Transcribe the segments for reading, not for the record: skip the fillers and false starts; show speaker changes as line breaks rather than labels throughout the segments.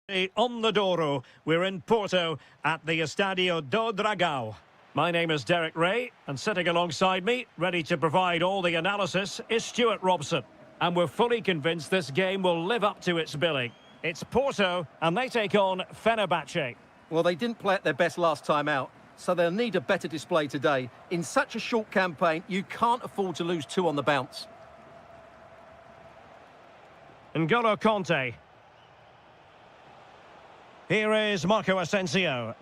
On the Douro, we're in Porto at the Estadio do Dragão. My name is Derek Ray, and sitting alongside me, ready to provide all the analysis, is Stuart Robson. And we're fully convinced this game will live up to its billing. It's Porto, and they take on Fenerbahce.
Well, they didn't play at their best last time out, so they'll need a better display today. In such a short campaign, you can't afford to lose two on the bounce.
N'Golo Conte. Here is Marco Asensio.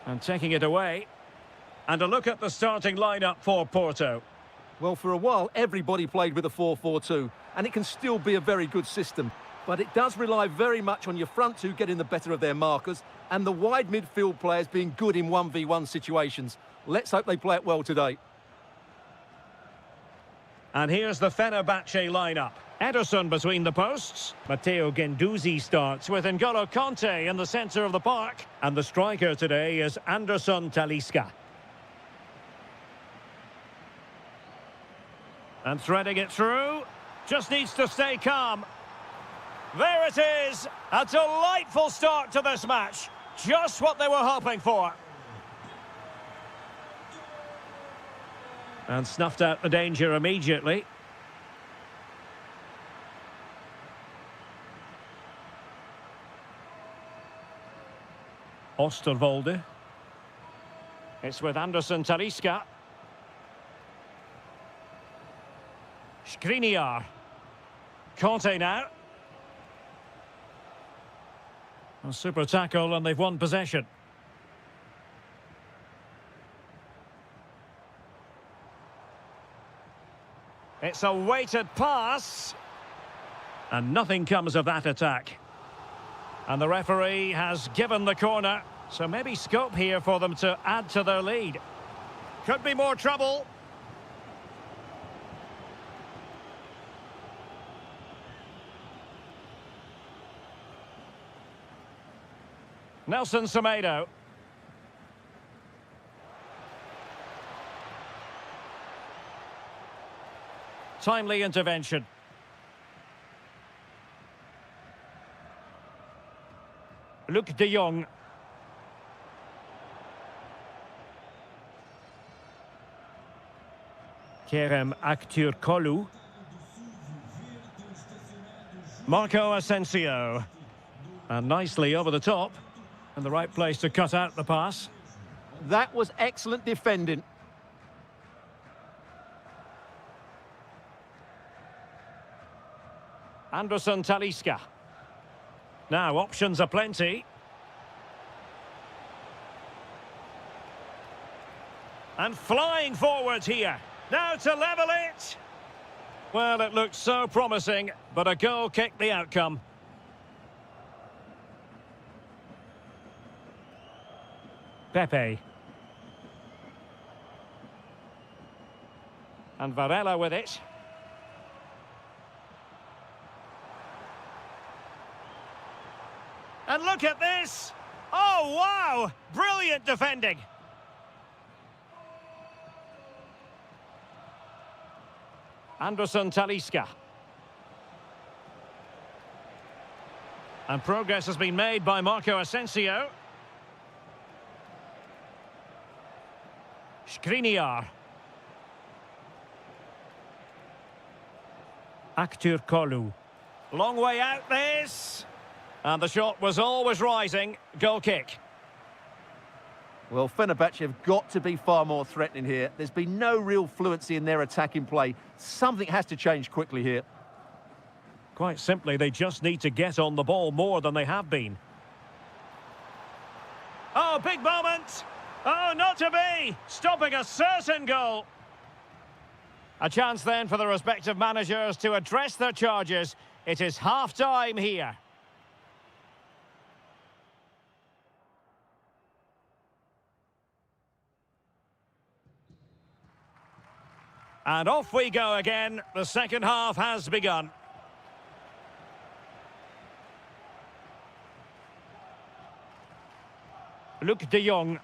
And taking it away. And a look at the starting lineup for Porto.
Well, for a while, everybody played with a 4-4-2, and it can still be a very good system. But it does rely very much on your front two getting the better of their markers and the wide midfield players being good in 1v1 situations. Let's hope they play it well today.
And here's the Fenerbahce lineup. Ederson between the posts. Matteo Guendouzi starts with N'Golo Conte in the centre of the park. And the striker today is Anderson Talisca. And threading it through. Just needs to stay calm. There it is. A delightful start to this match. Just what they were hoping for. And snuffed out the danger immediately. Osterwolde. It's with Anderson Talisca. Skriniar. Conte now. A super tackle and they've won possession. It's a weighted pass. And nothing comes of that attack. And the referee has given the corner. So maybe scope here for them to add to their lead. Could be more trouble. Nelson Semedo. Timely intervention. Luc de Jong. Kerem Aktürkoğlu. Marco Asensio. And nicely over the top. And the right place to cut out the pass.
That was excellent defending.
Anderson Talisca. Now, options are plenty. And flying forwards here. Now to level it. Well, it looked so promising, but a goal kicked the outcome. Pepe. And Varela with it. And look at this! Oh, wow! Brilliant defending! Anderson Talisca. And progress has been made by Marco Asensio. Skriniar. Aktürkoğlu. Long way out this. And the shot was always rising. Goal kick.
Well, Fenerbahce have got to be far more threatening here. There's been no real fluency in their attacking play. Something has to change quickly here.
Quite simply, they just need to get on the ball more than they have been. Oh, big moment! Oh, not to be! Stopping a certain goal. A chance then for the respective managers to address their charges. It is half-time here. And off we go again. The second half has begun. Luc de Jong.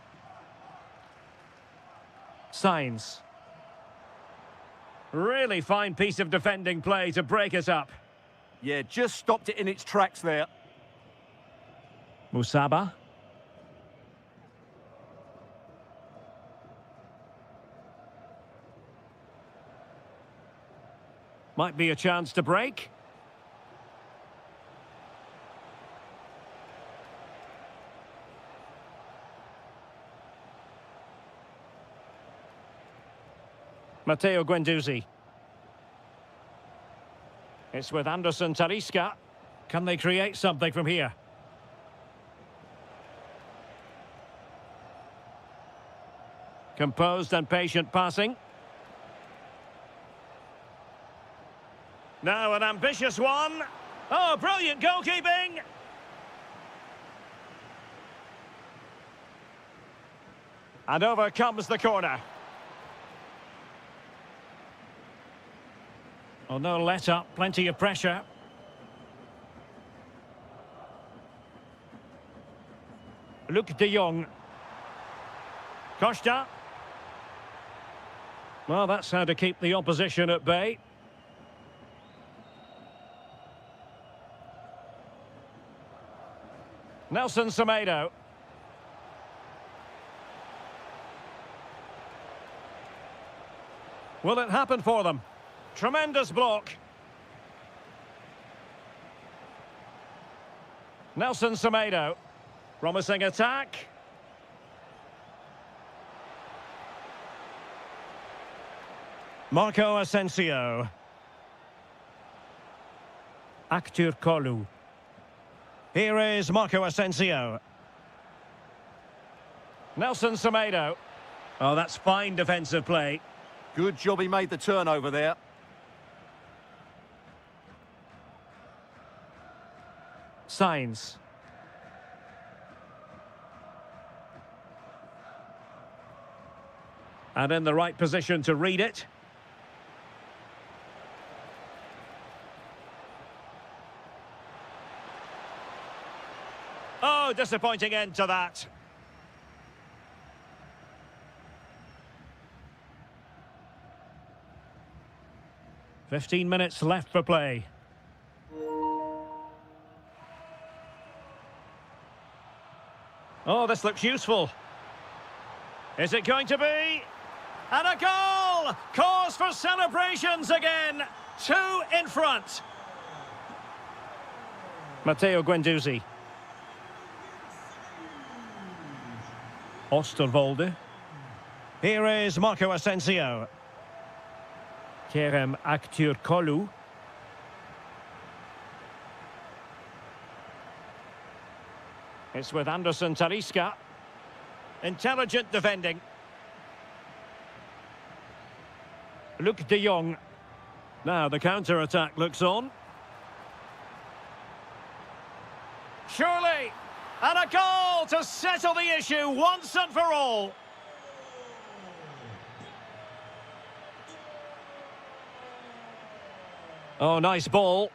Sainz. Really fine piece of defending play to break it up.
Yeah, just stopped it in its tracks there.
Musaba. Might be a chance to break. Matteo Guendouzi. It's with Anderson Talisca. Can they create something from here? Composed and patient passing. Now an ambitious one. Oh, brilliant goalkeeping! And over comes the corner. Oh, no let up, plenty of pressure. Luc de Jong. Costa. Well, that's how to keep the opposition at bay. Nelson Semedo. Will it happen for them? Tremendous block. Nelson Semedo. Promising attack. Marco Asensio. Aktur Kolu. Here is Marco Asensio. Nelson Semedo. Oh, that's fine defensive play.
Good job he made the turnover there.
Signs. And in the right position to read it. Oh, disappointing end to that. "15 minutes left for play. Oh, this looks useful. Is it going to be? And a goal! Cause for celebrations again. 2 in front. Matteo Guendouzi. Osterwolde. Here is Marco Asensio. Kerem Aktürkoğlu. It's with Anderson Talisca. Intelligent defending. Luc de Jong. Now the counter-attack looks on. Surely! And a goal to settle the issue once and for all. Oh, nice ball.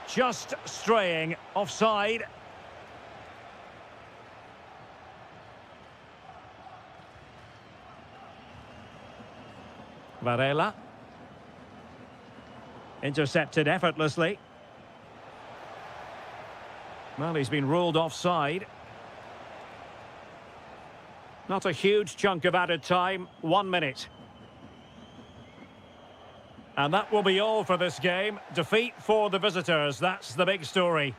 Just straying offside. Varela. Intercepted effortlessly. Well, he's been ruled offside. Not a huge chunk of added time, 1 minute. And that will be all for this game. Defeat for the visitors, that's the big story.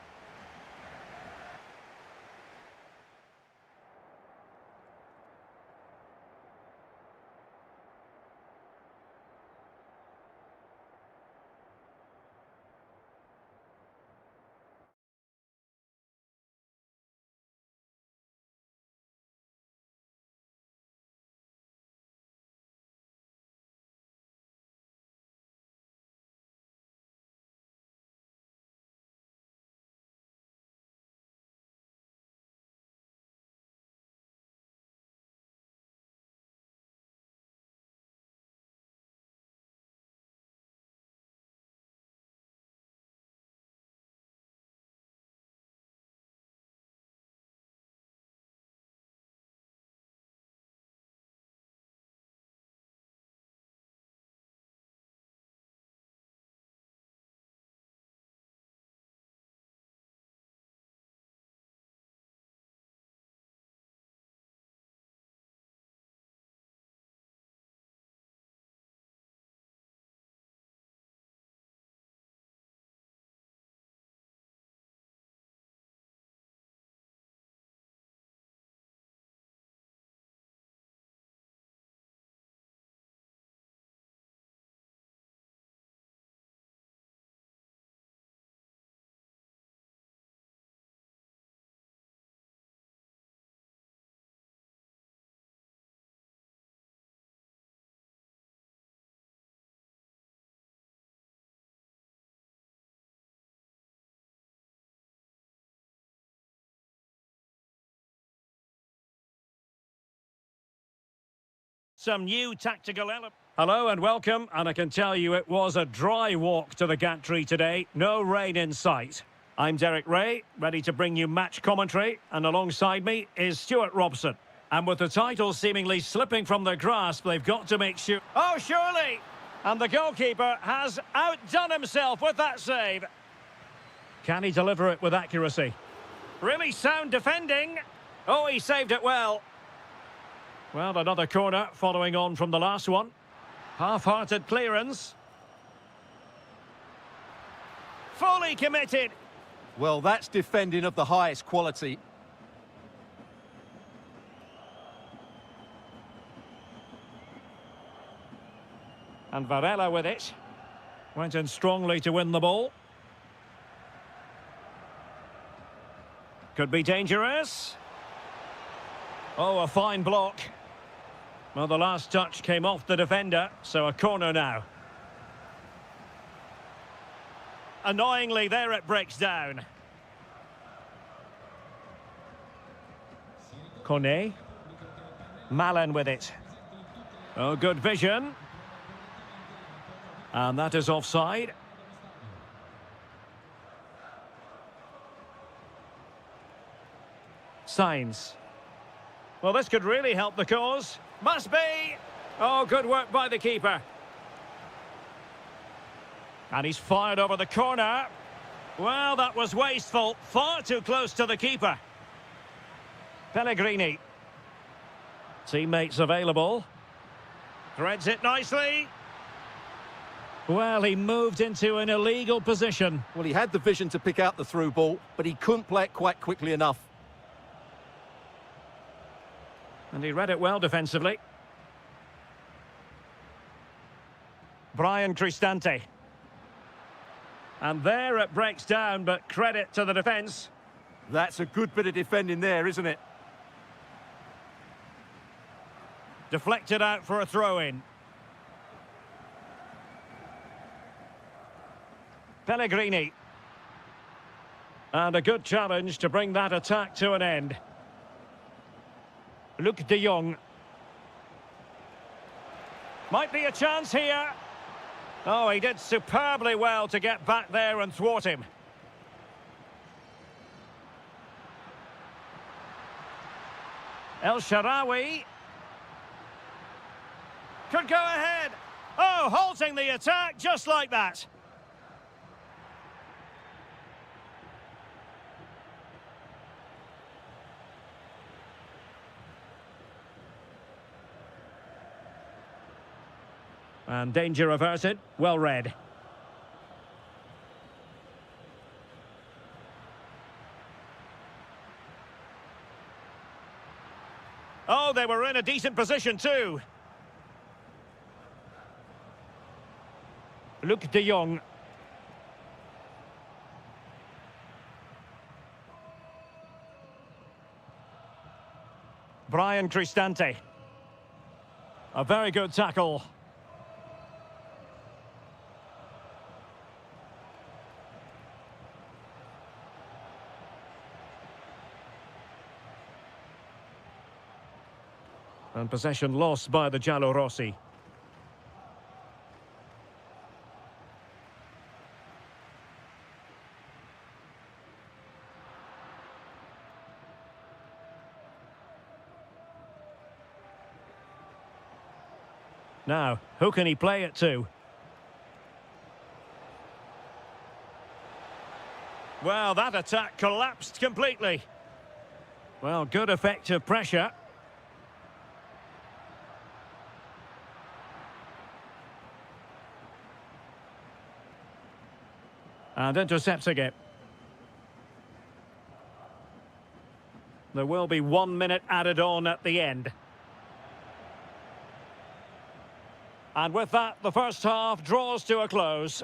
Some new tactical element. Hello and welcome, and I can tell you it was a dry walk to the gantry today. No rain in sight. I'm Derek Ray, ready to bring you match commentary, and alongside me is Stuart Robson. And with the title seemingly slipping from their grasp, they've got to make sure... Oh, surely! And the goalkeeper has outdone himself with that save. Can he deliver it with accuracy? Really sound defending. Oh, he saved it well. Well, another corner following on from the last one. Half-hearted clearance. Fully committed.
Well, that's defending of the highest quality.
And Varela with it. Went in strongly to win the ball. Could be dangerous. Oh, a fine block. Well, the last touch came off the defender, so a corner now. Annoyingly, there it breaks down. Kone. Malen with it. Oh, good vision. And that is offside. Signs. Well, this could really help the cause. Must be! Oh, good work by the keeper. And he's fired over the corner. Well, that was wasteful. Far too close to the keeper. Pellegrini. Teammates available. Threads it nicely. Well, he moved into an illegal position.
Well, he had the vision to pick out the through ball, but he couldn't play it quite quickly enough.
And he read it well defensively. Brian Cristante. And there it breaks down, but credit to the defence.
That's a good bit of defending there, isn't it?
Deflected out for a throw-in. Pellegrini. And a good challenge to bring that attack to an end. Luc de Jong. Might be a chance here. Oh, he did superbly well to get back there and thwart him. El Shaarawy. Could go ahead. Oh, halting the attack just like that. And danger averted. Well read. Oh, they were in a decent position too. Luc de Jong. Brian Cristante. A very good tackle. And possession lost by the Giallorossi. Now, who can he play it to? Well, that attack collapsed completely. Well, good effective pressure. And intercepting it. There will be 1 minute added on at the end. And with that, the first half draws to a close.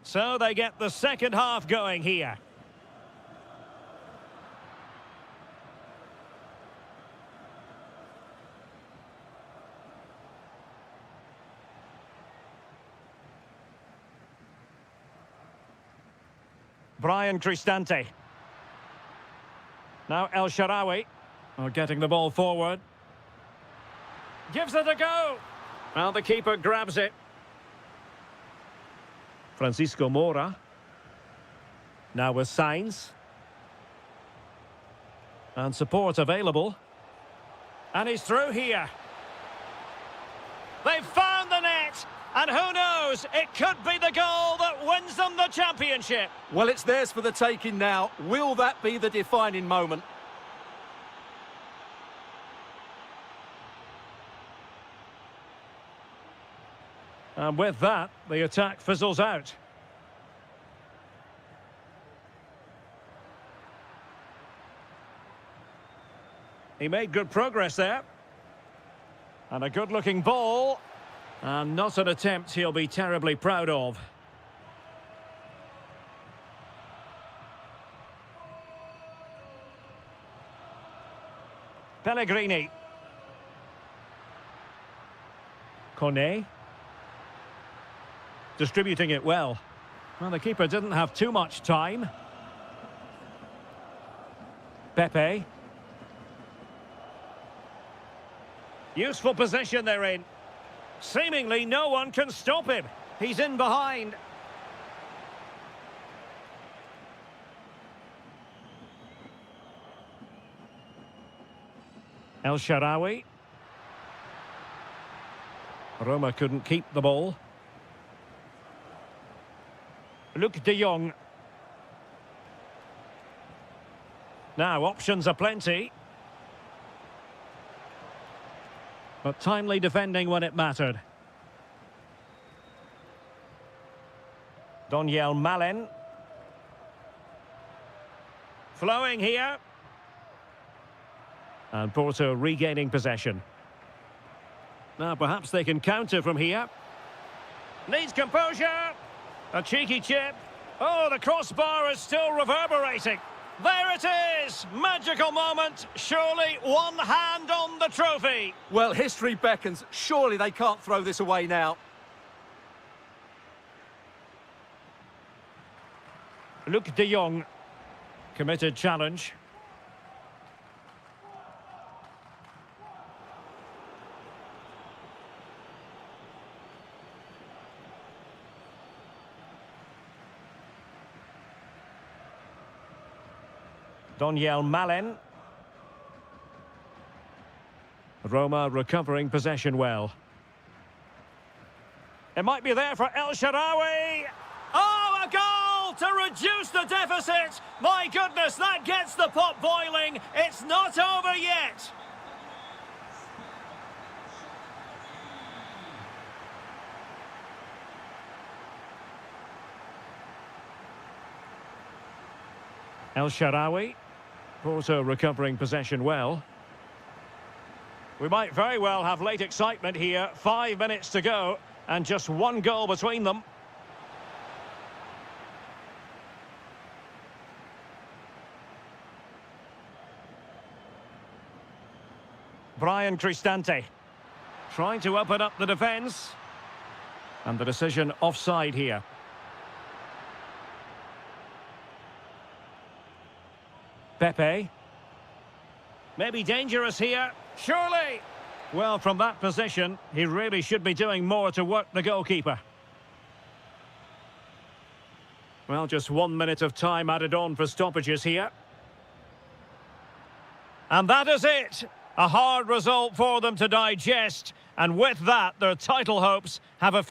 So they get the second half going here. Brian Cristante. Now El Shaarawy. Oh, getting the ball forward. Gives it a go. Well, the keeper grabs it. Francisco Moura. Now with Sainz. And support available. And he's through here. They've found the net. And who knows, it could be the goal that wins them the championship.
Well, it's theirs for the taking now. Will that be the defining moment?
And with that, the attack fizzles out. He made good progress there. And a good-looking ball. And not an attempt he'll be terribly proud of. Pellegrini. Kone. Distributing it well. Well, the keeper didn't have too much time. Pepe. Useful position they're in. Seemingly no one can stop him. He's in behind. El Shaarawy. Roma couldn't keep the ball. Luc de Jong. Now, options are plenty. But timely defending when it mattered. Donyell Malen. Flowing here. And Porto regaining possession. Now, perhaps they can counter from here. Needs composure. A cheeky chip. Oh, the crossbar is still reverberating. There it is! Magical moment. Surely one hand on the trophy.
Well, history beckons. Surely they can't throw this away now.
Luc de Jong. Committed challenge. Donyell Malen. Roma recovering possession well. It might be there for El Shaarawy. Oh, a goal to reduce the deficit. My goodness, that gets the pot boiling. It's not over yet. El Shaarawy. Porto recovering possession well. We might very well have late excitement here. 5 minutes to go and just one goal between them. Brian Cristante trying to open up the defence. And the decision offside here. Pepe. Maybe dangerous here. Surely. Well, from that position, he really should be doing more to work the goalkeeper. Well, just 1 minute of time added on for stoppages here. And that is it. A hard result for them to digest. And with that, their title hopes have a...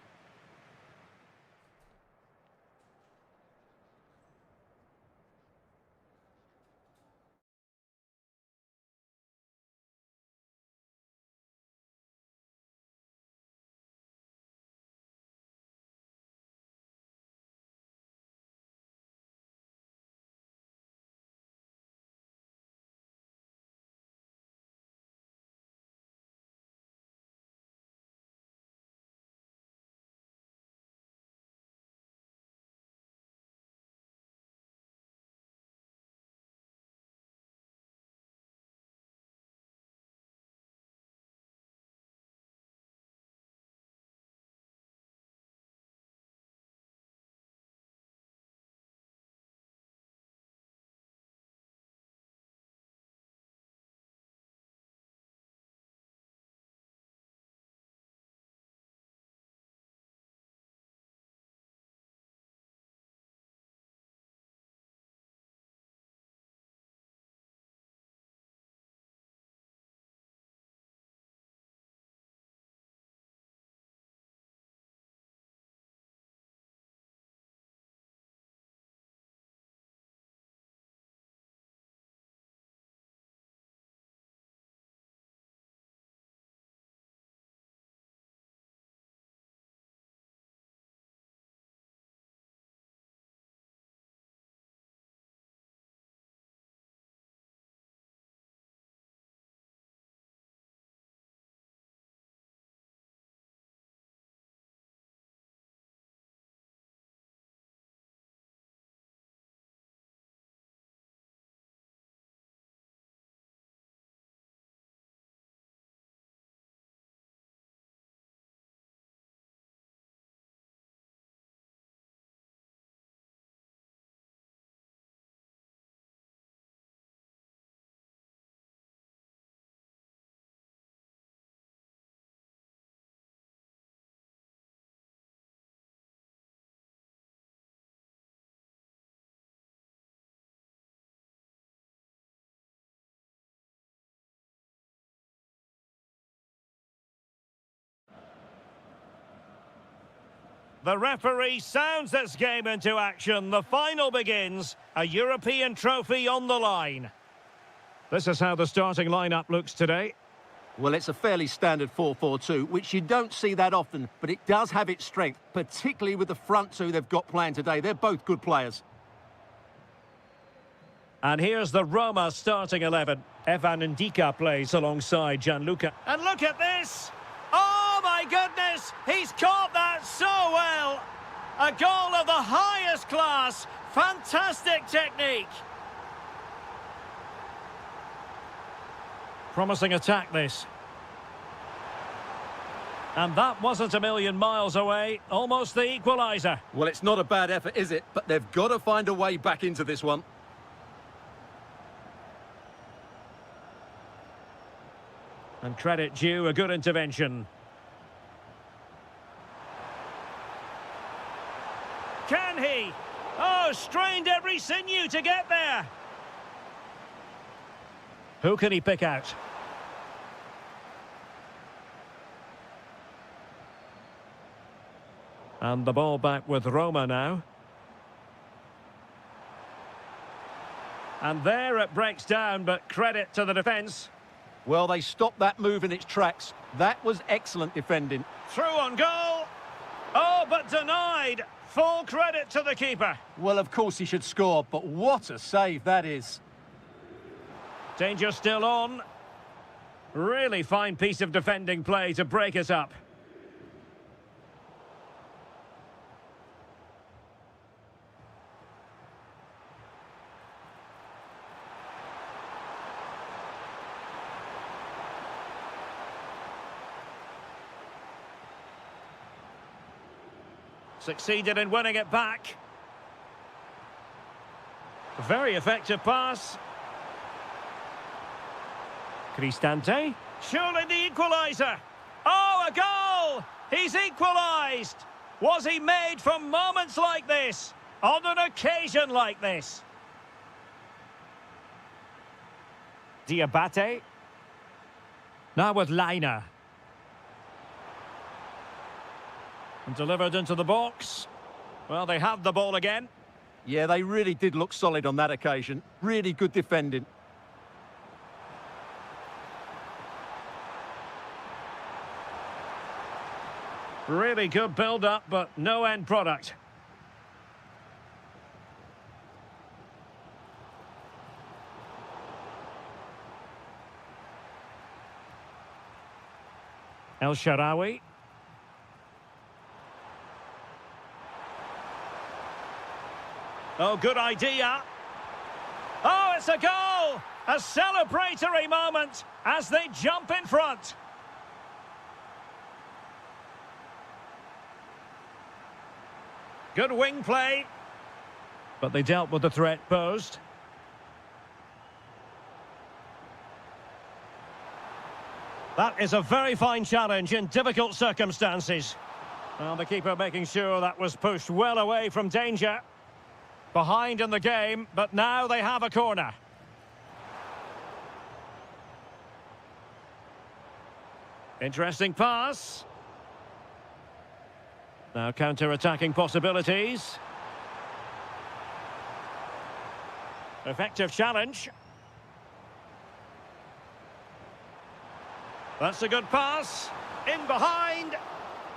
The referee sounds this game into action. The final begins. A European trophy on the line. This is how the starting lineup looks today.
Well, it's a fairly standard 4-4-2, which you don't see that often, but it does have its strength, particularly with the front two they've got playing today. They're both good players.
And here's the Roma starting 11. Evan Ndika plays alongside Gianluca. And look at this! Oh, my goodness! He's caught that so well! A goal of the highest class. Fantastic technique. Promising attack, this. And that wasn't a million miles away. Almost the equaliser.
Well, it's not a bad effort, is it? But they've got to find a way back into this one.
And credit due, a good intervention. Can he? Oh, strained every sinew to get there. Who can he pick out? And the ball back with Roma now. And there it breaks down, but credit to the defence.
Well, they stopped that move in its tracks. That was excellent defending.
Through on goal. Oh, but denied. Full credit to the keeper.
Well, of course he should score, but what a save that is.
Danger still on. Really fine piece of defending play to break us up. Succeeded in winning it back. Very effective pass. Cristante. Surely the equaliser. Oh, a goal! He's equalised. Was he made for moments like this? On an occasion like this? Diabate. Now with Liner. And delivered into the box. Well, they have the ball again.
Yeah, they really did look solid on that occasion. Really good defending.
Really good build-up, but no end product. El Shaarawy. Oh, good idea. Oh, it's a goal! A celebratory moment as they jump in front. Good wing play. But they dealt with the threat posed. That is a very fine challenge in difficult circumstances. Well, the keeper making sure that was pushed well away from danger. Behind in the game, but now they have a corner. Interesting pass. Now counter-attacking possibilities. Effective challenge. That's a good pass. In behind.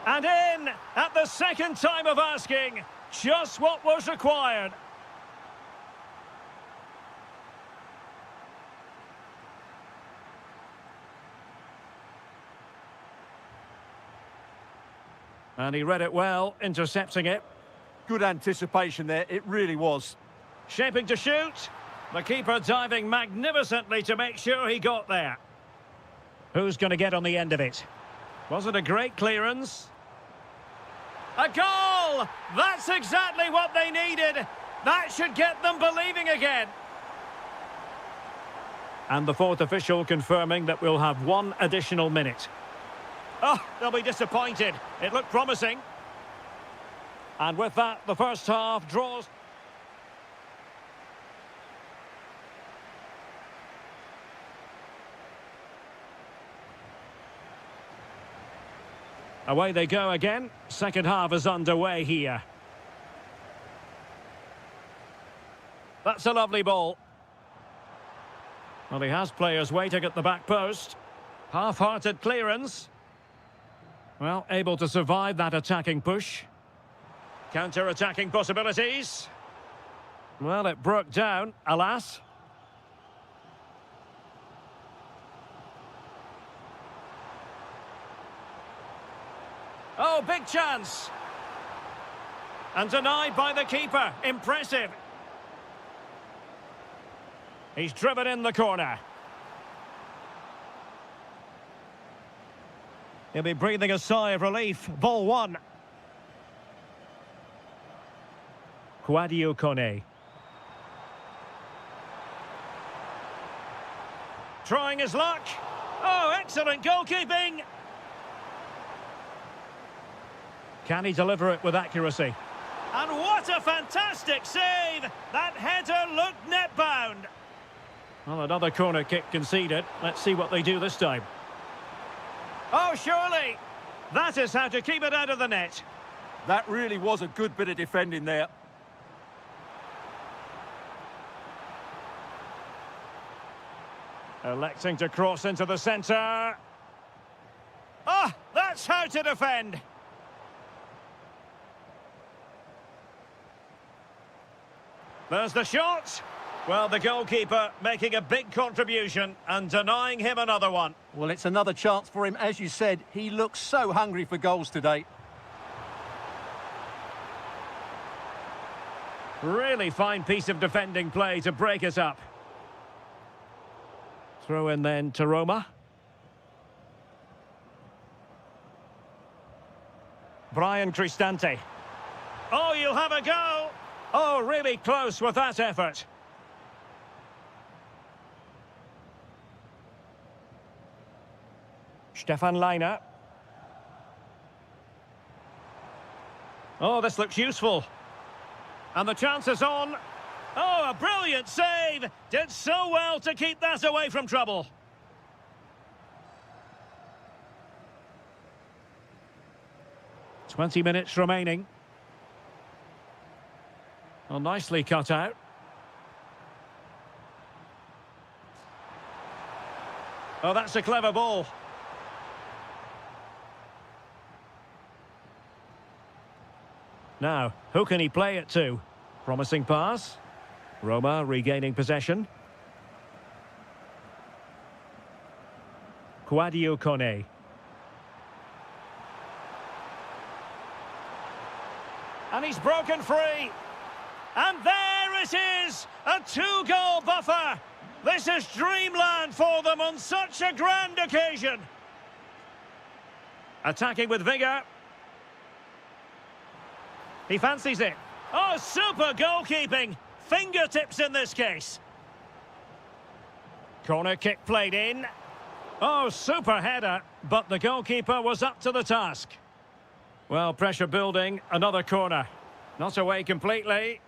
And in at the second time of asking. Just what was required. And he read it well, intercepting it.
Good anticipation there, it really was.
Shaping to shoot. The keeper diving magnificently to make sure he got there. Who's going to get on the end of it? Was it a great clearance? A goal! That's exactly what they needed. That should get them believing again. And the fourth official confirming that we'll have one additional minute. Oh, they'll be disappointed. It looked promising. And with that, the first half draws. Away they go again. Second half is underway here. That's a lovely ball. Well, he has players waiting at the back post. Half-hearted clearance. Well, able to survive that attacking push. Counter-attacking possibilities. Well, it broke down, alas. Oh, big chance. And denied by the keeper. Impressive. He's driven in the corner. He'll be breathing a sigh of relief. Ball one. Kone. Trying his luck. Oh, excellent goalkeeping. Can he deliver it with accuracy? And what a fantastic save! That header looked net-bound. Well, another corner kick conceded. Let's see what they do this time. Oh, surely! That is how to keep it out of the net.
That really was a good bit of defending there.
Electing to cross into the centre. Ah, that's how to defend. There's the shot. Well, the goalkeeper making a big contribution and denying him another one.
Well, it's another chance for him. As you said, he looks so hungry for goals today.
Really fine piece of defending play to break it up. Throw in then to Roma. Brian Cristante. Oh, you'll have a go. Oh, really close with that effort. Stefan Leiner. Oh, this looks useful. And the chance is on. Oh, a brilliant save. Did so well to keep that away from trouble. "20 minutes remaining. Well, nicely cut out. Oh, that's a clever ball. Now, who can he play it to? Promising pass. Roma regaining possession. Kone. And he's broken free. And there it is! A two-goal buffer! This is dreamland for them on such a grand occasion. Attacking with vigour. He fancies it. Oh, super goalkeeping! Fingertips in this case. Corner kick played in. Oh, super header, but the goalkeeper was up to the task. Well, pressure building, another corner. Not away completely.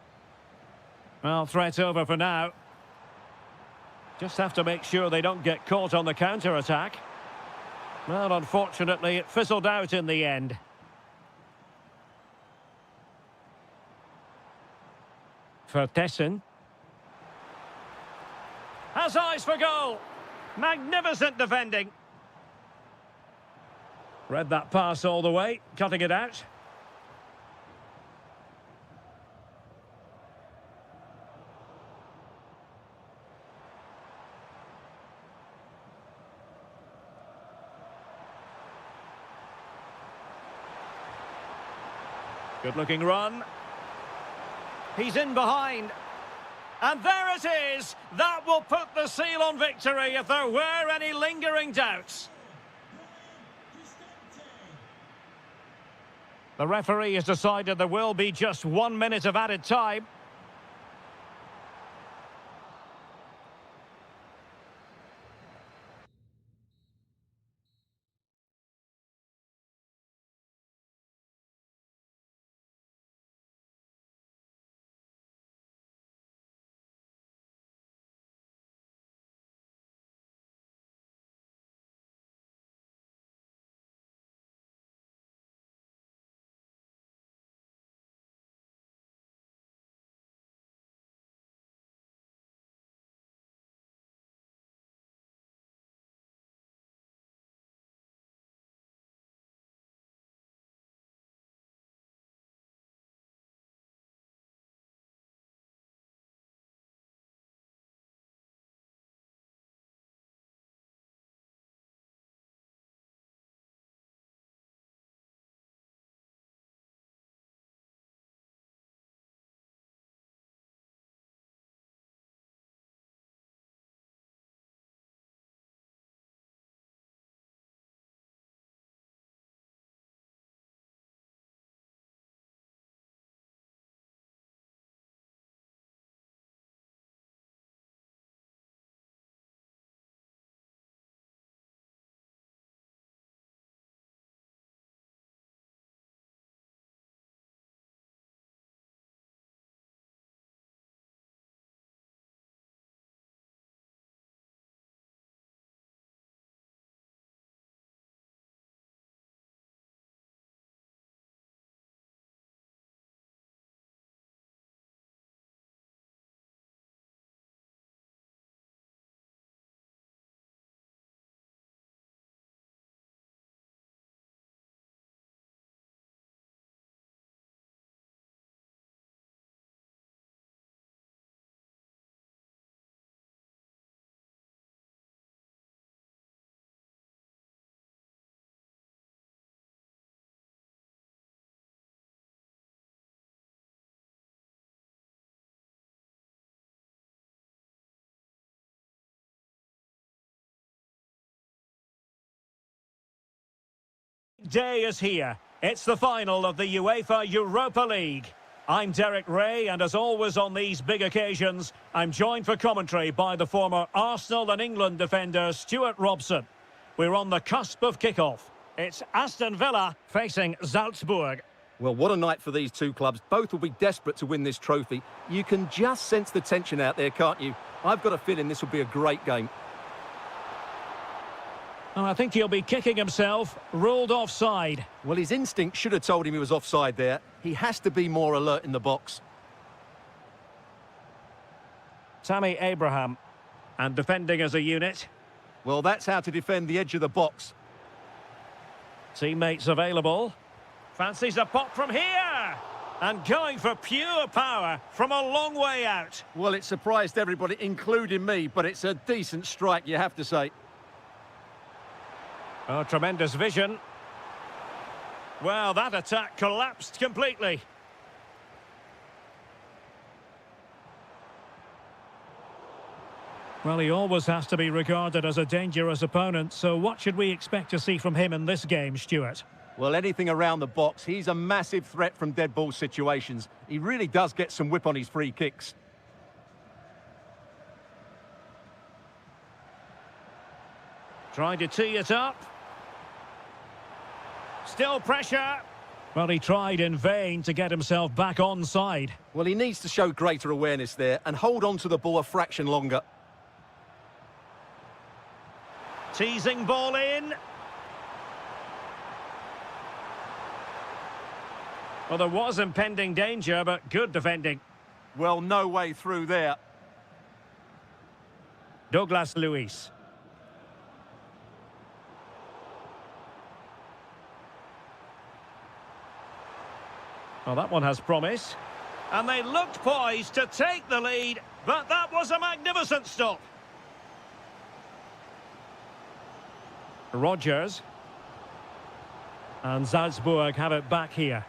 Well, threat over for now. Just have to make sure they don't get caught on the counter-attack. Well, unfortunately, it fizzled out in the end. Vertessen. Has eyes for goal. Magnificent defending. Read that pass all the way, cutting it out. Good-looking run. He's in behind. And there it is! That will put the seal on victory if there were any lingering doubts. The referee has decided there will be just 1 minute of added time. day is here. It's the final of the UEFA Europa League. I'm Derek Ray, and as always on these big occasions, I'm joined for commentary by the former Arsenal and England defender Stuart Robson. We're on the cusp of kickoff. It's Aston Villa facing Salzburg.
Well, what a night for these two clubs. Both will be desperate to win this trophy. You can just sense the tension out there, can't you? I've got a feeling this will be a great game.
Oh, I think he'll be kicking himself, ruled offside.
Well, his instinct should have told him he was offside there. He has to be more alert in the box.
Tammy Abraham. And defending as a unit.
Well, that's how to defend the edge of the box.
Teammates available. Fancies a pop from here. And going for pure power from a long way out.
Well, it surprised everybody, including me, but it's a decent strike, you have to say.
Oh, tremendous vision. Well, that attack collapsed completely. Well, he always has to be regarded as a dangerous opponent, so what should we expect to see from him in this game, Stuart?
Well, anything around the box. He's a massive threat from dead ball situations. He really does get some whip on his free kicks.
Trying to tee it up. Still pressure. Well, he tried in vain to get himself back onside.
Well, he needs to show greater awareness there and hold on to the ball a fraction longer.
Teasing ball in. Well, there was impending danger, but good defending.
Well, no way through there.
Douglas Luiz. Well, that one has promise. And they looked poised to take the lead, but that was a magnificent stop. Rogers. And Salzburg have it back here.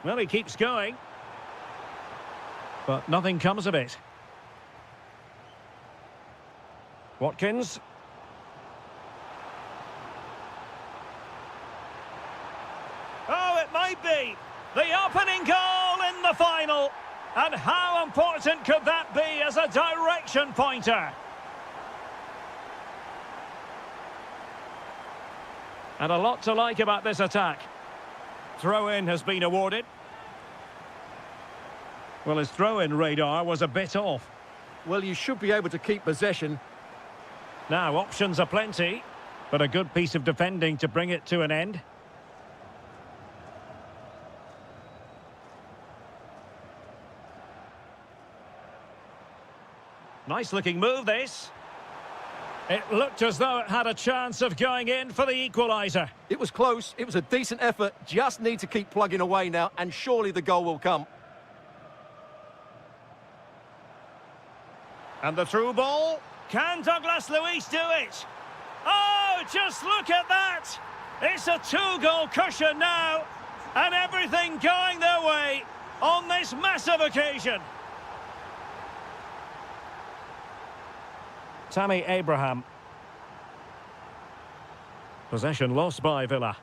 Well, he keeps going. But nothing comes of it. Watkins. Oh, it might be the opening goal in the final. And how important could that be as a direction pointer? And a lot to like about this attack. Throw-in has been awarded. Well, his throw-in radar was a bit off.
Well, you should be able to keep possession.
Now, options are plenty, but a good piece of defending to bring it to an end. Nice-looking move, this. It looked as though it had a chance of going in for the equaliser.
It was close. It was a decent effort. Just need to keep plugging away now, and surely the goal will come.
And the through ball. Can Douglas Luiz do it? Oh, just look at that! It's a two-goal cushion now, and everything going their way on this massive occasion. Tammy Abraham. Possession lost by Villa.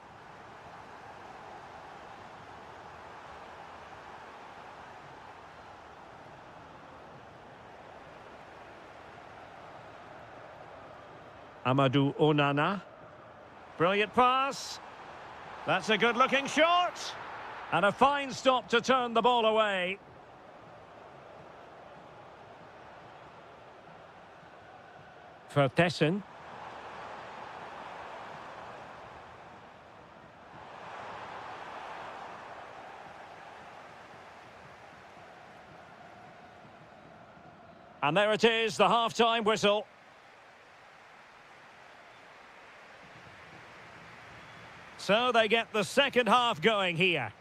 Amadou Onana. Brilliant pass. That's a good-looking shot. And a fine stop to turn the ball away. Vertessen. And there it is, the half-time whistle. So they get the second half going here.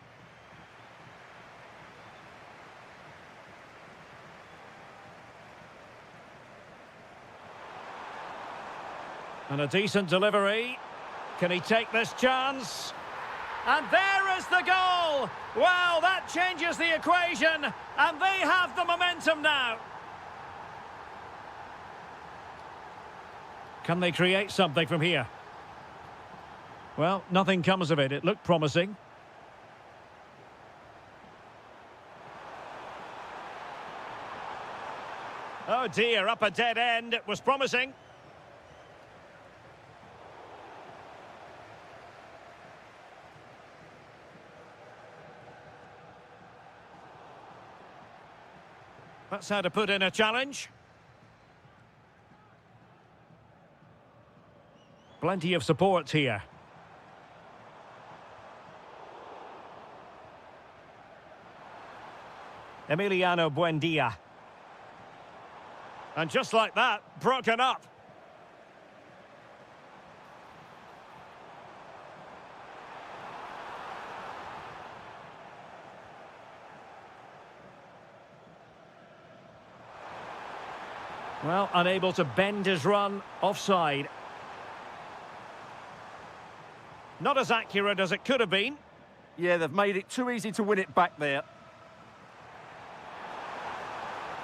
And a decent delivery. Can he take this chance? And there is the goal! Well, that changes the equation, and they have the momentum now. Can they create something from here? Well, nothing comes of it. It looked promising. Oh dear, up a dead end. It was promising. That's how to put in a challenge. Plenty of support here. Emiliano Buendia. And just like that, broken up. Well, unable to bend his run, offside. Not as accurate as it could have been.
Yeah, they've made it too easy to win it back there.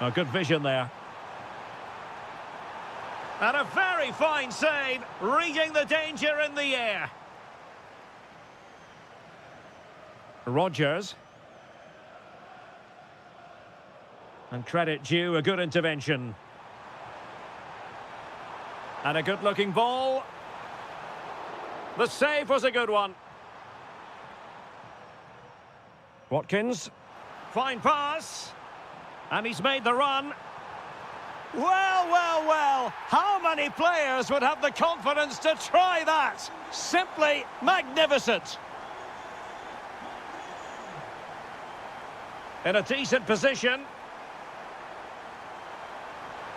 Oh, good vision there. And a very fine save, reading the danger in the air. Rogers. And credit due, a good intervention. And a good-looking ball. The save was a good one. Watkins. Fine pass. And he's made the run. Well, well, well. How many players would have the confidence to try that? Simply magnificent. In a decent position.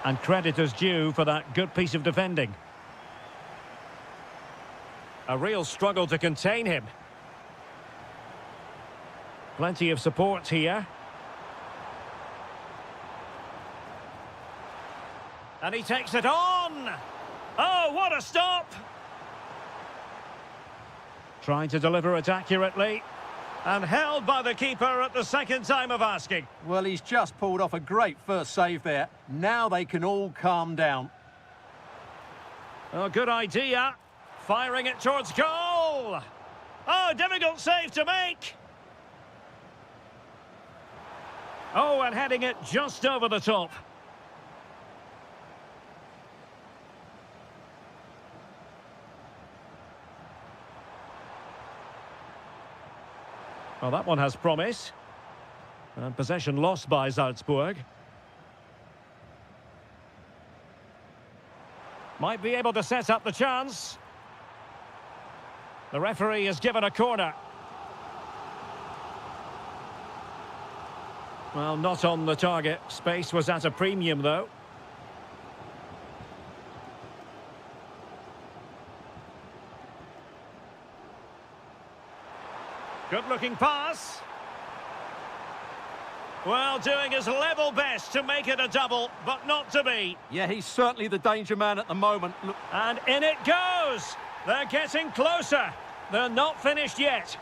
And credit is due for that good piece of defending. A real struggle to contain him. Plenty of support here. And he takes it on. Oh, what a stop. Trying to deliver it accurately. And held by the keeper at the second time of asking.
Well, he's just pulled off a great first save there. Now they can all calm down.
Oh, good idea. Firing it towards goal. Oh, difficult save to make. Oh, and heading it just over the top. Well, that one has promise. And possession lost by Salzburg. Might be able to set up the chance. The referee has given a corner. Well, not on the target. Space was at a premium, though. Good-looking pass. Well, doing his level best to make it a double, but not to be.
Yeah, he's certainly the danger man at the moment. Look.
And in it goes. They're getting closer. They're not finished yet.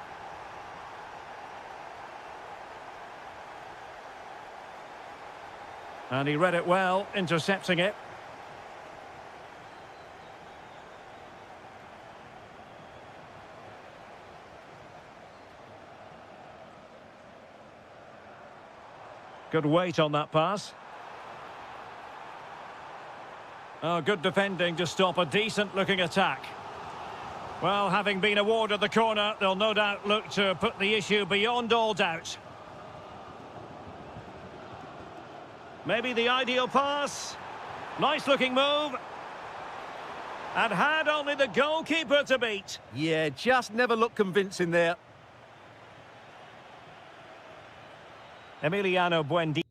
And he read it well, intercepting it. Good weight on that pass. Oh, good defending to stop a decent-looking attack. Well, having been awarded the corner, they'll no doubt look to put the issue beyond all doubt. Maybe the ideal pass. Nice-looking move. And had only the goalkeeper to beat.
Yeah, just never looked convincing there.
Emiliano Buendia.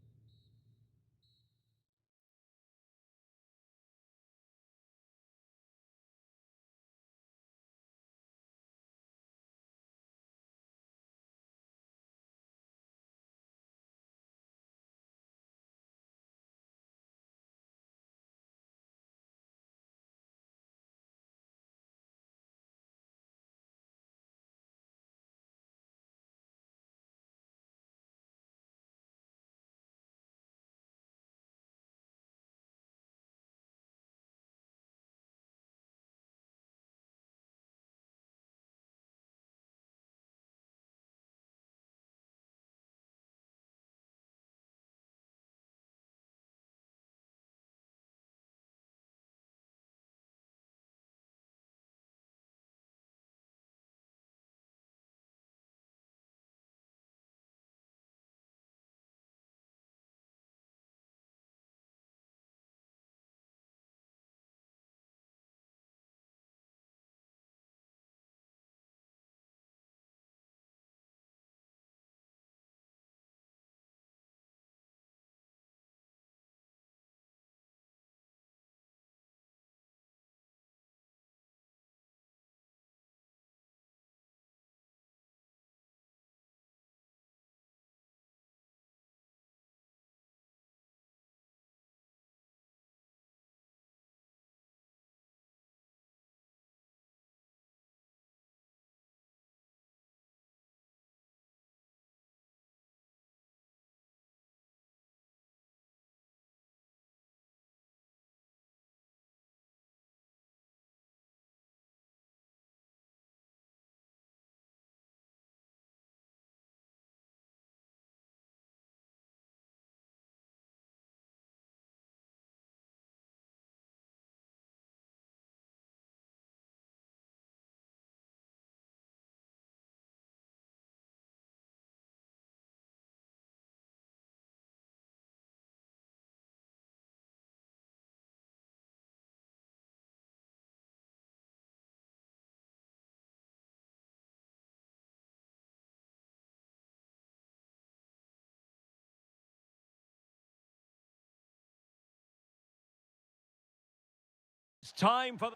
It's time for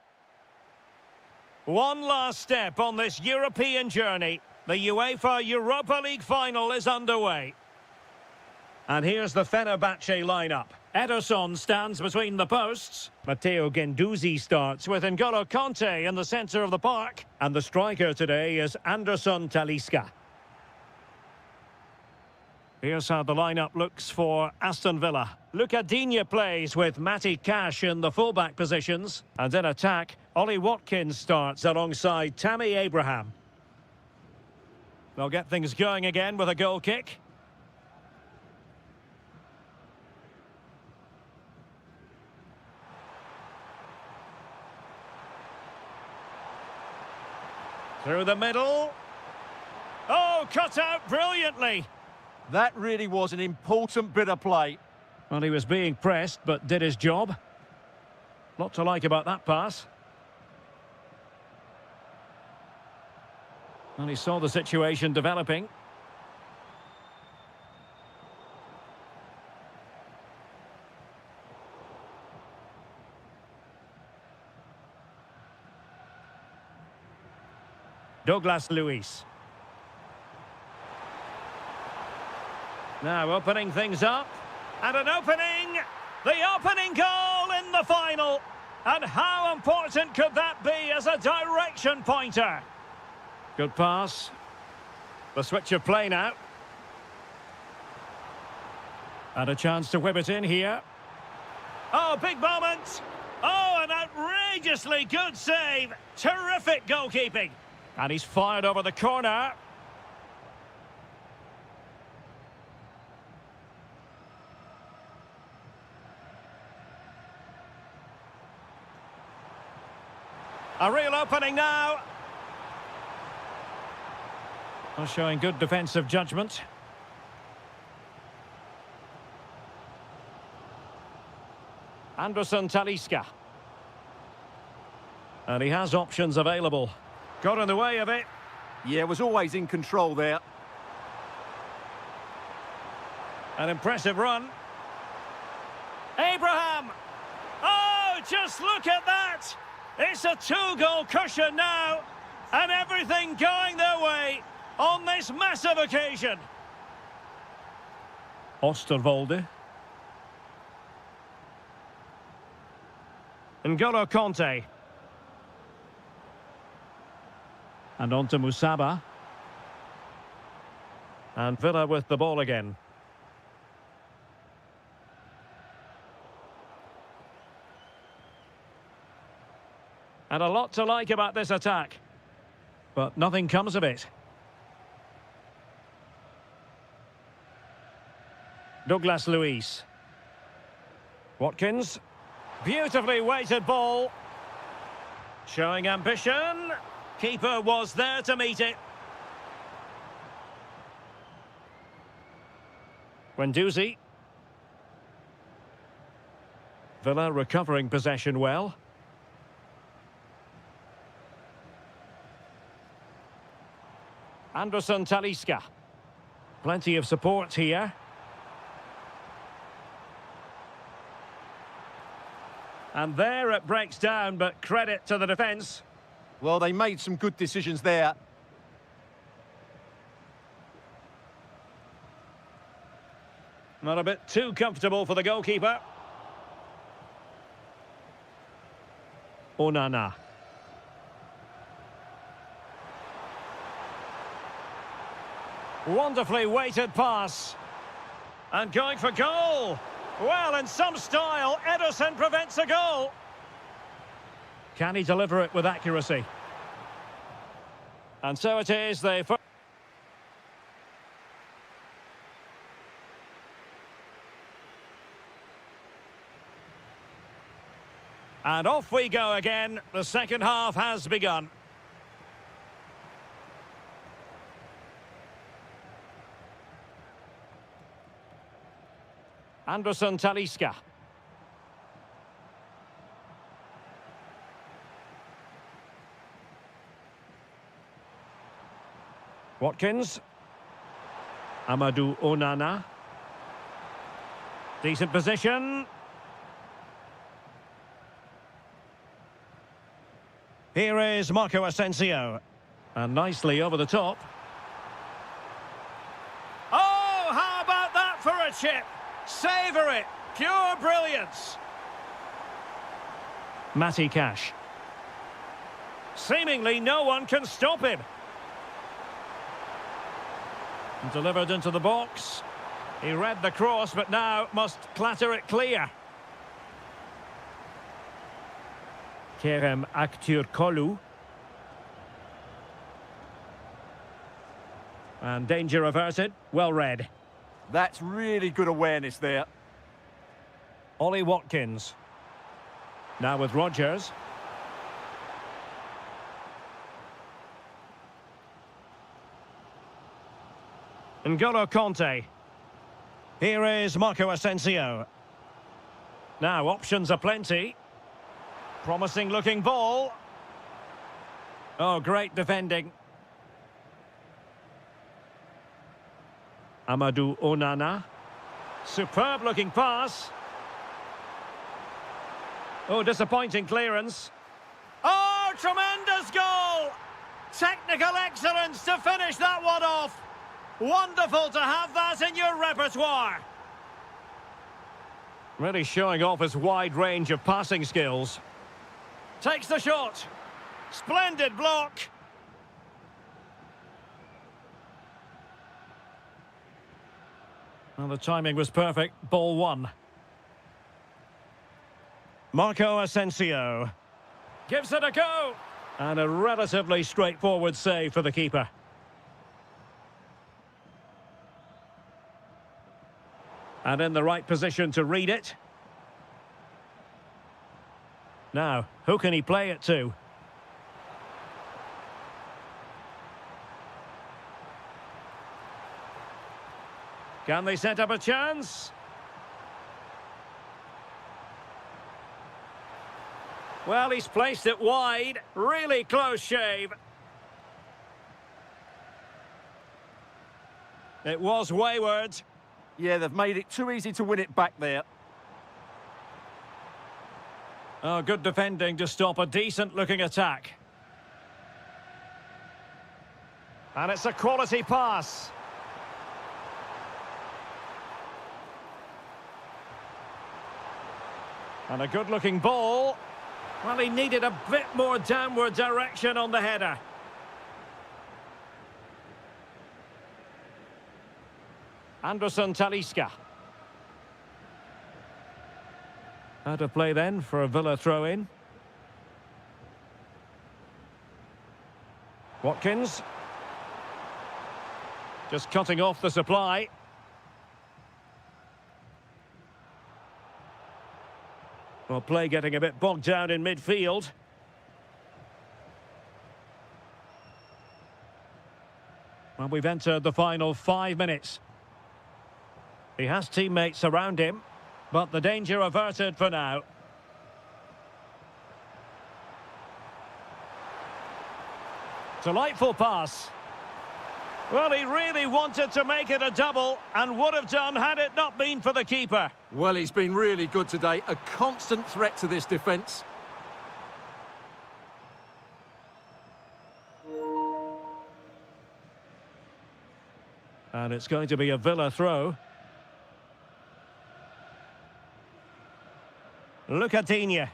one last step on this European journey. The UEFA Europa League final is underway. And here's the Fenerbahce lineup. Ederson stands between the posts. Matteo Guendouzi starts with N'Golo Kanté in the centre of the park. And the striker today is Anderson Talisca. Here's how the lineup looks for Aston Villa. Luca Digne plays with Matty Cash in the fullback positions. And in attack, Ollie Watkins starts alongside Tammy Abraham. They'll get things going again with a goal kick. Through the middle. Oh, cut out brilliantly.
That really was an important bit of play.
Well, he was being pressed, but did his job. Lot to like about that pass. Well, he saw the situation developing. Douglas Luiz. Now opening things up. And an opening! The opening goal in the final! And how important could that be as a direction pointer? Good pass. The switch of play now. And a chance to whip it in here. Oh, big moment! Oh, an outrageously good save! Terrific goalkeeping! And he's fired over the corner. A real opening now. Well, showing good defensive judgment. Anderson Talisca. And he has options available. Got in the way of it.
Yeah, was always in control there.
An impressive run. Abraham! Oh, just look at that! It's a two-goal cushion now, and everything going their way on this massive occasion. Osterwolde. N'Golo Kanté. And on to Musaba. And Villa with the ball again. And a lot to like about this attack. But nothing comes of it. Douglas Luiz. Watkins. Beautifully weighted ball. Showing ambition. Keeper was there to meet it. Guendouzi. Villa recovering possession well. Anderson Talisca. Plenty of support here. And there it breaks down, but credit to the defence.
Well, they made some good decisions there.
Not a bit too comfortable for the goalkeeper. Onana. Wonderfully weighted pass. And going for goal. Well, in some style, Ederson prevents a goal. Can he deliver it with accuracy? And so it is, they... And off we go again. The second half has begun. Anderson Talisca. Watkins. Amadou Onana. Decent position. Here is Marco Asensio. And nicely over the top. Oh, how about that for a chip? Savour it. Pure brilliance. Matty Cash. Seemingly no one can stop him. And delivered into the box. He read the cross, but now must clatter it clear. Kerem Aktürkoğlu. And danger averted. Well read.
That's really good awareness there.
Ollie Watkins. Now with Rodgers. N'Golo Conte. Here is Marco Asensio. Now options are plenty. Promising looking ball. Oh, great defending. Amadou Onana. Superb looking pass. Oh, disappointing clearance. Oh, tremendous goal! Technical excellence to finish that one off. Wonderful to have that in your repertoire. Really showing off his wide range of passing skills. Takes the shot. Splendid block. Well, the timing was perfect. Ball one. Marco Asensio. Gives it a go. And a relatively straightforward save for the keeper. And in the right position to read it. Now, who can he play it to? Can they set up a chance? Well, he's placed it wide. Really close shave. It was wayward.
Yeah, they've made it too easy to win it back there.
Oh, good defending to stop a decent-looking attack. And it's a quality pass. And a good-looking ball. Well, he needed a bit more downward direction on the header. Anderson Talisca. How to play then for a Villa throw-in. Watkins. Just cutting off the supply. Well, play getting a bit bogged down in midfield. Well, we've entered the final 5 minutes. He has teammates around him, but the danger averted for now. Delightful pass. Well, he really wanted to make it a double and would have done had it not been for the keeper.
Well, he's been really good today. A constant threat to this defence.
And it's going to be a Villa throw. Lucadinha.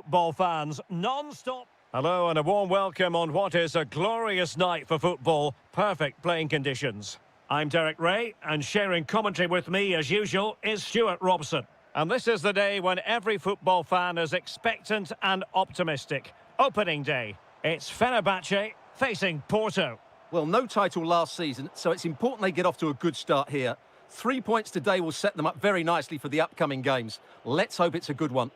football fans, non-stop. Hello and a warm welcome on what is a glorious night for football. Perfect playing conditions. I'm Derek Ray, and sharing commentary with me, as usual, is Stuart Robson. And this is the day when every football fan is expectant and optimistic. Opening day. It's Fenerbahce facing Porto.
Well, no title last season, so it's important they get off to a good start here. 3 points today will set them up very nicely for the upcoming games. Let's hope it's a good one.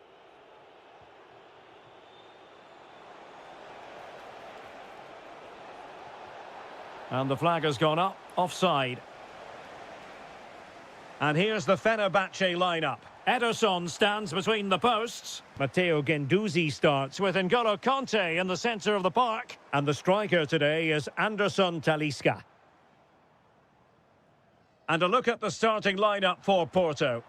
And the flag has gone up, offside. And here's the Fenerbahce lineup. Ederson stands between the posts. Matteo Guendouzi starts with N'Golo Kanté in the centre of the park. And the striker today is Anderson Talisca. And a look at the starting lineup for Porto.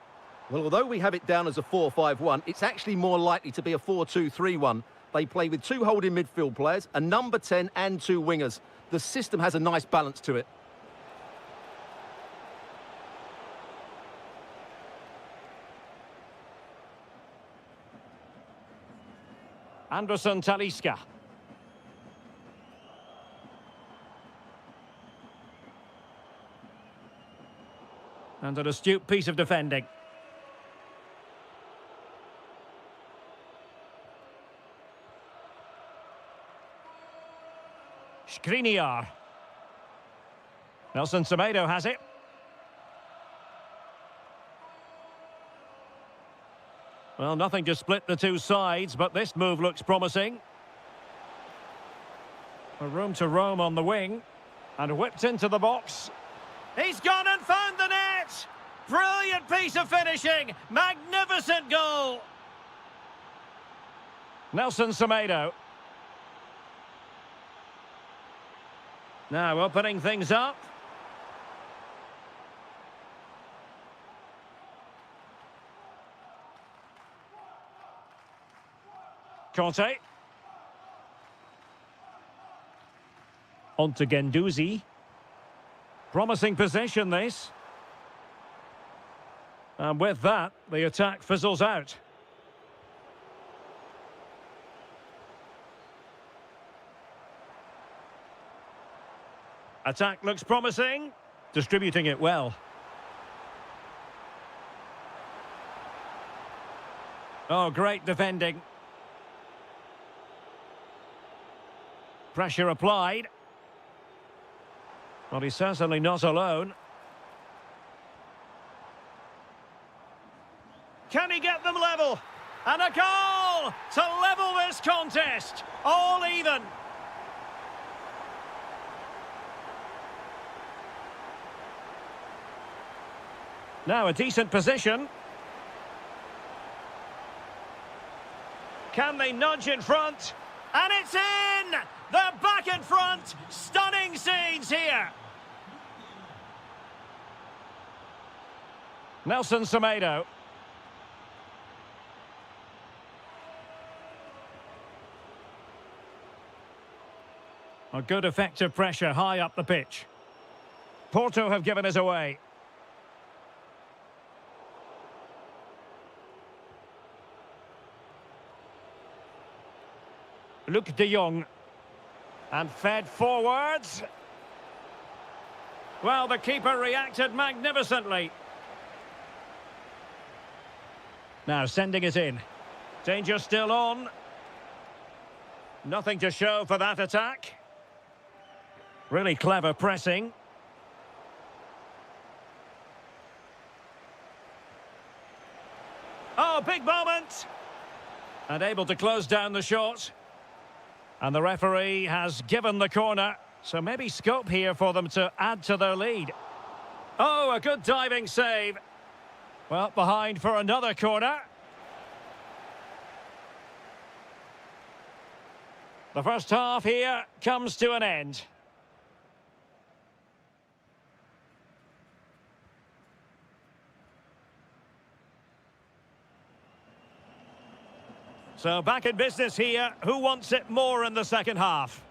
Well, although we have it down as a 4-5-1, it's actually more likely to be a 4-2-3-1. They play with 2 holding midfield players, a number 10 and 2 wingers. The system has a nice balance to it.
Anderson Talisca. And an astute piece of defending. Skriniar. Nelson Semedo has it. Well, nothing to split the two sides, but this move looks promising. A room to roam on the wing. And whipped into the box. He's gone and found the net! Brilliant piece of finishing! Magnificent goal! Nelson Semedo. Now opening things up. Kanté. On to Guendouzi. Promising possession, this. And with that, the attack fizzles out. Attack looks promising. Distributing it well. Oh, great defending. Pressure applied. Well, he's certainly not alone. Can he get them level? And a goal to level this contest. All even. Now a decent position. Can they nudge in front? And it's in! They're back in front! Stunning scenes here! Nelson Semedo. A good effective pressure high up the pitch. Porto have given us away. Luc de Jong. And fed forwards. Well, the keeper reacted magnificently. Now sending it in. Danger still on. Nothing to show for that attack. Really clever pressing. Oh, big moment! And able to close down the shot. And the referee has given the corner. So maybe scope here for them to add to their lead. Oh, a good diving save. Well, behind for another corner. The first half here comes to an end. So back in business here. Who wants it more in the second half?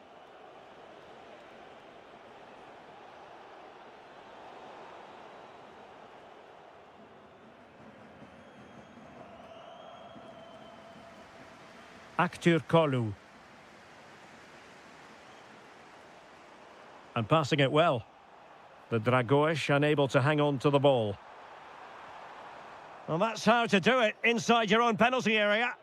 Kolu. And passing it well. The Dragões unable to hang on to the ball. Well, that's how to do it inside your own penalty area.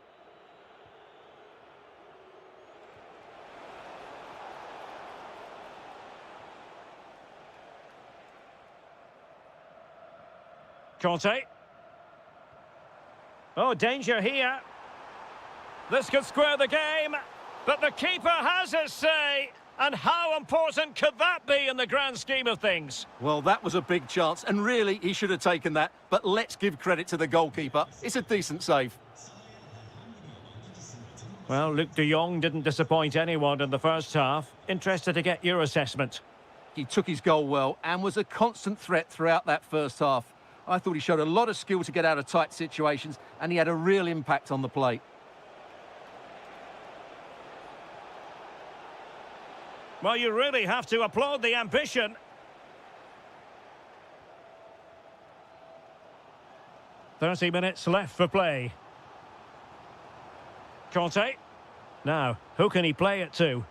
Conte. Oh, danger here. This could square the game, but the keeper has his say. And how important could that be in the grand scheme of things?
Well, that was a big chance, and really, he should have taken that. But let's give credit to the goalkeeper. It's a decent save.
Well, Luke de Jong didn't disappoint anyone in the first half. Interested to get your assessment.
He took his goal well and was a constant threat throughout that first half. I thought he showed a lot of skill to get out of tight situations, and he had a real impact on the play.
Well, you really have to applaud the ambition. "30 minutes left for play. Conte. Now, who can he play it to?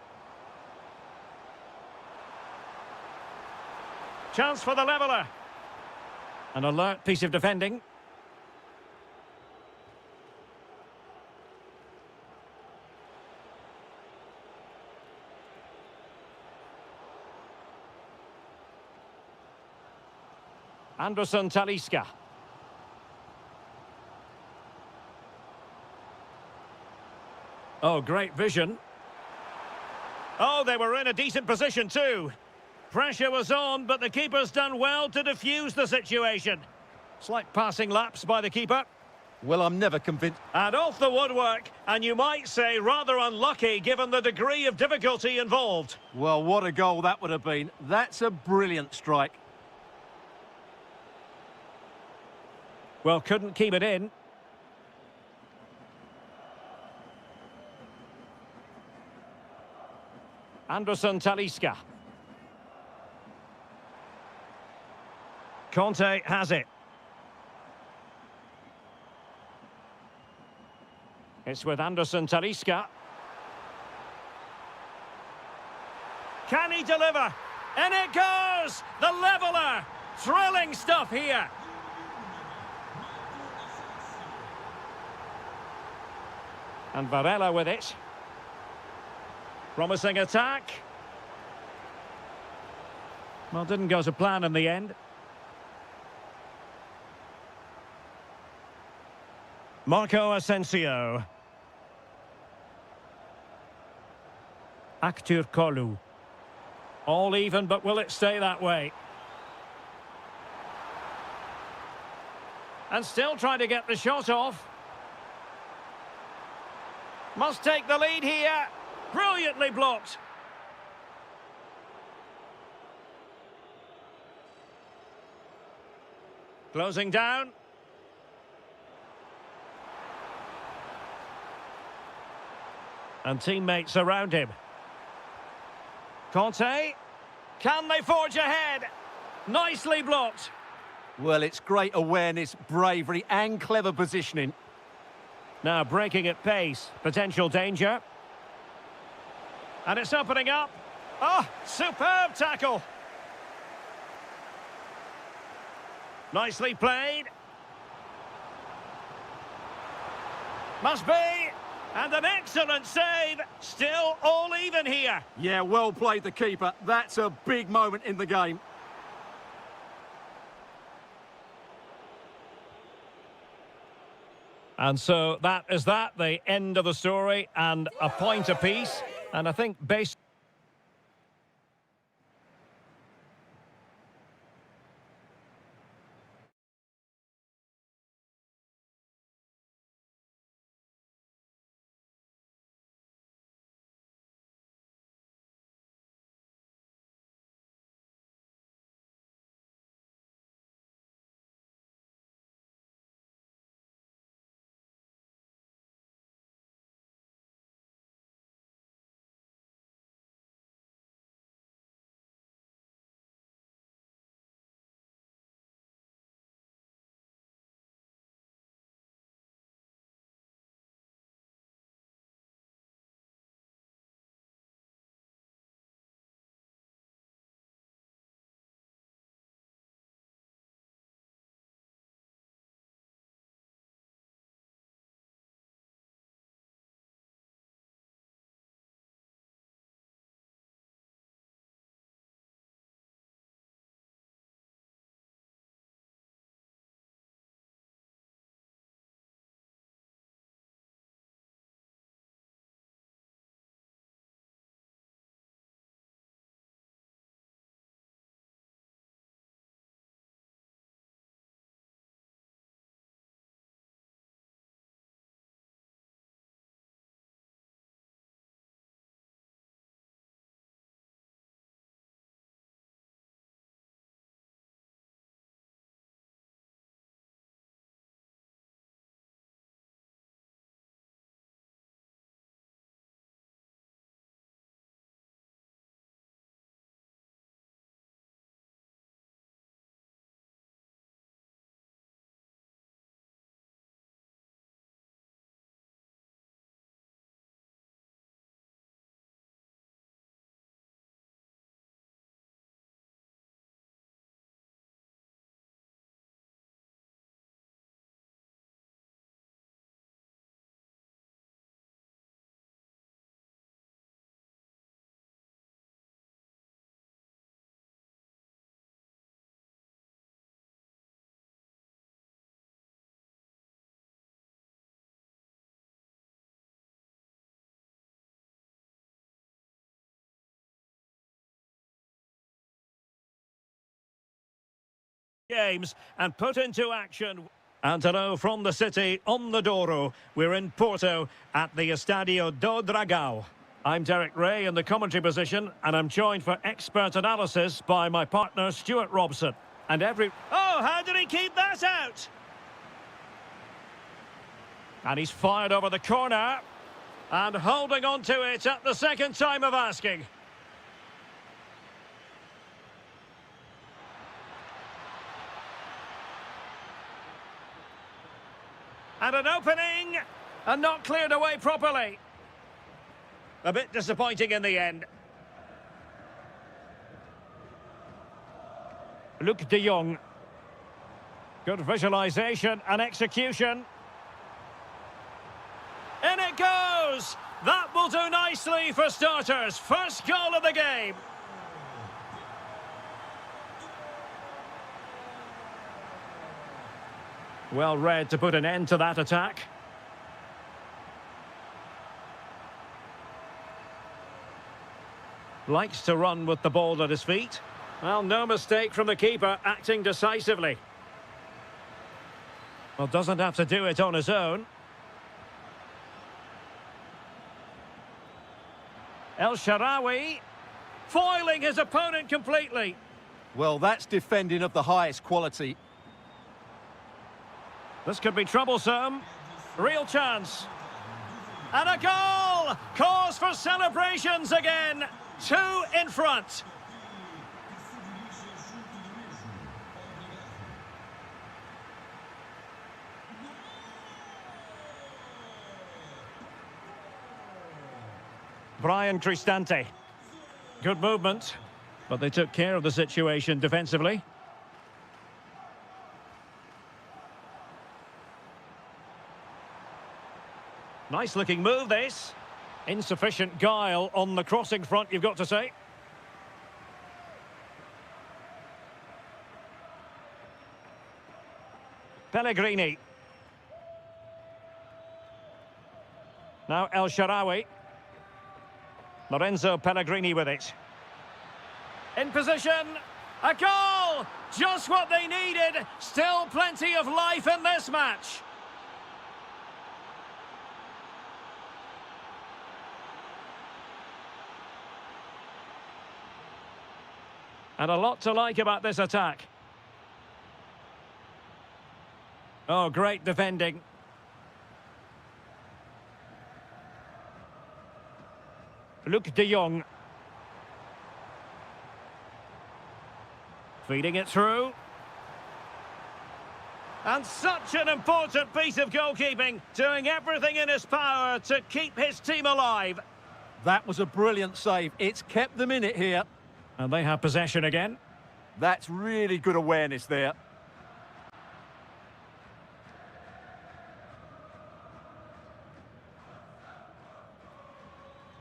Chance for the leveller. An alert piece of defending. Anderson Talisca. Oh, great vision. Oh, they were in a decent position too. Pressure was on, but the keeper's done well to defuse the situation. Slight passing lapse by the keeper.
Well, I'm never convinced.
And off the woodwork, and you might say rather unlucky given the degree of difficulty involved.
Well, what a goal that would have been. That's a brilliant strike.
Well, couldn't keep it in. Anderson Talisca. Conte has it. It's with Anderson Talisca. Can he deliver? And it goes! The leveller! Thrilling stuff here. And Varela with it. Promising attack. Well, didn't go to plan in the end. Marco Asensio. Kolu. All even, but will it stay that way? And still trying to get the shot off. Must take the lead here. Brilliantly blocked. Closing down. And teammates around him. Conte. Can they forge ahead? Nicely blocked.
Well, it's great awareness, bravery and clever positioning.
Now breaking at pace. Potential danger. And it's opening up. Oh, superb tackle. Nicely played. Must be. And an excellent save. Still all even here.
Yeah, well played, the keeper. That's a big moment in the game.
And so that is the end of the story, and a point apiece. And I think based games and put into action. And hello from the city on the Douro. We're in Porto at the Estadio do Dragão. I'm Derek Ray in the commentary position, and I'm joined for expert analysis by my partner Stuart Robson. And Oh, how did he keep that out? And he's fired over the corner. And holding on to it at the second time of asking. And an opening, and not cleared away properly. A bit disappointing in the end. Luc de Jong. Good visualisation and execution. In it goes! That will do nicely for starters. First goal of the game. Well read to put an end to that attack. Likes to run with the ball at his feet. Well, no mistake from the keeper, acting decisively. Well, doesn't have to do it on his own. El Shaarawy, foiling his opponent completely.
Well, that's defending of the highest quality.
This could be troublesome. Real chance. And a goal! Cause for celebrations again. 2 in front. Brian Cristante. Good movement, but they took care of the situation defensively. Nice looking move this. Insufficient guile on the crossing front, you've got to say. Pellegrini. Now El Shaarawy. Lorenzo Pellegrini with it. In position. A goal! Just what they needed. Still plenty of life in this match. And a lot to like about this attack. Oh, great defending. Luc de Jong. Feeding it through. And such an important piece of goalkeeping, doing everything in his power to keep his team alive.
That was a brilliant save. It's kept them in it here.
And they have possession again.
That's really good awareness there.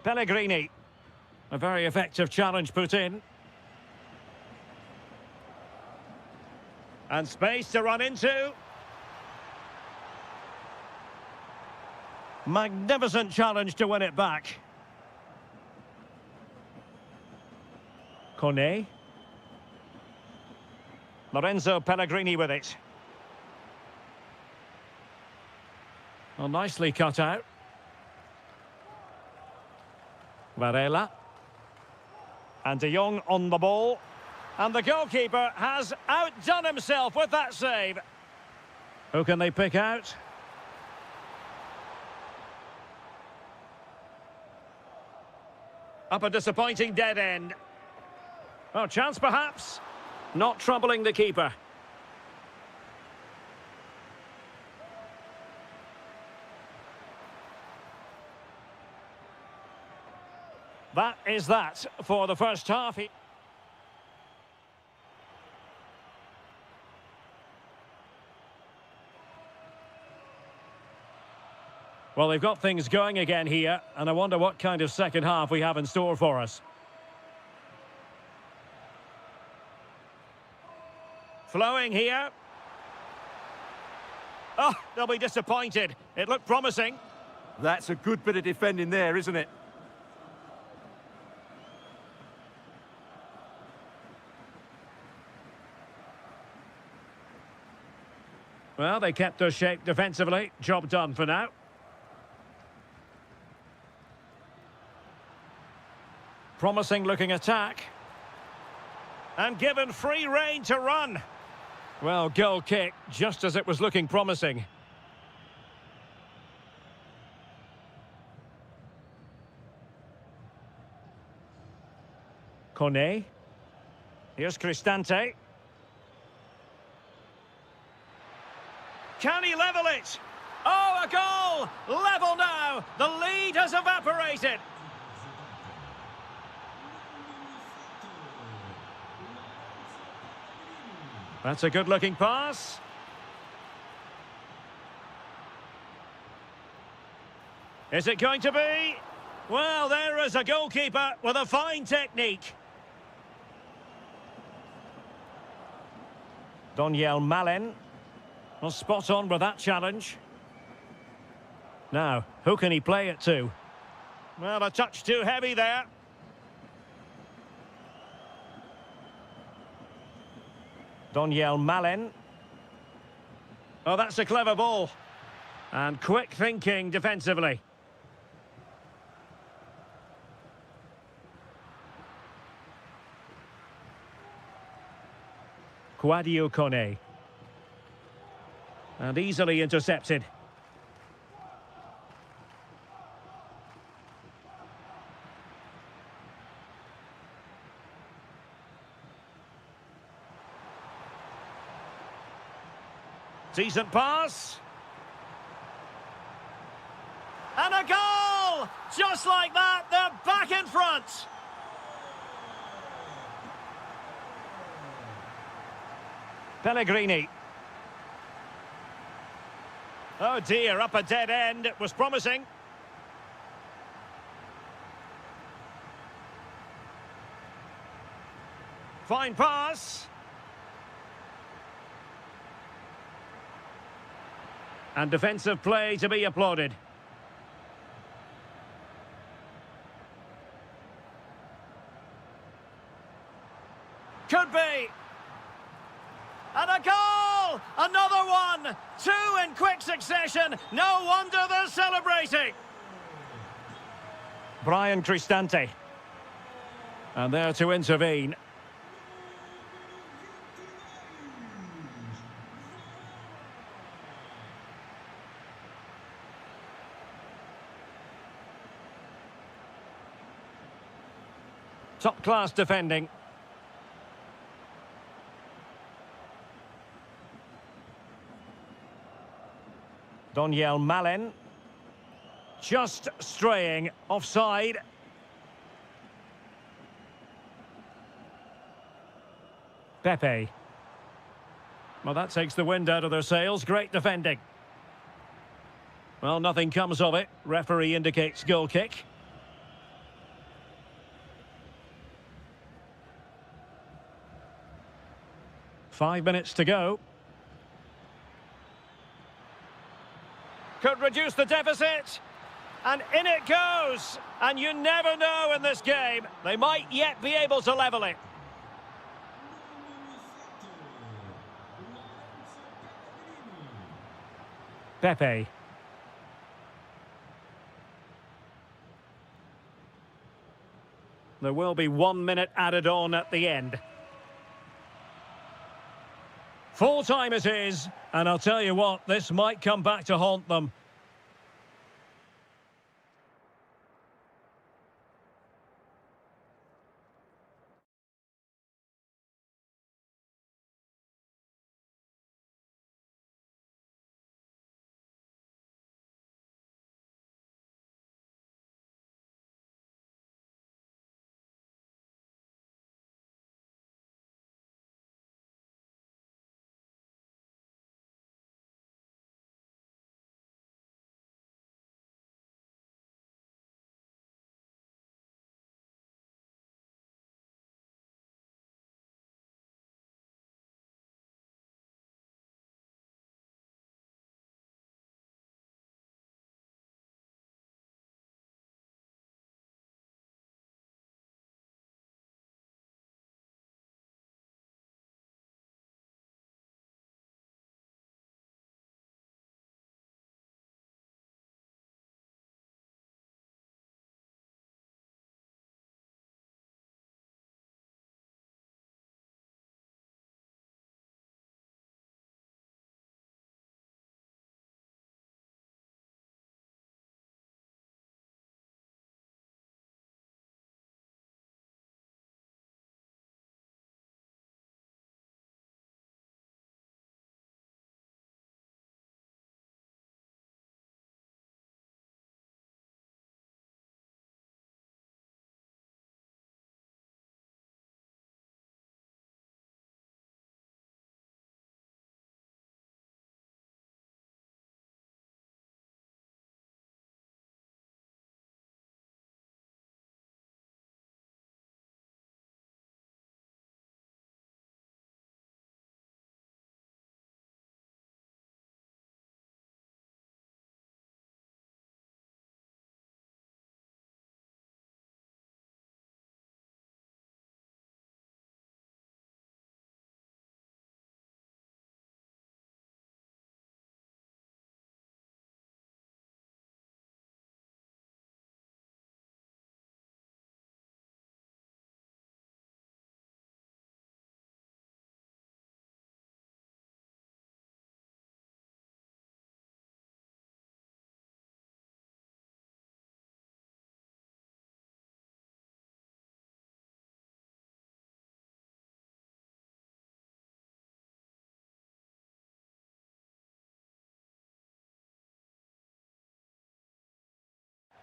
Pellegrini. A very effective challenge put in. And space to run into. Magnificent challenge to win it back. Kone. Lorenzo Pellegrini with it. Well, nicely cut out. Varela. And de Jong on the ball. And the goalkeeper has outdone himself with that save. Who can they pick out? Up a disappointing dead end. Oh, chance perhaps. Not troubling the keeper. That is that for the first half. Well, they've got things going again here, and I wonder what kind of second half we have in store for us. Flowing here. Oh, they'll be disappointed. It looked promising.
That's a good bit of defending there, isn't it?
Well, they kept their shape defensively. Job done for now. Promising looking attack. And given free rein to run. Well, goal kick, just as it was looking promising. Kone. Here's Cristante. Can he level it? Oh, a goal! Level now! The lead has evaporated. That's a good-looking pass. Is it going to be? Well, there is a goalkeeper with a fine technique. Doniel Malen. Well, spot on with that challenge. Now, who can he play it to? Well, a touch too heavy there. Doniel Malen. Oh, that's a clever ball. And quick thinking defensively. Kouadio Kone. And easily intercepted. Decent pass. And a goal! Just like that, they're back in front. Pellegrini. Oh dear, up a dead end. It was promising. Fine pass. And defensive play to be applauded. Could be. And a goal! Another one! Two in quick succession. No wonder they're celebrating. Brian Cristante. And there to intervene. Top-class defending. Doniel Malen. Just straying offside. Pepe. Well, that takes the wind out of their sails. Great defending. Well, nothing comes of it. Referee indicates goal kick. Five minutes to go. Could reduce the deficit. And in it goes. And you never know in this game. They might yet be able to level it. Pepe. There will be 1 minute added on at the end. Full time it is, and I'll tell you what, this might come back to haunt them.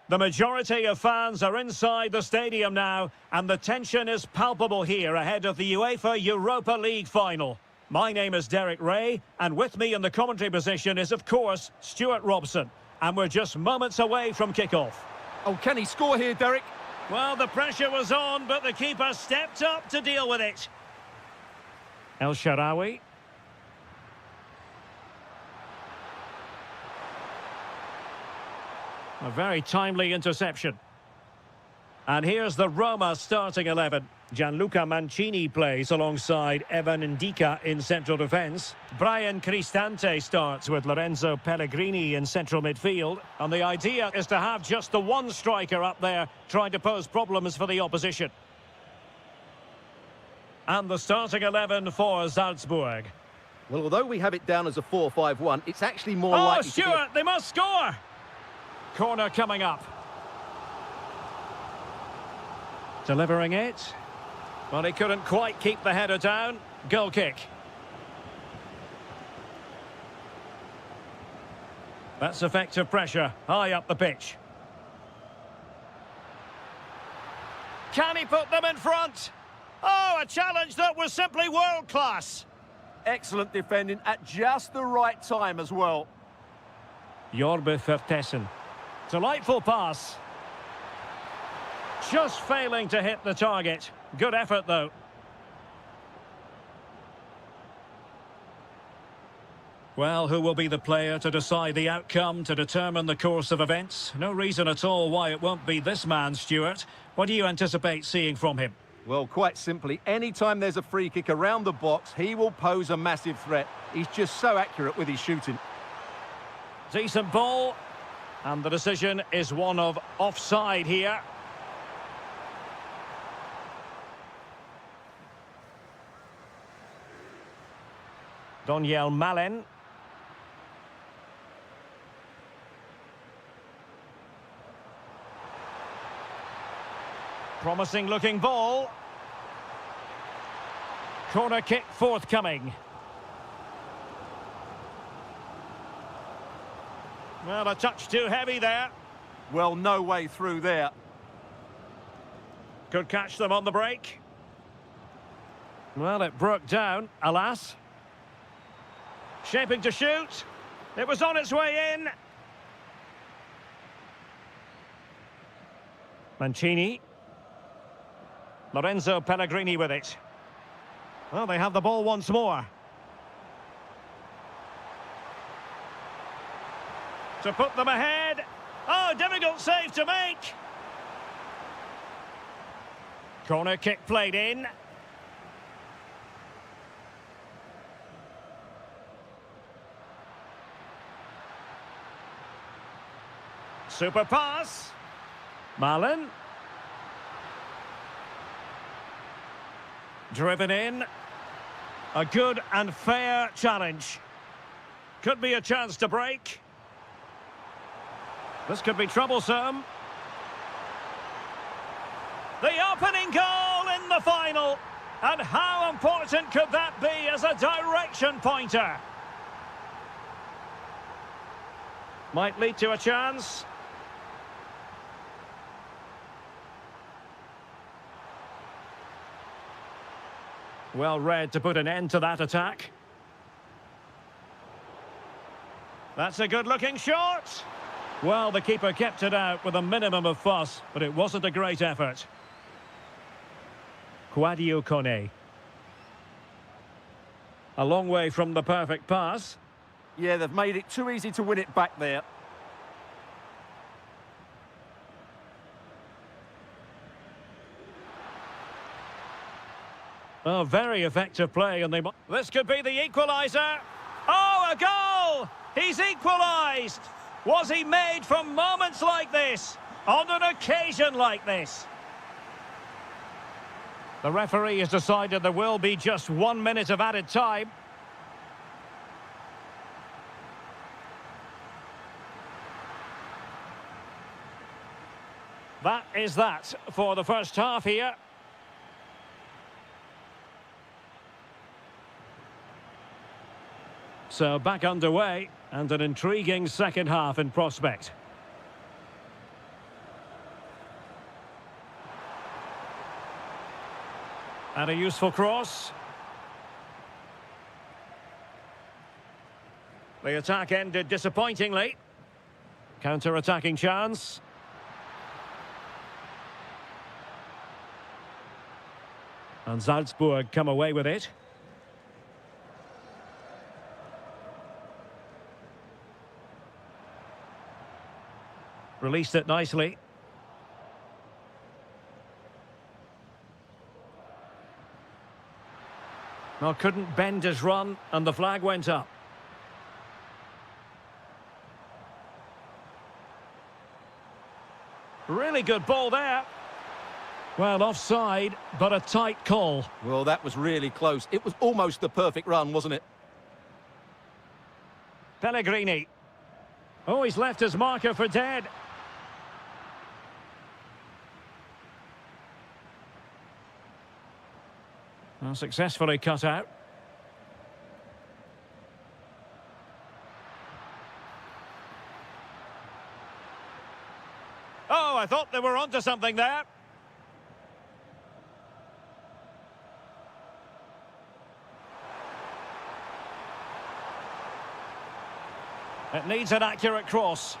The majority of fans are inside the stadium now, and the tension is palpable here ahead of the UEFA Europa League final. My name is Derek Ray, and with me in the commentary position is, of course, Stuart Robson. And we're just moments away from kickoff.
Oh, can he score here, Derek?
Well, the pressure was on, but the keeper stepped up to deal with it. El Shaarawy. A very timely interception. And here's the Roma starting 11. Gianluca Mancini plays alongside Evan Ndika in central defence. Brian Cristante starts with Lorenzo Pellegrini in central midfield. And the idea is to have just the one striker up there trying to pose problems for the opposition. And the starting 11 for Salzburg.
Well, although we have it down as a 4-5-1, it's actually more
Oh,
likely
Stuart, they must score! Corner coming up. Delivering it. Well, he couldn't quite keep the header down. Goal kick. That's effective pressure, high up the pitch. Can he put them in front? Oh, a challenge that was simply world-class.
Excellent defending at just the right time as well.
Jorbe Vertessen. Delightful pass. Just failing to hit the target. Good effort, though. Well, who will be the player to decide the outcome, to determine the course of events? No reason at all why it won't be this man, Stuart. What do you anticipate seeing from him?
Well, quite simply, anytime there's a free kick around the box, he will pose a massive threat. He's just so accurate with his shooting.
Decent ball. And the decision is one of offside here. Daniel Malen. Promising looking ball. Corner kick forthcoming. Well, a touch too heavy there.
Well, no way through there.
Could catch them on the break. Well, it broke down, alas. Shaping to shoot. It was on its way in. Mancini. Lorenzo Pellegrini with it. Well, they have the ball once more. To put them ahead. Oh, difficult save to make. Corner kick played in. Super pass. Malen. Driven in. A good and fair challenge. Could be a chance to break. This could be troublesome. The opening goal in the final. And how important could that be as a direction pointer? Might lead to a chance. Well read to put an end to that attack. That's a good-looking shot. Well, the keeper kept it out with a minimum of fuss, but it wasn't a great effort. Kouadio Kone. A long way from the perfect pass.
Yeah, they've made it too easy to win it back there.
Oh, very effective play, and this could be the equaliser. Oh, a goal! He's equalised! Was he made for moments like this? On an occasion like this? The referee has decided there will be just 1 minute of added time. That is that for the first half here. So back underway, and an intriguing second half in prospect. And a useful cross. The attack ended disappointingly. Counter-attacking chance. And Salzburg come away with it. Released it nicely. Well, couldn't bend his run, and the flag went up. Really good ball there. Well, offside, but a tight call.
Well, that was really close. It was almost the perfect run, wasn't it?
Pellegrini. Oh, he's left his marker for dead. Well, successfully cut out. Oh, I thought they were onto something there. It needs an accurate cross.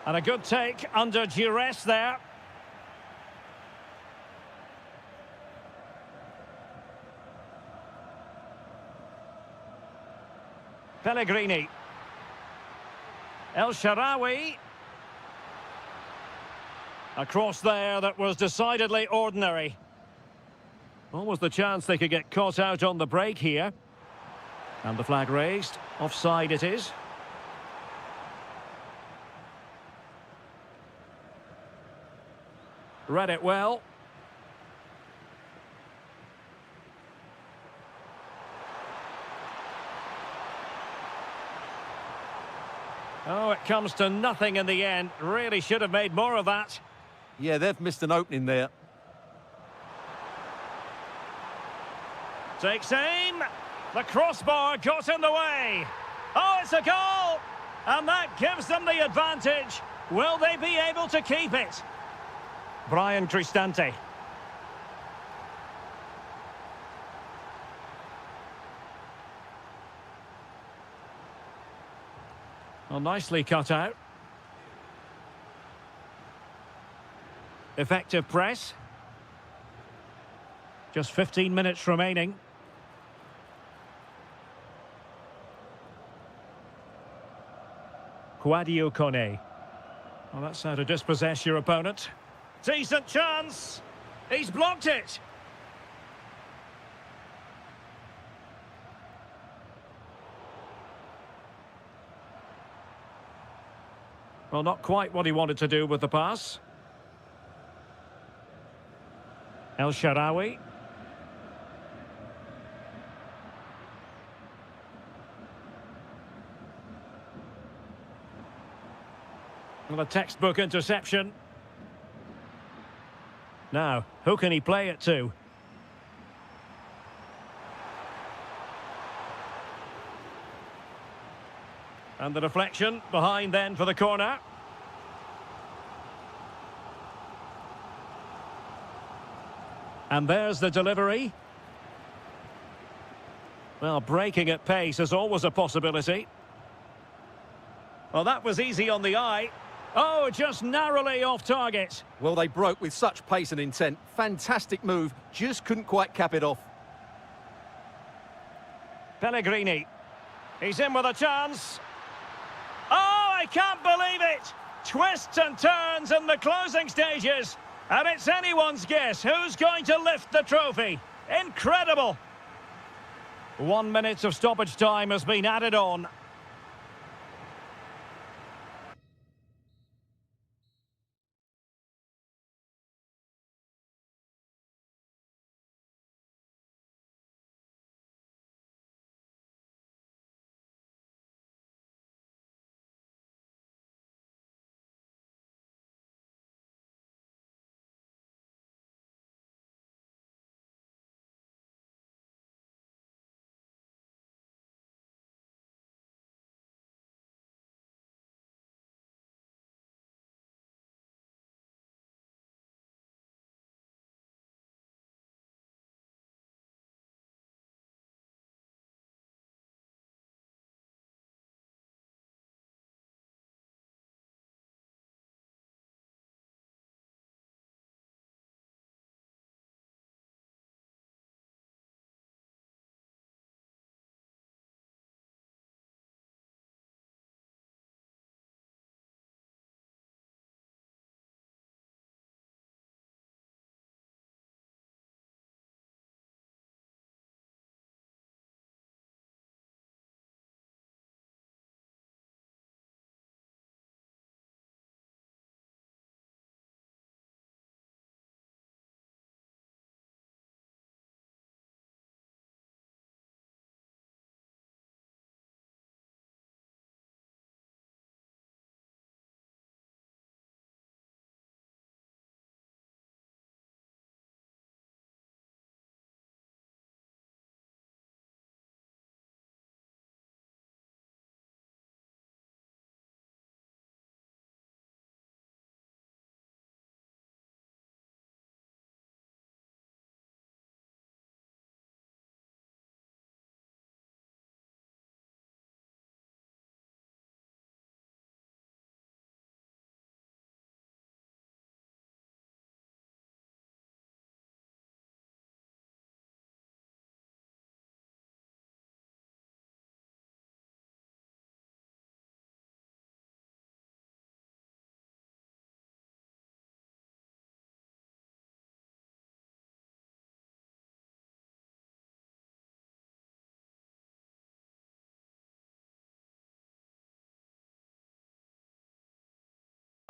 And a good take under duress there. Pellegrini. El Shaarawy. A cross there that was decidedly ordinary. Almost the chance they could get caught out on the break here. And the flag raised. Offside it is. Read it well. Oh, it comes to nothing in the end. Really should have made more of that.
Yeah, they've missed an opening there.
Takes aim. The crossbar got in the way. Oh, it's a goal! And that gives them the advantage. Will they be able to keep it? Brian Cristante. Well, nicely cut out. Effective press. Just 15 minutes remaining. Quadio Kone. Well, that's how to dispossess your opponent. Decent chance. He's blocked it. Well, not quite what he wanted to do with the pass. El Shaarawy. Well, a textbook interception. Now, who can he play it to? And the deflection behind then for the corner. And there's the delivery. Well, breaking at pace is always a possibility. Well, that was easy on the eye. Oh, just narrowly off target.
Well, they broke with such pace and intent. Fantastic move, just couldn't quite cap it off.
Pellegrini. He's in with a chance. Oh, I can't believe it! Twists and turns in the closing stages. And it's anyone's guess who's going to lift the trophy. Incredible! 1 minute of stoppage time has been added on.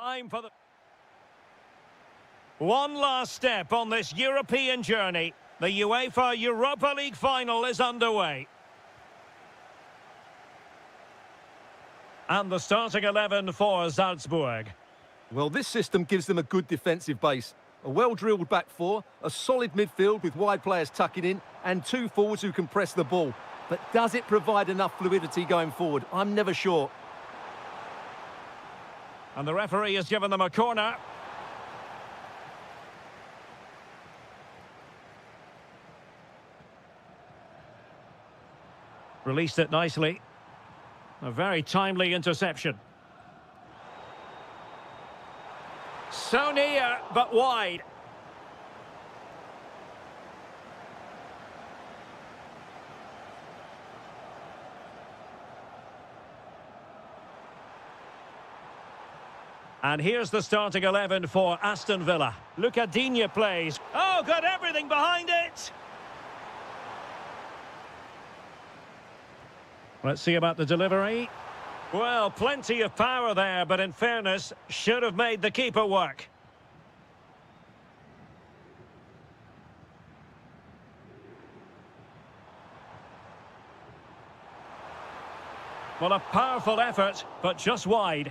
Time for the... One last step on this European journey. The UEFA Europa League final is underway. And the starting 11 for Salzburg.
Well, this system gives them a good defensive base. A well-drilled back four, a solid midfield with wide players tucking in, and two forwards who can press the ball. But does it provide enough fluidity going forward? I'm never sure.
And the referee has given them a corner. Released it nicely. A very timely interception. So near, but wide. And here's the starting 11 for Aston Villa. Digne plays. Oh, got everything behind it! Let's see about the delivery. Well, plenty of power there, but in fairness, should have made the keeper work. Well, a powerful effort, but just wide.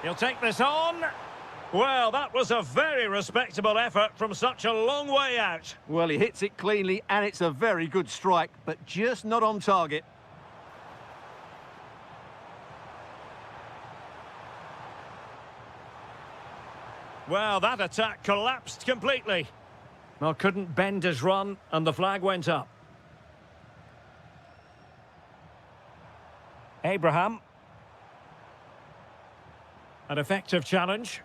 He'll take this on. Well, that was a very respectable effort from such a long way out.
Well, he hits it cleanly, and it's a very good strike, but just not on target.
Well, that attack collapsed completely. Well, couldn't bend his run, and the flag went up. Abraham. An effective challenge.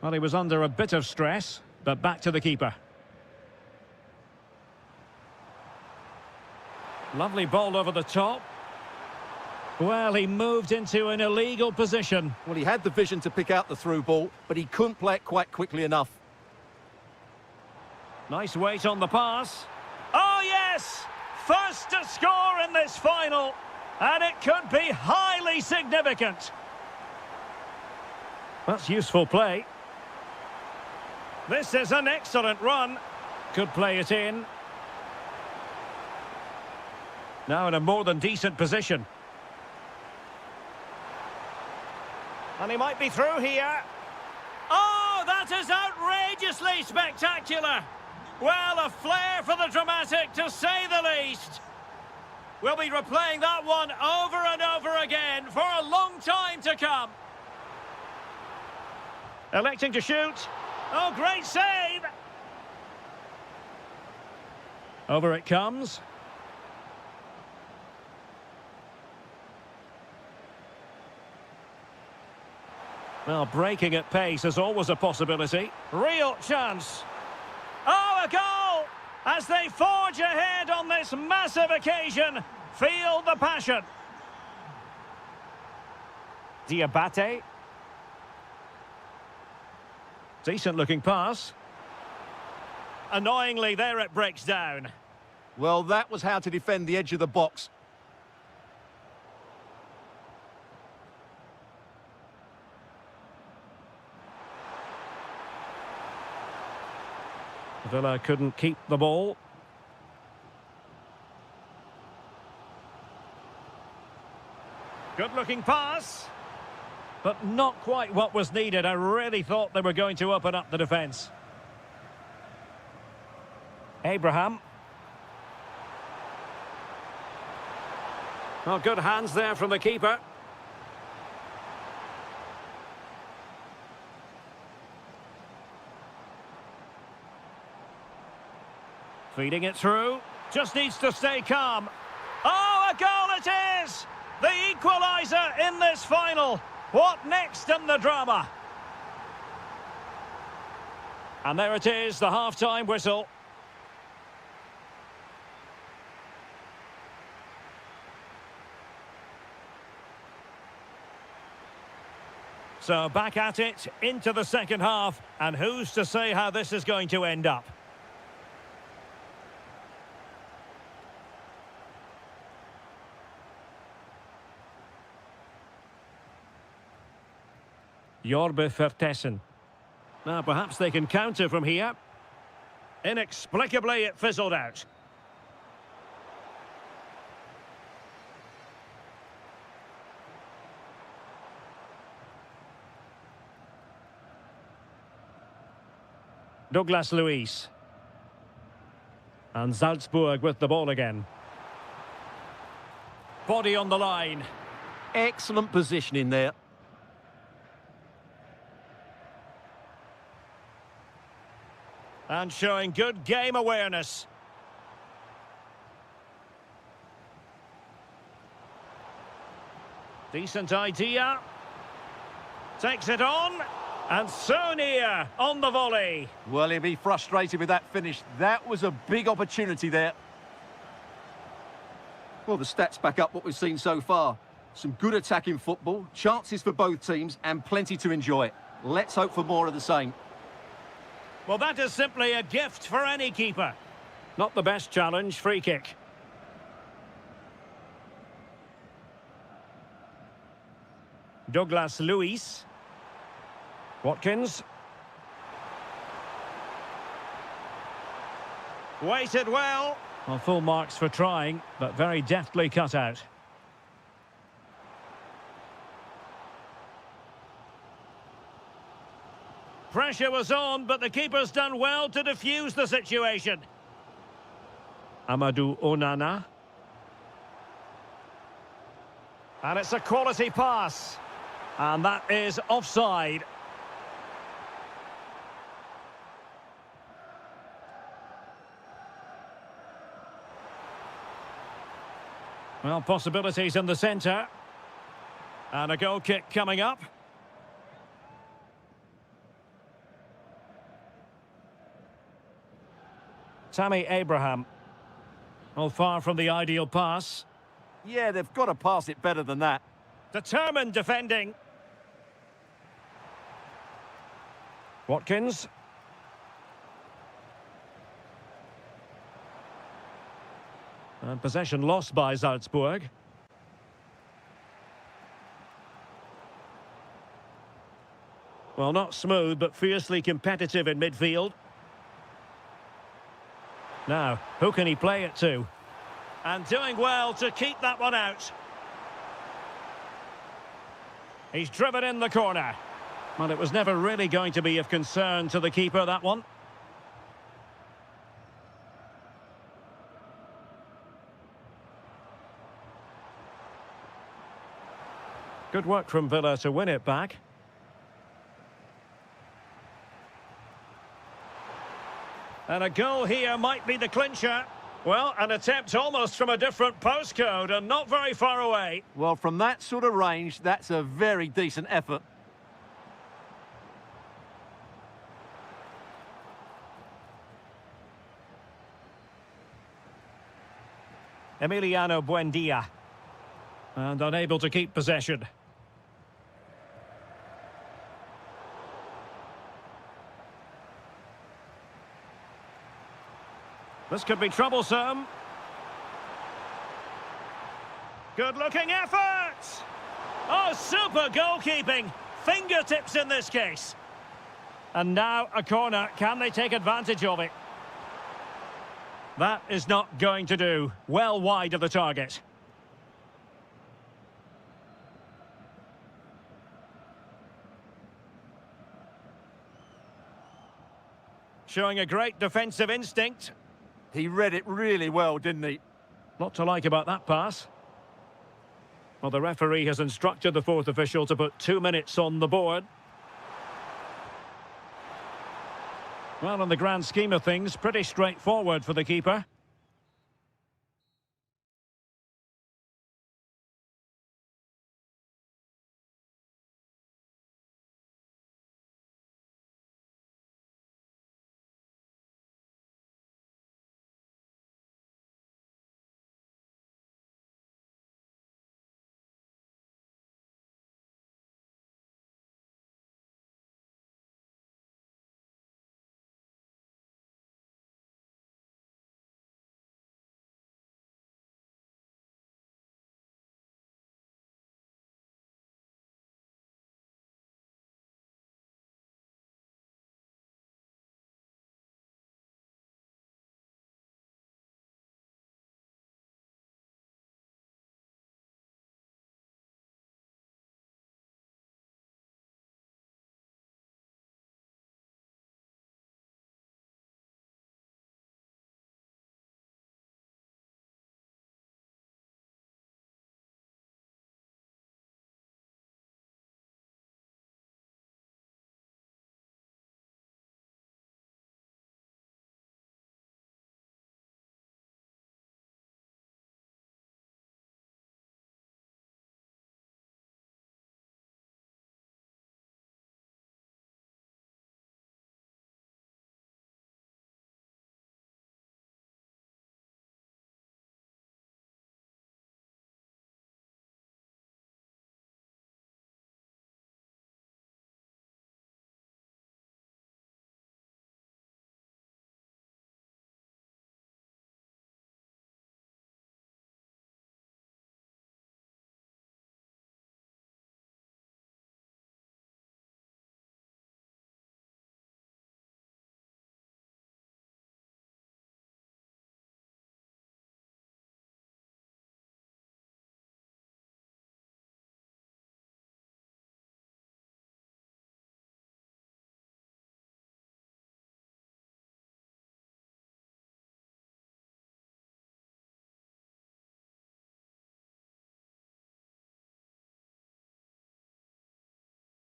Well, he was under a bit of stress, but back to the keeper. Lovely ball over the top. Well, he moved into an illegal position.
Well, he had the vision to pick out the through ball, but he couldn't play it quite quickly enough.
Nice weight on the pass. Oh, yes! First to score in this final, and it could be highly significant. That's useful play. This is an excellent run. Could play it in. Now in a more than decent position. And he might be through here. Oh, that is outrageously spectacular. Well, a flair for the dramatic, to say the least. We'll be replaying that one over and over again for a long time to come. Electing to shoot. Oh, great save! Over it comes. Well, breaking at pace is always a possibility. Real chance. Oh, a goal! As they forge ahead on this massive occasion. Feel the passion. Diabate. Decent looking pass. Annoyingly, there it breaks down.
Well, that was how to defend the edge of the box.
Villa couldn't keep the ball. Good-looking pass. But not quite what was needed. I really thought they were going to open up the defence. Abraham. Well, good hands there from the keeper. Feeding it through. Just needs to stay calm. Oh, a goal it is! The equaliser in this final. What next in the drama? And there it is, the half-time whistle. So back at it, into the second half, and who's to say how this is going to end up? Jorbe Vertessen. Now perhaps they can counter from here. Inexplicably it fizzled out. Douglas Luiz. And Salzburg with the ball again. Body on the line.
Excellent positioning there.
And showing good game awareness. Decent idea. Takes it on. And so near on the volley.
Well, he'll be frustrated with that finish. That was a big opportunity there. Well, the stats back up what we've seen so far. Some good attacking football, chances for both teams, and plenty to enjoy. Let's hope for more of the same.
Well, that is simply a gift for any keeper. Not the best challenge, free kick. Douglas Luiz. Watkins. Waited well. Well, full marks for trying, but very deftly cut out. Pressure was on, but the keeper's done well to defuse the situation. Amadou Onana. And it's a quality pass. And that is offside. Well, possibilities in the centre. And a goal kick coming up. Tammy Abraham. Well, far from the ideal pass.
Yeah, they've got to pass it better than that.
Determined defending. Watkins. And possession lost by Salzburg. Well, not smooth, but fiercely competitive in midfield. Now, who can he play it to? And doing well to keep that one out. He's driven in the corner. Well, it was never really going to be of concern to the keeper, that one. Good work from Villa to win it back. And a goal here might be the clincher. Well, an attempt almost from a different postcode and not very far away.
Well, from that sort of range, that's a very decent effort.
Emiliano Buendia. And unable to keep possession. This could be troublesome. Good-looking effort! Oh, super goalkeeping. Fingertips in this case. And now a corner. Can they take advantage of it? That is not going to do. Well wide of the target. Showing a great defensive instinct.
He read it really well, didn't he?
Lot to like about that pass. Well, the referee has instructed the fourth official to put 2 minutes on the board. Well, in the grand scheme of things, pretty straightforward for the keeper.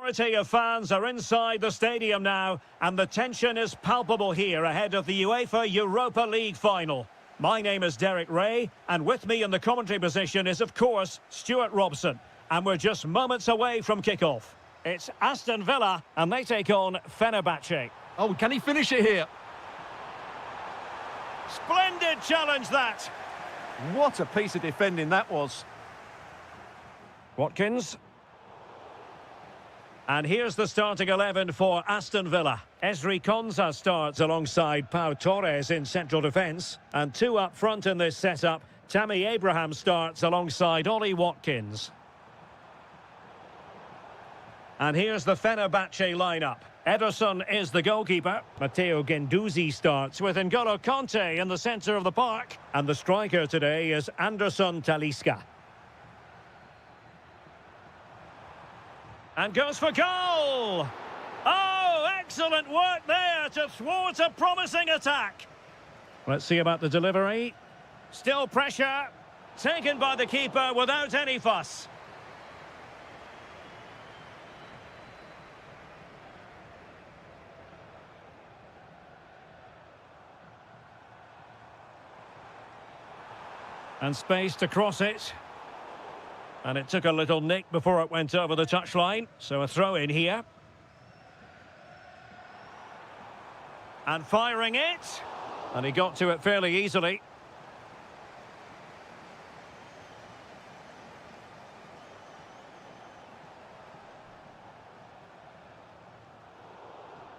Majority of fans are inside the stadium now, and the tension is palpable here ahead of the UEFA Europa League final. My name is Derek Ray, and with me in the commentary position is, of course, Stuart Robson. And we're just moments away from kickoff. It's Aston Villa, and they take on Fenerbahce.
Oh, can he finish it here?
Splendid challenge, that.
What a piece of defending that was.
Watkins. And here's the starting 11 for Aston Villa. Esri Konsa starts alongside Pau Torres in central defence. And two up front in this setup. Tammy Abraham starts alongside Ollie Watkins. And here's the Fenerbahce lineup. Ederson is the goalkeeper. Matteo Guendouzi starts with N'Golo Kanté in the centre of the park. And the striker today is Anderson Talisca. And goes for goal! Oh, excellent work there to thwart a promising attack. Let's see about the delivery. Still pressure. Taken by the keeper without any fuss. And space to cross it. And it took a little nick before it went over the touchline. So a throw in here. And firing it. And he got to it fairly easily.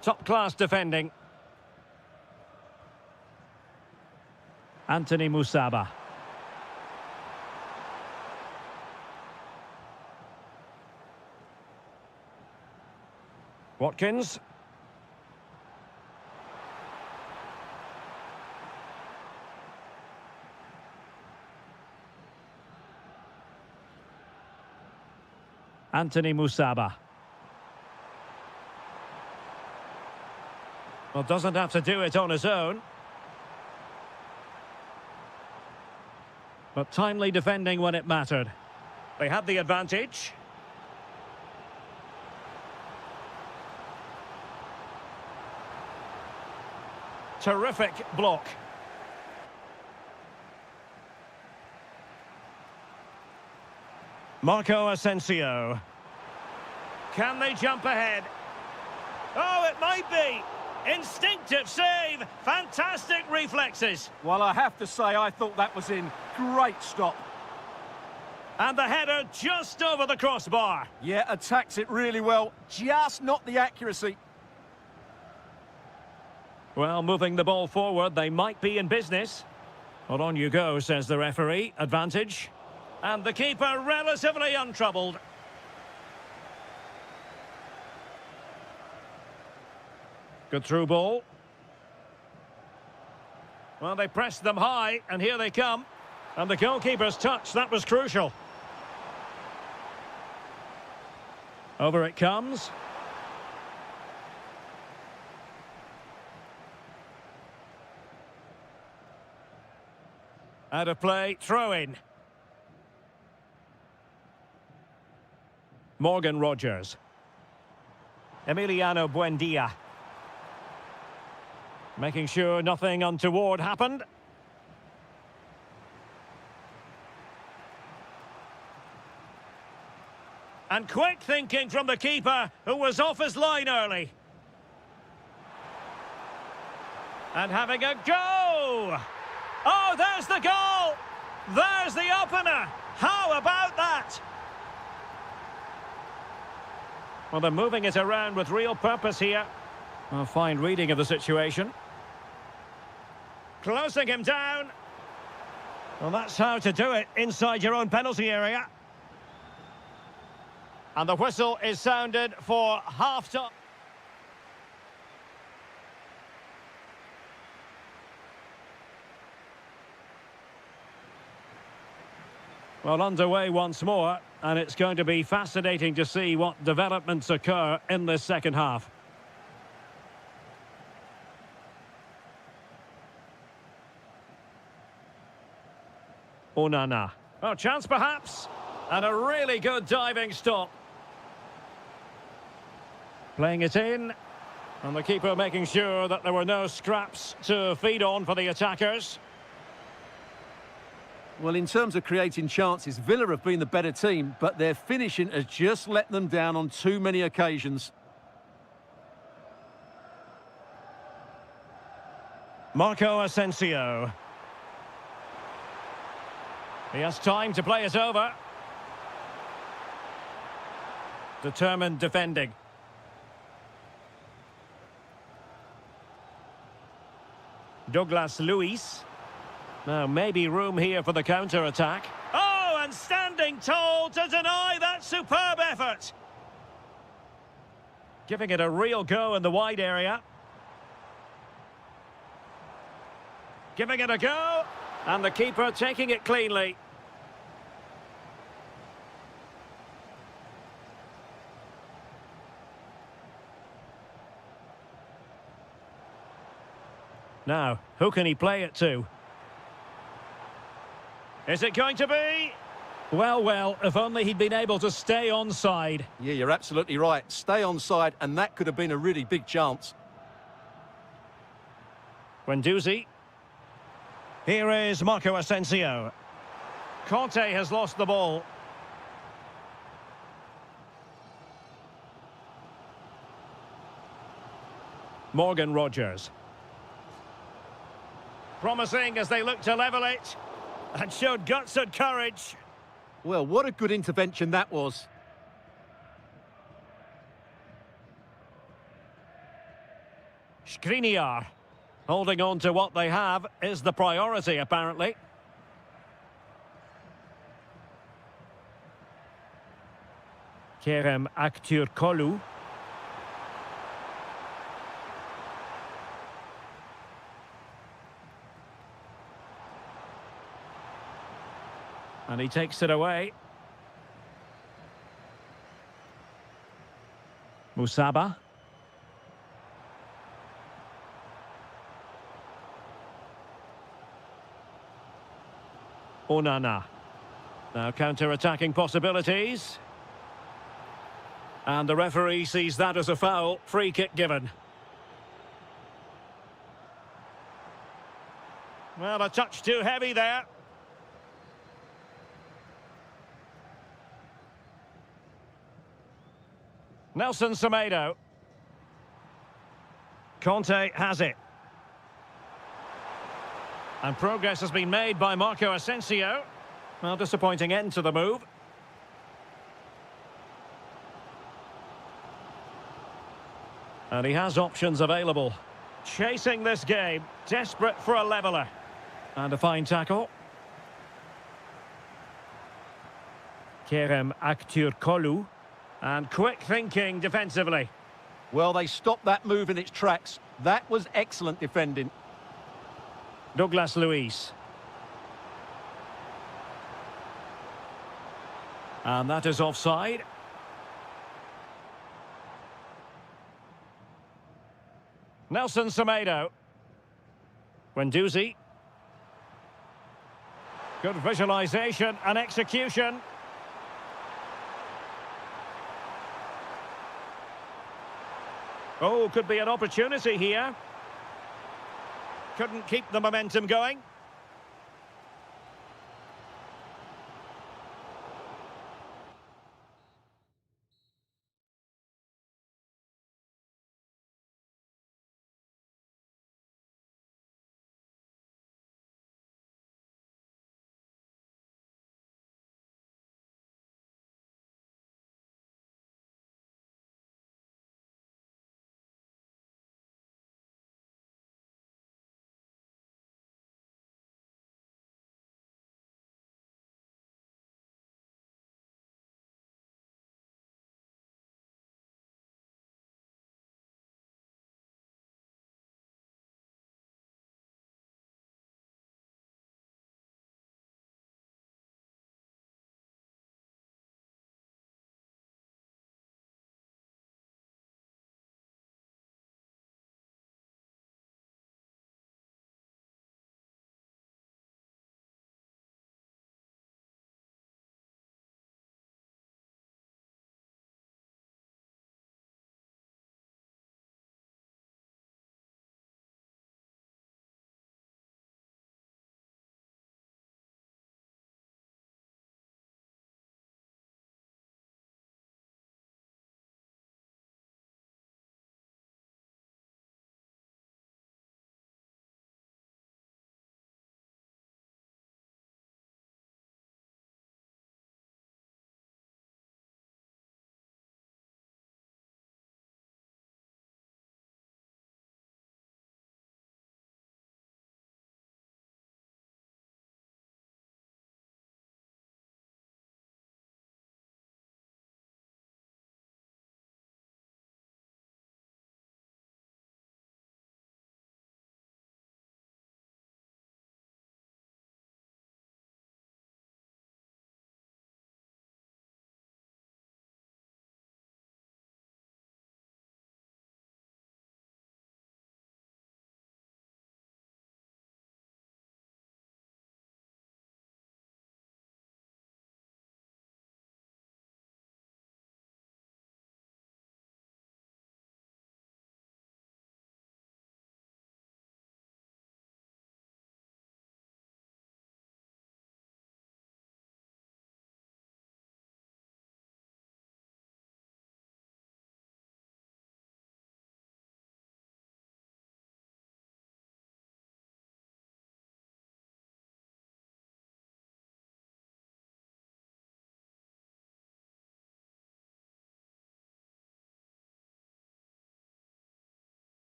Top-class defending. Anthony Musaba. Watkins. Anthony Musaba. Well, doesn't have to do it on his own. But timely defending when it mattered. They had the advantage. Terrific block. Marco Asensio. Can they jump ahead? Oh, it might be. Instinctive save. Fantastic reflexes.
Well, I have to say, I thought that was in. Great stop.
And the header just over the crossbar.
Yeah, attacks it really well. Just not the accuracy.
Well, moving the ball forward, they might be in business. Well, on you go, says the referee. Advantage. And the keeper relatively untroubled. Good through ball. Well, they pressed them high, and here they come. And the goalkeeper's touch, that was crucial. Over it comes. Out of play, throw in. Morgan Rogers. Emiliano Buendia. Making sure nothing untoward happened. And quick thinking from the keeper, who was off his line early. And having a go! Oh, there's the goal! There's the opener! How about that? Well, they're moving it around with real purpose here. A fine reading of the situation. Closing him down. Well, that's how to do it inside your own penalty area. And the whistle is sounded for half-time. Well, underway once more, and it's going to be fascinating to see what developments occur in this second half. Onana. Oh, chance perhaps. And a really good diving stop. Playing it in. And the keeper making sure that there were no scraps to feed on for the attackers.
Well, in terms of creating chances, Villa have been the better team, but their finishing has just let them down on too many occasions.
Marco Asensio. He has time to play it over. Determined defending. Douglas Luiz. Now, maybe room here for the counter-attack. Oh, and standing tall to deny that superb effort. Giving it a real go in the wide area. Giving it a go. And the keeper taking it cleanly. Now, who can he play it to? Is it going to be? Well, well, if only he'd been able to stay onside.
Yeah, you're absolutely right. Stay onside, and that could have been a really big chance.
Guendouzi. Here is Marco Asensio. Conte has lost the ball. Morgan Rogers. Promising as they look to level it. And showed guts and courage.
Well, what a good intervention that was.
Skriniar. Holding on to what they have is the priority, apparently. Kerem Aktürkoğlu. And he takes it away. Musaba. Onana. Now counter-attacking possibilities. And the referee sees that as a foul. Free kick given. Well, a touch too heavy there. Nelson Semedo. Conte has it. And progress has been made by Marco Asensio. Well, disappointing end to the move. And he has options available. Chasing this game, desperate for a leveller. And a fine tackle. Kerem Aktürkoğlu. And quick thinking defensively.
Well, they stopped that move in its tracks. That was excellent defending.
Douglas Luiz. And that is offside. Nelson Semedo. Guendouzi. Good visualisation and execution. Oh, could be an opportunity here. Couldn't keep the momentum going.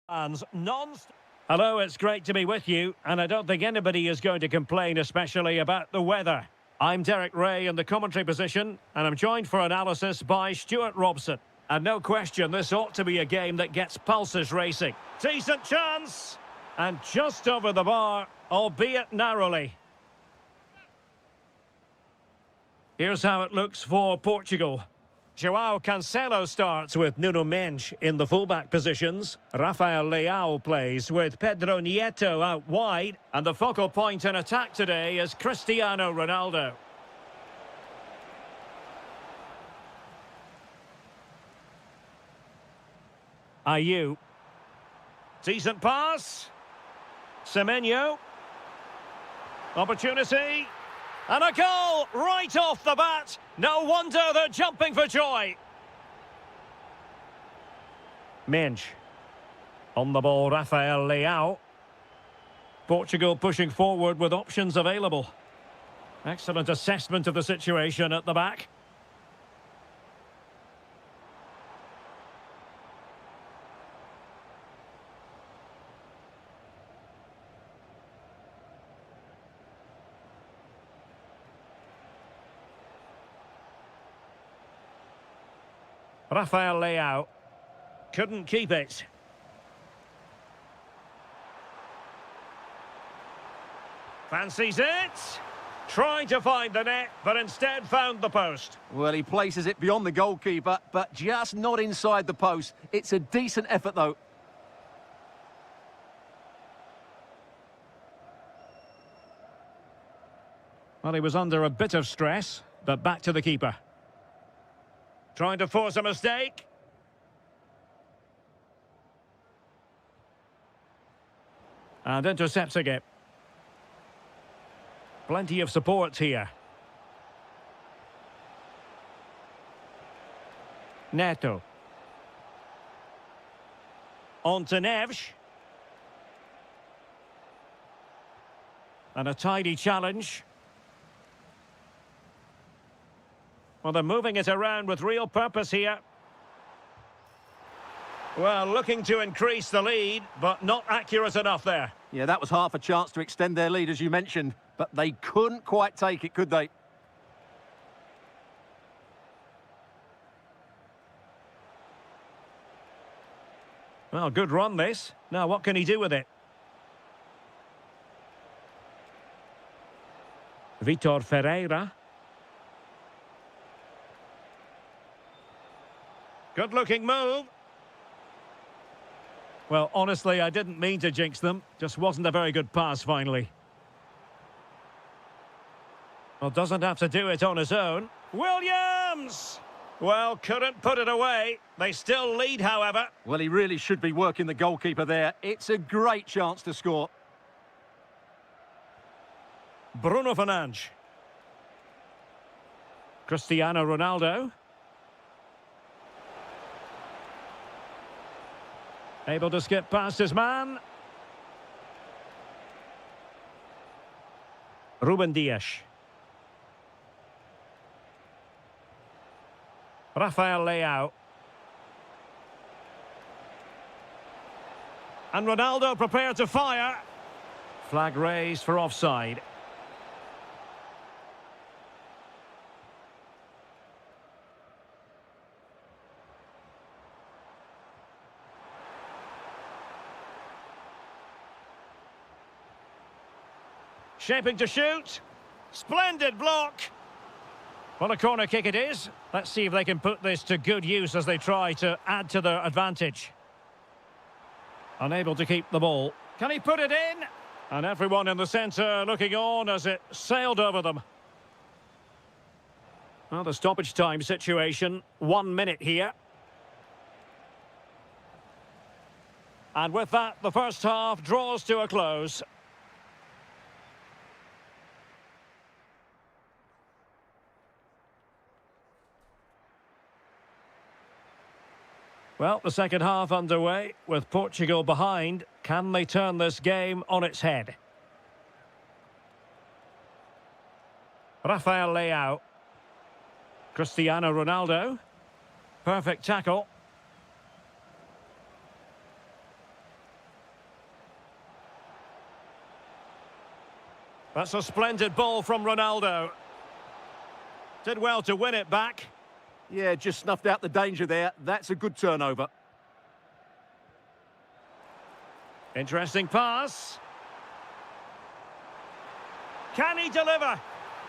Fans non-stop. Hello, it's great to be with you, and I don't think anybody is going to complain, especially about the weather. I'm Derek Ray in the commentary position, and I'm joined for analysis by Stuart Robson. And no question, this ought to be a game that gets pulses racing. Decent chance! And just over the bar, albeit narrowly. Here's how it looks for Portugal. João Cancelo starts with Nuno Mendes in the fullback positions. Rafael Leao plays with Pedro Nieto out wide. And the focal point in attack today is Cristiano Ronaldo. Ayew. Decent pass. Semenyo. Opportunity. And a goal right off the bat. No wonder they're jumping for joy. Mendes. On the ball, Rafael Leao. Portugal pushing forward with options available. Excellent assessment of the situation at the back. Rafael Leao couldn't keep it. Fancies it. Trying to find the net, but instead found the post.
Well, he places it beyond the goalkeeper, but just not inside the post. It's a decent effort, though.
Well, he was under a bit of stress, but back to the keeper. Trying to force a mistake. And intercepting it. Plenty of support here. Neto. On to Neves. And a tidy challenge. Well, they're moving it around with real purpose here. Well, looking to increase the lead, but not accurate enough there.
Yeah, that was half a chance to extend their lead, as you mentioned, but they couldn't quite take it, could they?
Well, good run, this. Now, what can he do with it? Vitor Ferreira. Good-looking move. Well, honestly, I didn't mean to jinx them. Just wasn't a very good pass, finally. Well, doesn't have to do it on his own. Williams! Well, couldn't put it away. They still lead, however.
Well, he really should be working the goalkeeper there. It's a great chance to score.
Bruno Fernandes. Cristiano Ronaldo. Able to skip past his man. Ruben Dias. Rafael Leao. And Ronaldo prepared to fire. Flag raised for offside. Shaping to shoot. Splendid block. Well, a corner kick it is. Let's see if they can put this to good use as they try to add to their advantage. Unable to keep the ball. Can he put it in? And everyone in the centre looking on as it sailed over them. Well, the stoppage time situation. 1 minute here. And with that, the first half draws to a close. Well, the second half underway with Portugal behind. Can they turn this game on its head? Rafael Leao. Cristiano Ronaldo. Perfect tackle. That's a splendid ball from Ronaldo. Did well to win it back.
Yeah, just snuffed out the danger there. That's a good turnover.
Interesting pass. Can he deliver?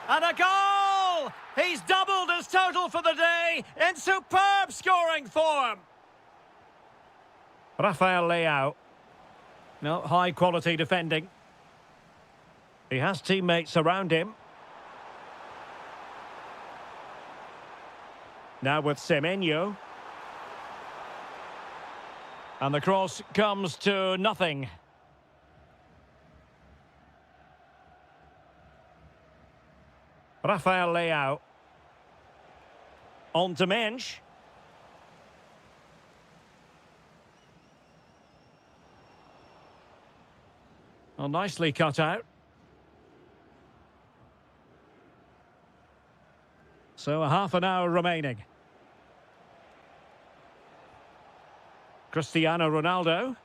And a goal! He's doubled his total for the day in superb scoring form. Rafael Leao. No, high quality defending. He has teammates around him. Now with Semenyo. And the cross comes to nothing. Rafael Leao. On to Mensch. Well, nicely cut out. So a half an hour remaining. Cristiano Ronaldo.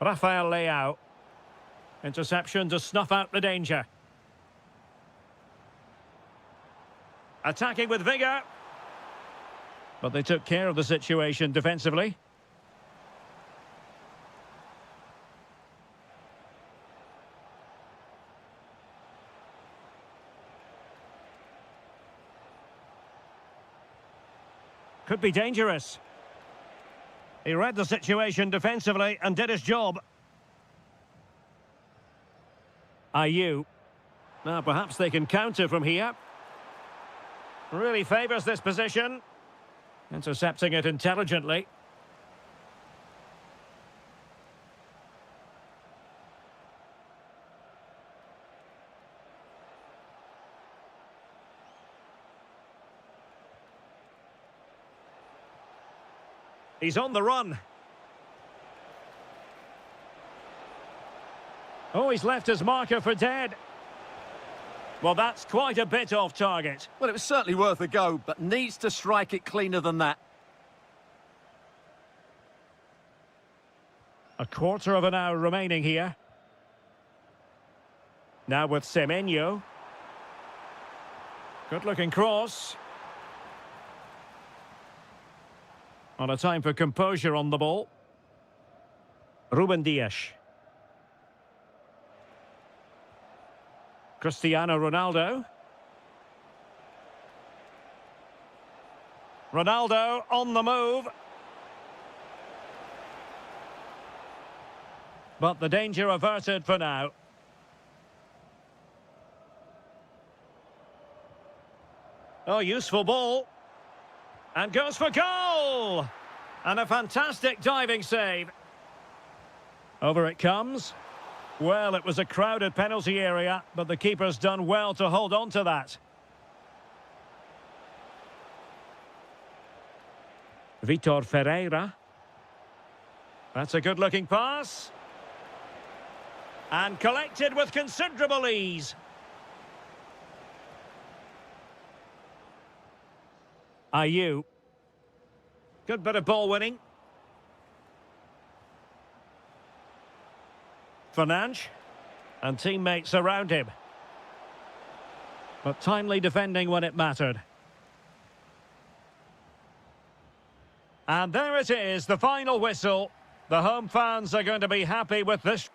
Rafael Leao. Interception to snuff out the danger. Attacking with vigour. But they took care of the situation defensively. Could be dangerous. He read the situation defensively and did his job. Ayew. Now perhaps they can counter from here. Really favours this position. Intercepting it intelligently. He's on the run. Oh, he's left his marker for dead. Well, that's quite a bit off target.
Well, it was certainly worth a go, but needs to strike it cleaner than that.
A quarter of an hour remaining here. Now with Semenyo. Good-looking cross. On a time for composure on the ball. Ruben Dias. Cristiano Ronaldo. Ronaldo on the move. But the danger averted for now. Oh, useful ball. And goes for goal! And a fantastic diving save. Over it comes. Well, it was a crowded penalty area, but the keeper's done well to hold on to that. Vitor Ferreira. That's a good-looking pass. And collected with considerable ease. Ayew. Good bit of ball winning. Fernandes. And teammates around him. But timely defending when it mattered. And there it is, the final whistle. The home fans are going to be happy with this.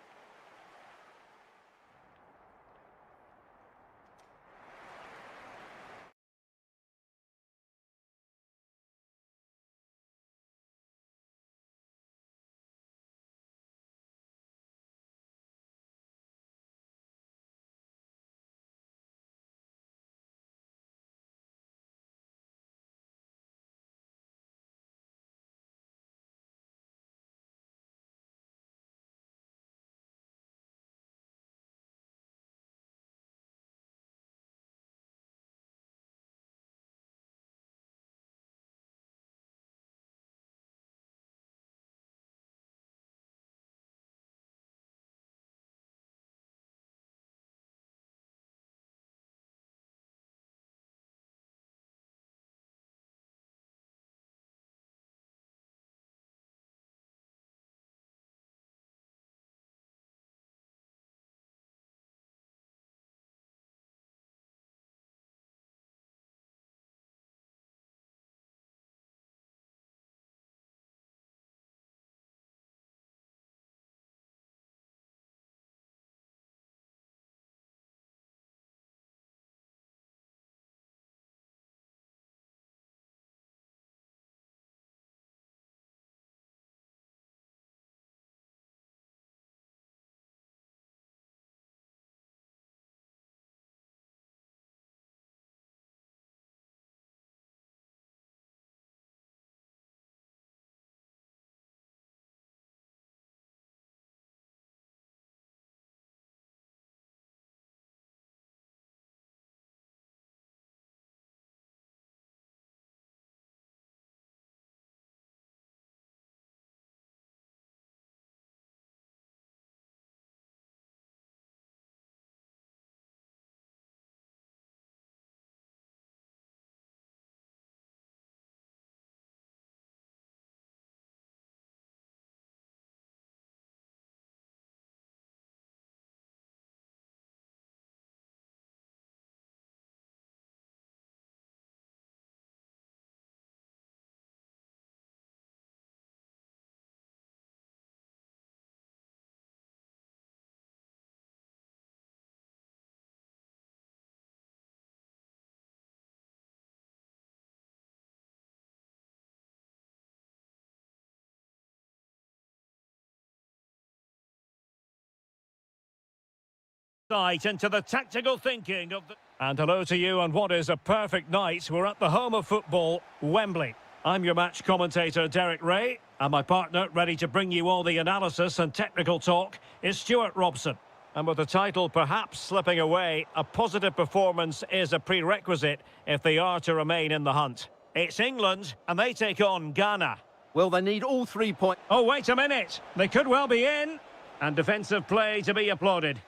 Insight into the tactical thinking of the... And hello to you on what is a perfect night. We're at the home of football, Wembley. I'm your match commentator, Derek Ray, and my partner, ready to bring you all the analysis and technical talk, is Stuart Robson. And with the title perhaps slipping away, a positive performance is a prerequisite if they are to remain in the hunt. It's England, and they take on Ghana.
Well, they need all 3 points.
Oh, wait a minute. They could well be in. And defensive play to be applauded.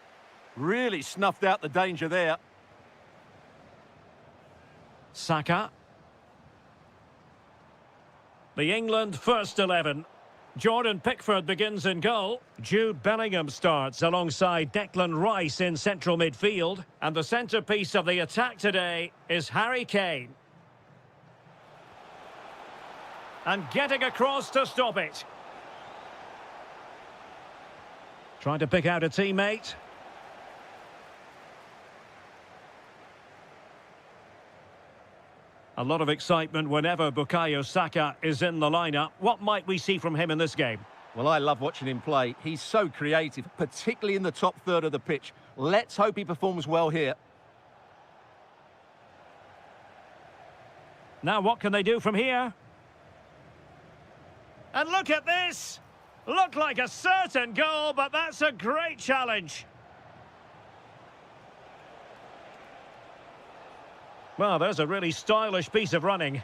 Really snuffed out the danger there.
Saka. The England first 11. Jordan Pickford begins in goal. Jude Bellingham starts alongside Declan Rice in central midfield. And the centrepiece of the attack today is Harry Kane. And getting across to stop it. Trying to pick out a teammate. A lot of excitement whenever Bukayo Saka is in the lineup. What might we see from him in this game?
Well, I love watching him play. He's so creative, particularly in the top third of the pitch. Let's hope he performs well here.
Now what can they do from here? And look at this! Looked like a certain goal, but that's a great challenge. Well, there's a really stylish piece of running.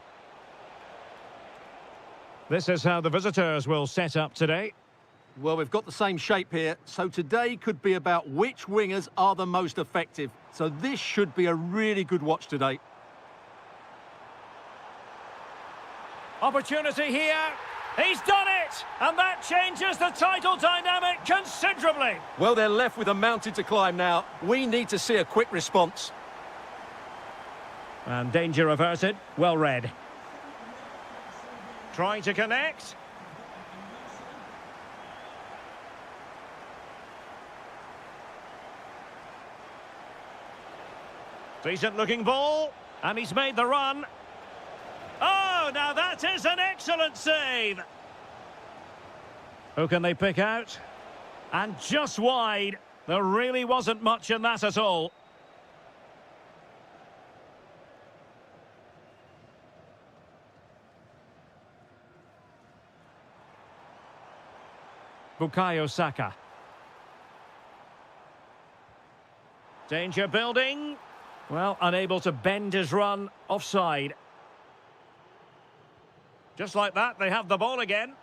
This is how the visitors will set up today.
Well, we've got the same shape here, so today could be about which wingers are the most effective. So this should be a really good watch today.
Opportunity here. He's done it! And that changes the title dynamic considerably.
Well, they're left with a mountain to climb now. We need to see a quick response.
And danger averted. Well read. Trying to connect. Decent looking ball. And he's made the run. Oh, now that is an excellent save. Who can they pick out? And just wide. There really wasn't much in that at all. Bukayo Saka. Danger building. Well, unable to bend his run. Offside. Just like that, they have the ball again.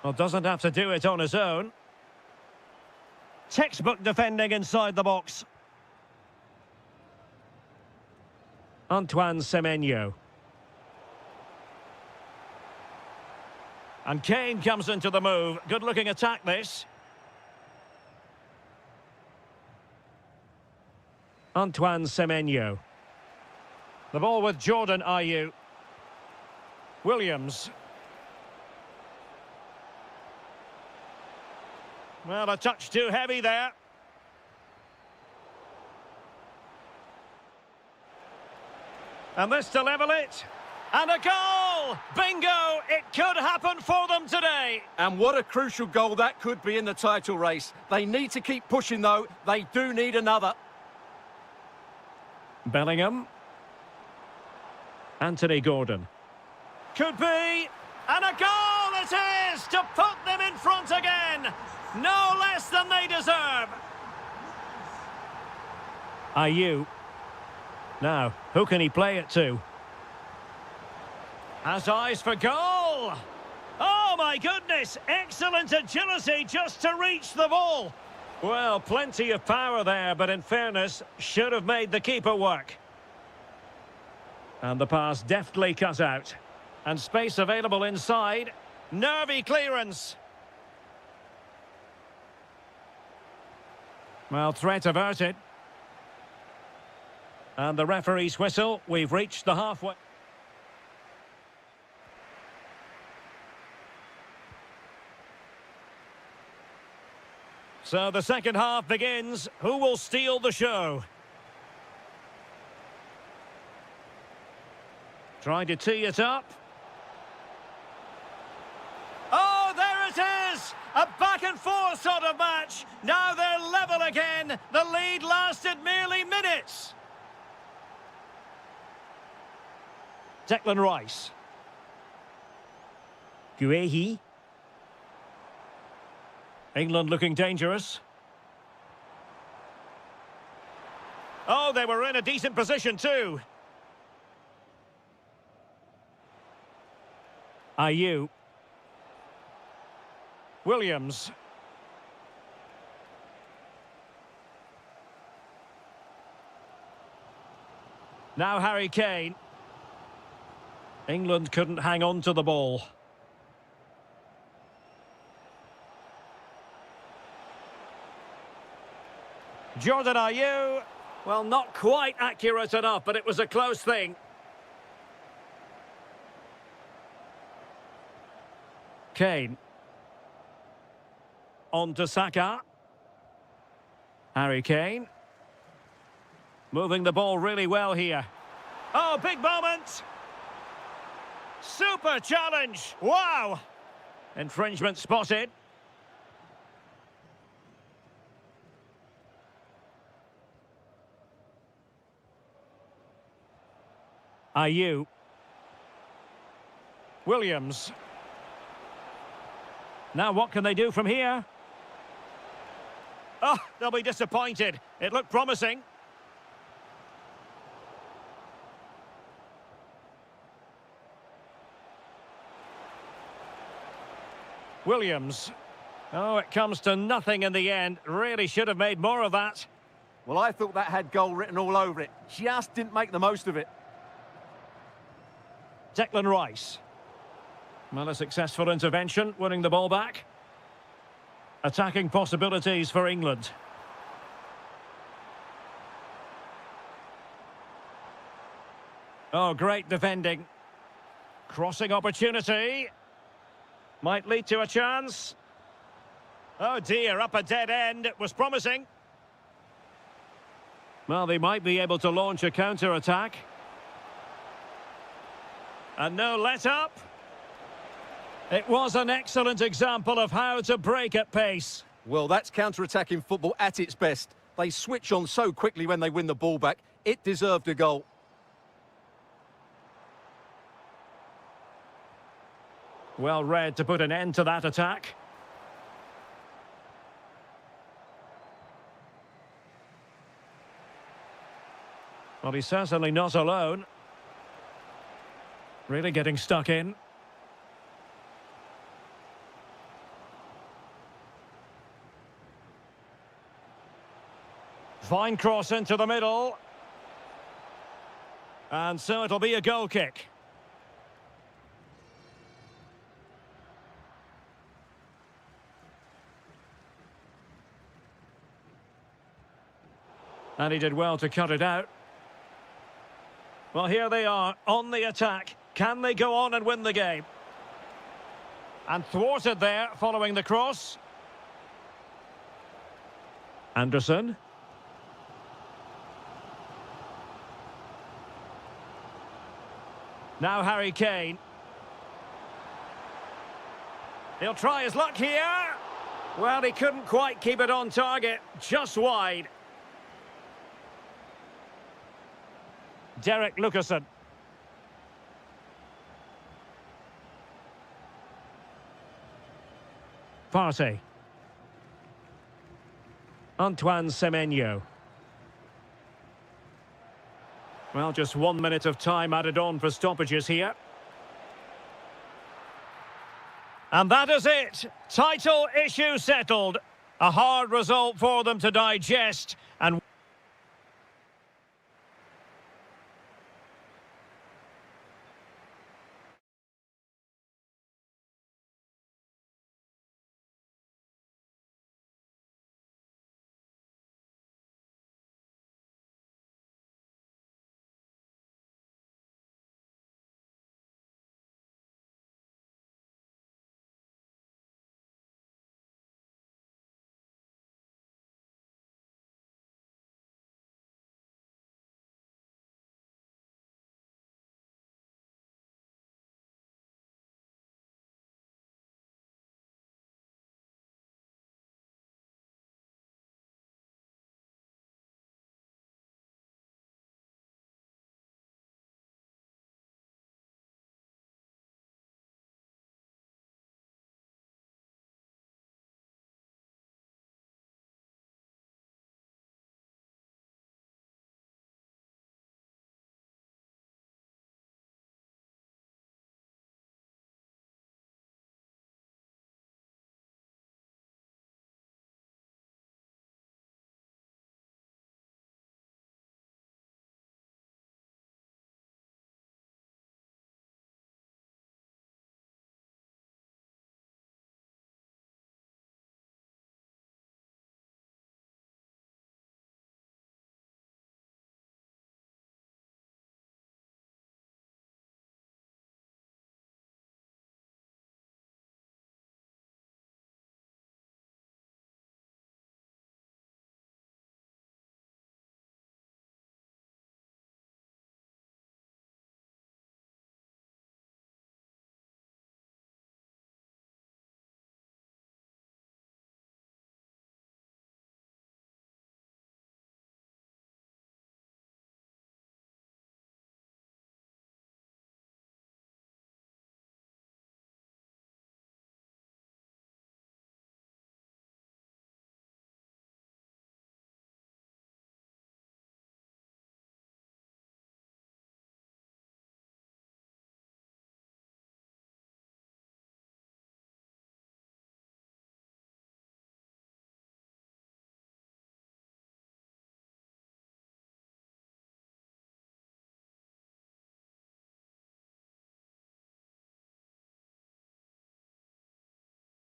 Well, doesn't have to do it on his own. Textbook defending inside the box. Antoine Semenyo. And Kane comes into the move. Good-looking attack, this. Antoine Semenyo. The ball with Jordan Ayew. Williams. Well, a touch too heavy there. And this to level it. And a goal! Bingo! It could happen for them today.
And what a crucial goal that could be in the title race. They need to keep pushing, though. They do need another.
Bellingham. Anthony Gordon. Could be. And a goal it is to put them in front again. No less than they deserve. Ayew. Now, who can he play it to? Has eyes for goal. Oh, my goodness. Excellent agility just to reach the ball. Well, plenty of power there, but in fairness, should have made the keeper work. And the pass deftly cut out. And space available inside. Nervy clearance. Well, threat averted. And the referee's whistle. We've reached the halfway. So the second half begins. Who will steal the show? Trying to tee it up. Oh, there it is! A back and forth close sort of match. Now they're level again. The lead lasted merely minutes. Declan Rice. Guehi. England looking dangerous. Oh, they were in a decent position too. Ayew. Williams. Now Harry Kane. England couldn't hang on to the ball. Jordan Ayew. Well, not quite accurate enough, but it was a close thing. Kane. On to Saka. Harry Kane. Moving the ball really well here. Oh, big moment! Super challenge! Wow! Infringement spotted. Ayew. Williams. Now what can they do from here? Oh, they'll be disappointed. It looked promising. Williams. Oh, it comes to nothing in the end. Really should have made more of that.
Well, I thought that had goal written all over it. Just didn't make the most of it.
Declan Rice. Well, a successful intervention, winning the ball back. Attacking possibilities for England. Oh, great defending. Crossing opportunity. Might lead to a chance. Oh dear, up a dead end. It was promising. Well, they might be able to launch a counter-attack. And no let-up. It was an excellent example of how to break at pace.
Well, that's counter-attacking football at its best. They switch on so quickly when they win the ball back. It deserved a goal.
Well read to put an end to that attack. Well, he's certainly not alone. Really getting stuck in. Fine cross into the middle. And so it'll be a goal kick. And he did well to cut it out. Well, here they are on the attack. Can they go on and win the game? And thwarted there following the cross. Anderson. Now Harry Kane. He'll try his luck here. Well, he couldn't quite keep it on target. Just wide. Derek Lucasen. Partey. Antoine Semenyo. Well, just 1 minute of time added on for stoppages here. And that is it. Title issue settled. A hard result for them to digest. And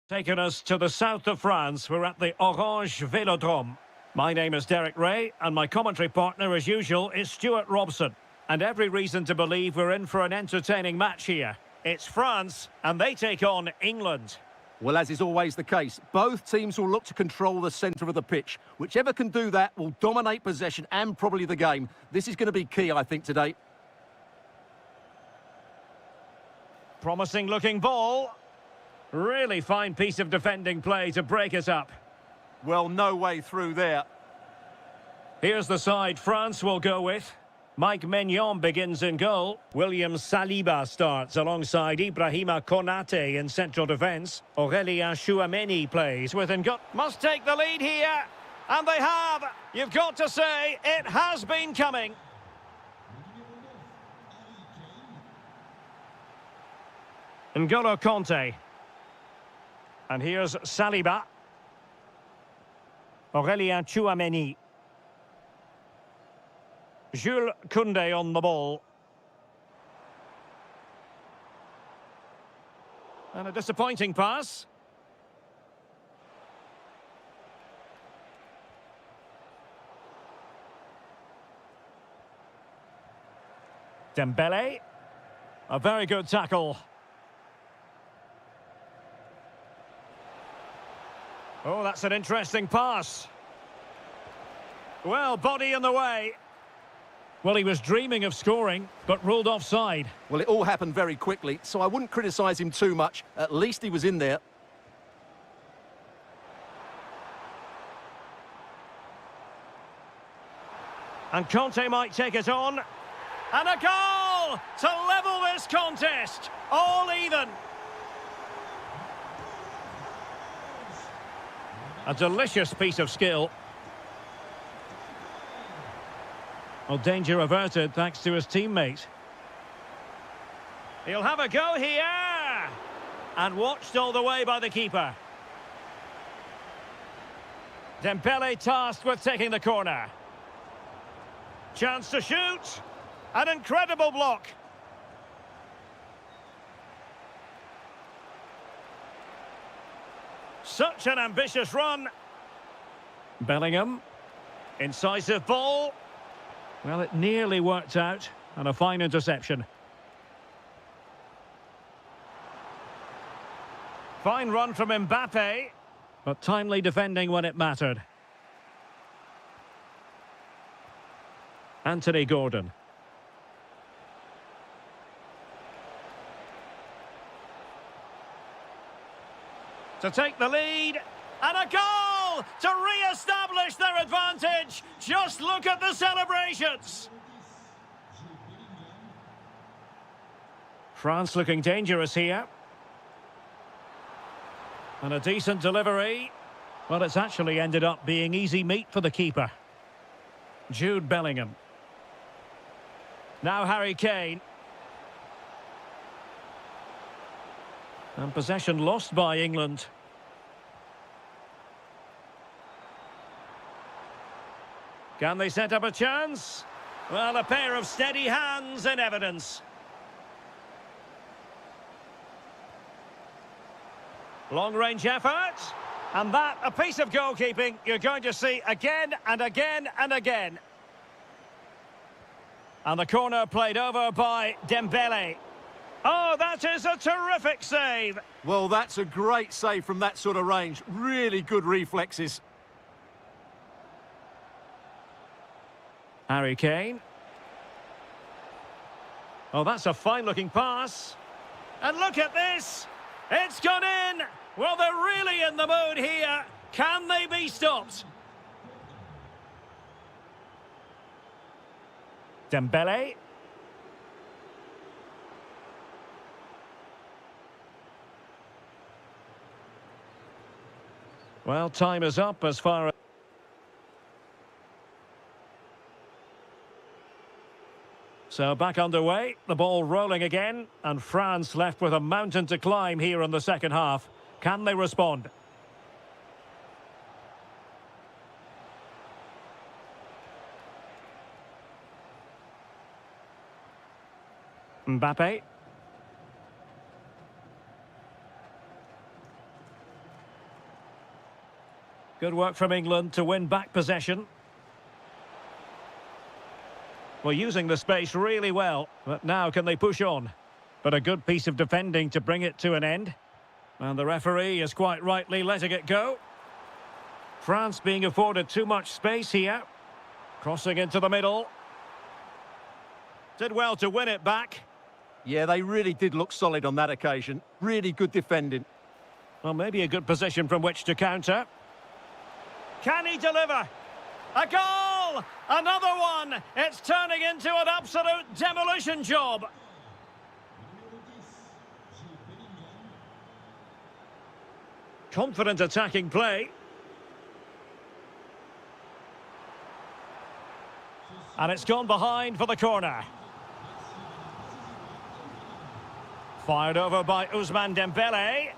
Taking us to the south of France, we're at the Orange Vélodrome. My name is Derek Ray, and my commentary partner, as usual, is Stuart Robson. And every reason to believe we're in for an entertaining match here. It's France, and they take on England.
Well, as is always the case, both teams will look to control the centre of the pitch. Whichever can do that will dominate possession and probably the game. This is going to be key, I think, today.
Promising looking ball. Really fine piece of defending play to break it up.
Well, no way through there.
Here's the side France will go with. Mike Maignan begins in goal. William Saliba starts alongside Ibrahima Konate in central defence. Aurélien Tchouameni plays with Ngot. Must take the lead here. And they have. You've got to say, it has been coming. N'Golo Kanté. And here's Saliba. Aurélien Tchouameni. Jules Koundé on the ball. And a disappointing pass. Dembele. A very good tackle. Oh, that's an interesting pass. Well, body in the way. Well, he was dreaming of scoring, but ruled offside.
Well, it all happened very quickly, so I wouldn't criticise him too much. At least he was in there.
And Conte might take it on. And a goal to level this contest. All even. A delicious piece of skill. Well, danger averted thanks to his teammate. He'll have a go here. And watched all the way by the keeper. Dembele tasked with taking the corner. Chance to shoot. An incredible block. Such an ambitious run. Bellingham. Incisive ball. Well, it nearly worked out, and a fine interception. Fine run from Mbappe, but timely defending when it mattered. Anthony Gordon. To take the lead, and a goal to re-establish their advantage. Just look at the celebrations. France looking dangerous here. And a decent delivery. Well, it's actually ended up being easy meat for the keeper. Jude Bellingham. Now Harry Kane. And possession lost by England. Can they set up a chance? Well, a pair of steady hands in evidence. Long-range effort. And that, a piece of goalkeeping you're going to see again and again and again. And the corner played over by Dembele. Oh, that is a terrific save.
Well, that's a great save from that sort of range. Really good reflexes.
Harry Kane. Oh, that's a fine-looking pass. And look at this. It's gone in. Well, they're really in the mood here. Can they be stopped? Dembele. Well, time is up as far as... So back underway, the ball rolling again, and France left with a mountain to climb here in the second half. Can they respond? Mbappe. Good work from England to win back possession. Well, using the space really well, but now can they push on? But a good piece of defending to bring it to an end. And the referee is quite rightly letting it go. France being afforded too much space here. Crossing into the middle. Did well to win it back.
Yeah, they really did look solid on that occasion. Really good defending.
Well, maybe a good position from which to counter. Can he deliver? A goal! Another one! It's turning into an absolute demolition job. Confident attacking play. And it's gone behind for the corner. Fired over by Ousmane Dembele.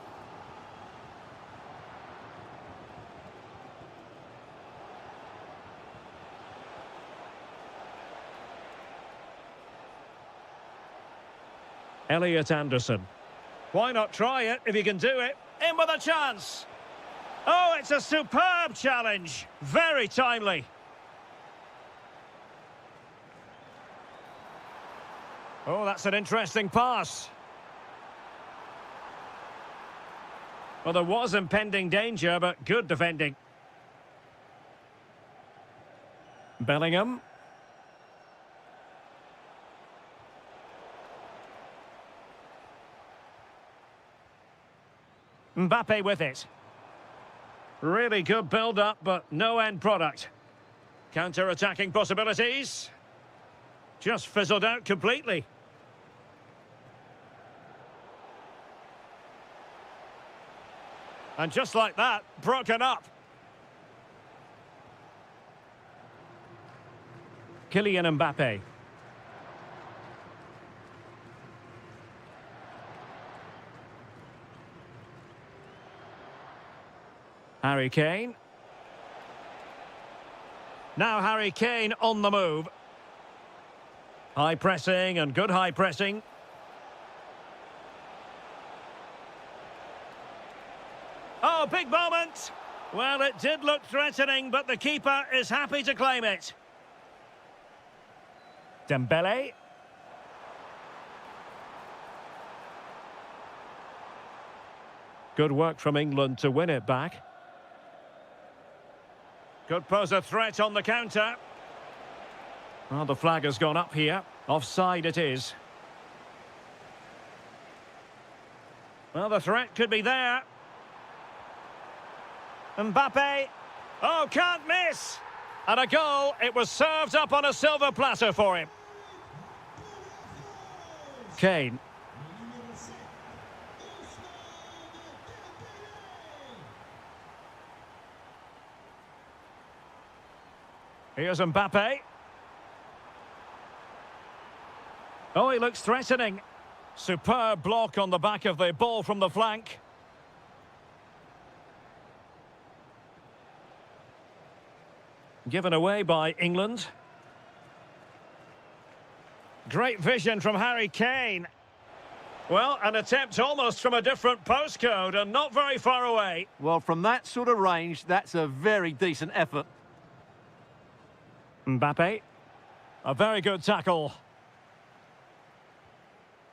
Elliot Anderson. Why not try it if you can do it? In with a chance. Oh, it's a superb challenge. Very timely. Oh, that's an interesting pass. Well, there was impending danger, but good defending. Bellingham. Mbappe with it. Really good build-up, but no end product. Counter-attacking possibilities. Just fizzled out completely. And just like that, broken up. Kylian Mbappe. Harry Kane. Now Harry Kane on the move. High pressing and good high pressing. Oh, big moment. Well, it did look threatening, but the keeper is happy to claim it. Dembele. Good work from England to win it back. Could pose a threat on the counter. Well, the flag has gone up here. Offside it is. Well, the threat could be there. Mbappe. Oh, can't miss. And a goal. It was served up on a silver platter for him. Kane. Here's Mbappe. Oh, he looks threatening. Superb block on the back of the ball from the flank. Given away by England. Great vision from Harry Kane. Well, an attempt almost from a different postcode and not very far away.
Well, from that sort of range, that's a very decent effort.
Mbappe. A very good tackle.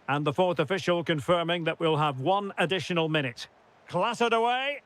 And the fourth official confirming that we'll have one additional minute. Clattered away.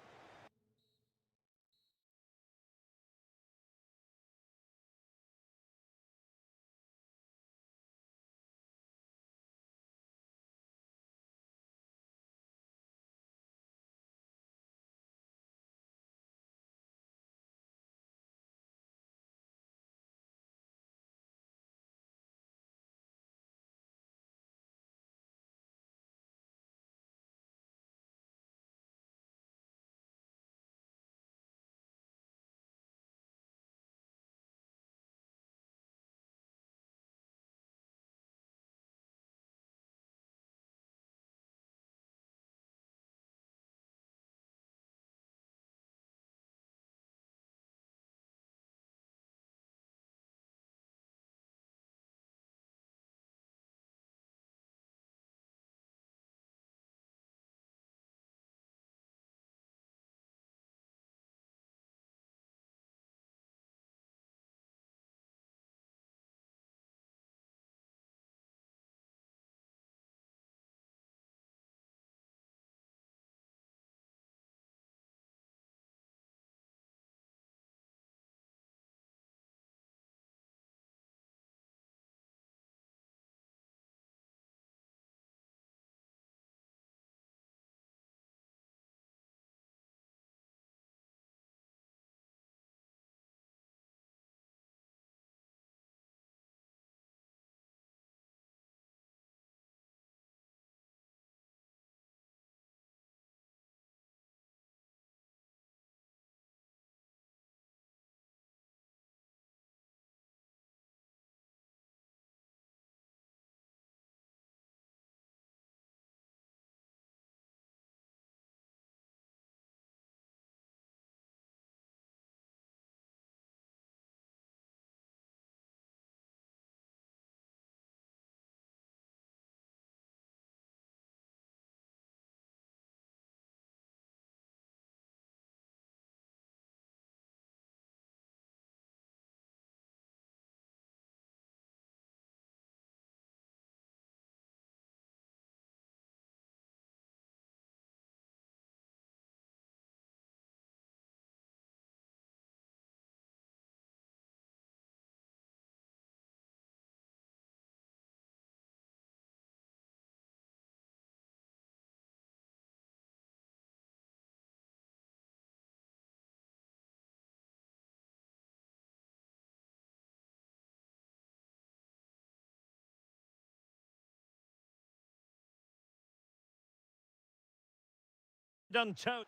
Done to.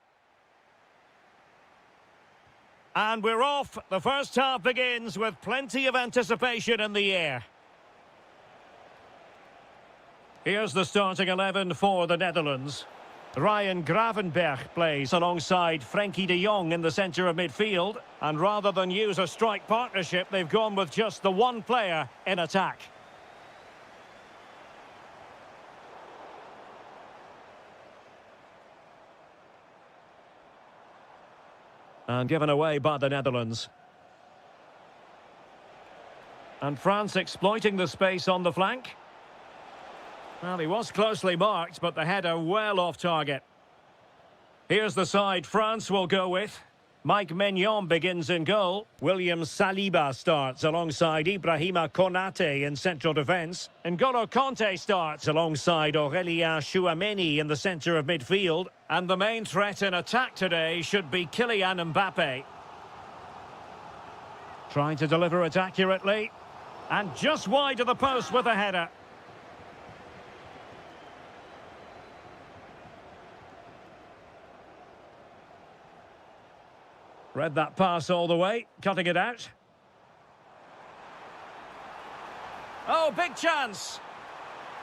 And we're off. The first half begins with plenty of anticipation in the air. Here's the starting 11 for the Netherlands. Ryan Gravenberch plays alongside Frenkie de Jong in the centre of midfield. And rather than use a strike partnership, they've gone with just the one player in attack. And given away by the Netherlands. And France exploiting the space on the flank. Well, he was closely marked, but the header well off target. Here's the side France will go with. Mike Maignan begins in goal. William Saliba starts alongside Ibrahima Konate in central defence. N'Golo Kanté starts alongside Aurélien Tchouameni in the centre of midfield. And the main threat in attack today should be Kylian Mbappe. Trying to deliver it accurately. And just wide of the post with a header. Read that pass all the way, cutting it out. Oh, big chance.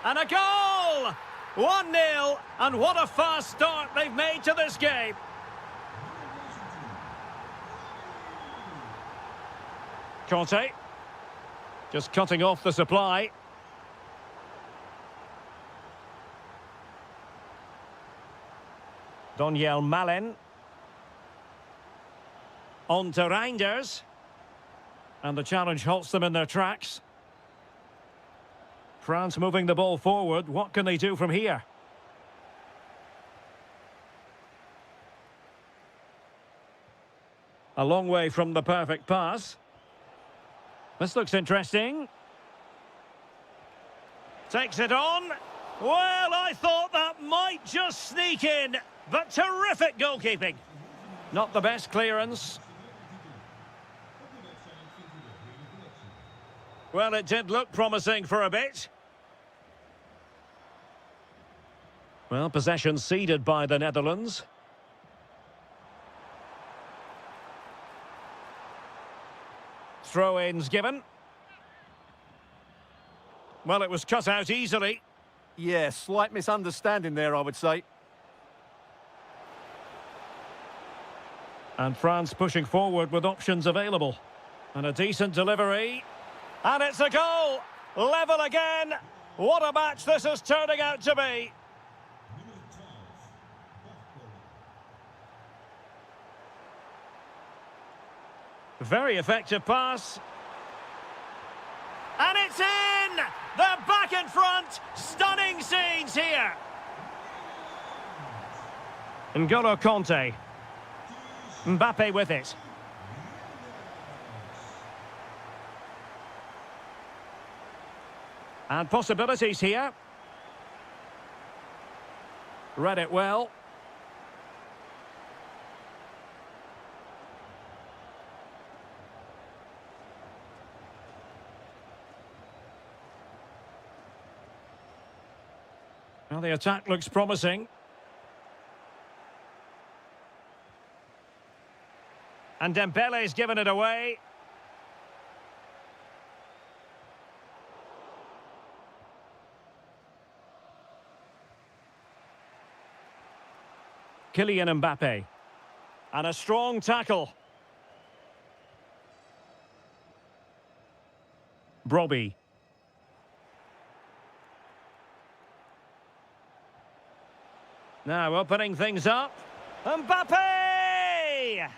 And a goal! 1-0, and what a fast start they've made to this game. Kanté. Just cutting off the supply. Daniel Malen. On to Reinders. And the challenge halts them in their tracks. France moving the ball forward. What can they do from here? A long way from the perfect pass. This looks interesting. Takes it on. Well, I thought that might just sneak in. But terrific goalkeeping. Not the best clearance. Well, it did look promising for a bit. Well, possession ceded by the Netherlands. Throw-ins given. Well, it was cut out easily.
Yeah, slight misunderstanding there, I would say.
And France pushing forward with options available. And a decent delivery. And it's a goal! Level again! What a match this is turning out to be! Very effective pass. And it's in! They're back in front! Stunning scenes here! N'Golo Kanté. Mbappe with it. And possibilities here. Read it well. Well, the attack looks promising. And Dembele's given it away. Kylian Mbappe. And a strong tackle. Brobbey. Now opening things up. Mbappe!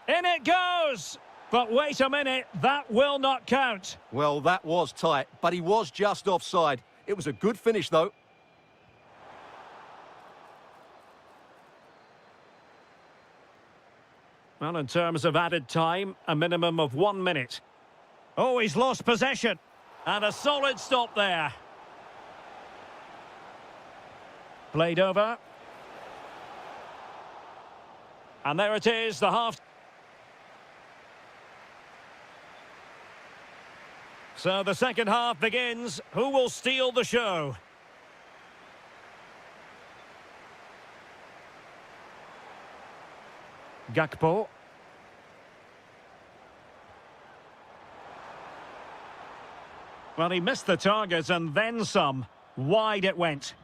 In it goes! But wait a minute, that will not count.
Well, that was tight, but he was just offside. It was a good finish, though.
Well, in terms of added time, a minimum of 1 minute. Oh, he's lost possession. And a solid stop there. Played over. And there it is, the half. So the second half begins. Who will steal the show? Gakpo. Well, he missed the target and then some. Wide it went.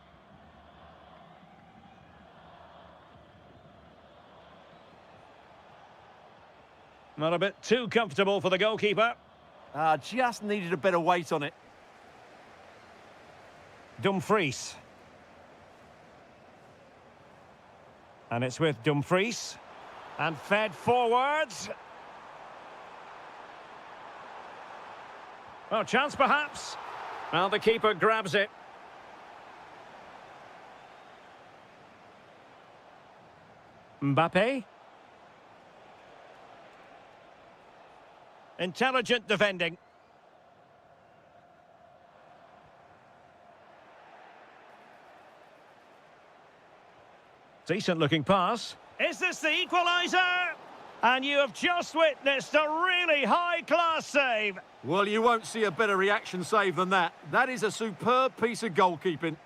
Not a bit too comfortable for the goalkeeper.
Just needed a better weight on it.
Dumfries. And it's with Dumfries. And fed forwards. Oh, chance perhaps. Well, the keeper grabs it. Mbappe. Intelligent defending. Decent looking pass. Is this the equaliser? And you have just witnessed a really high-class save.
Well, you won't see a better reaction save than that. That is a superb piece of goalkeeping.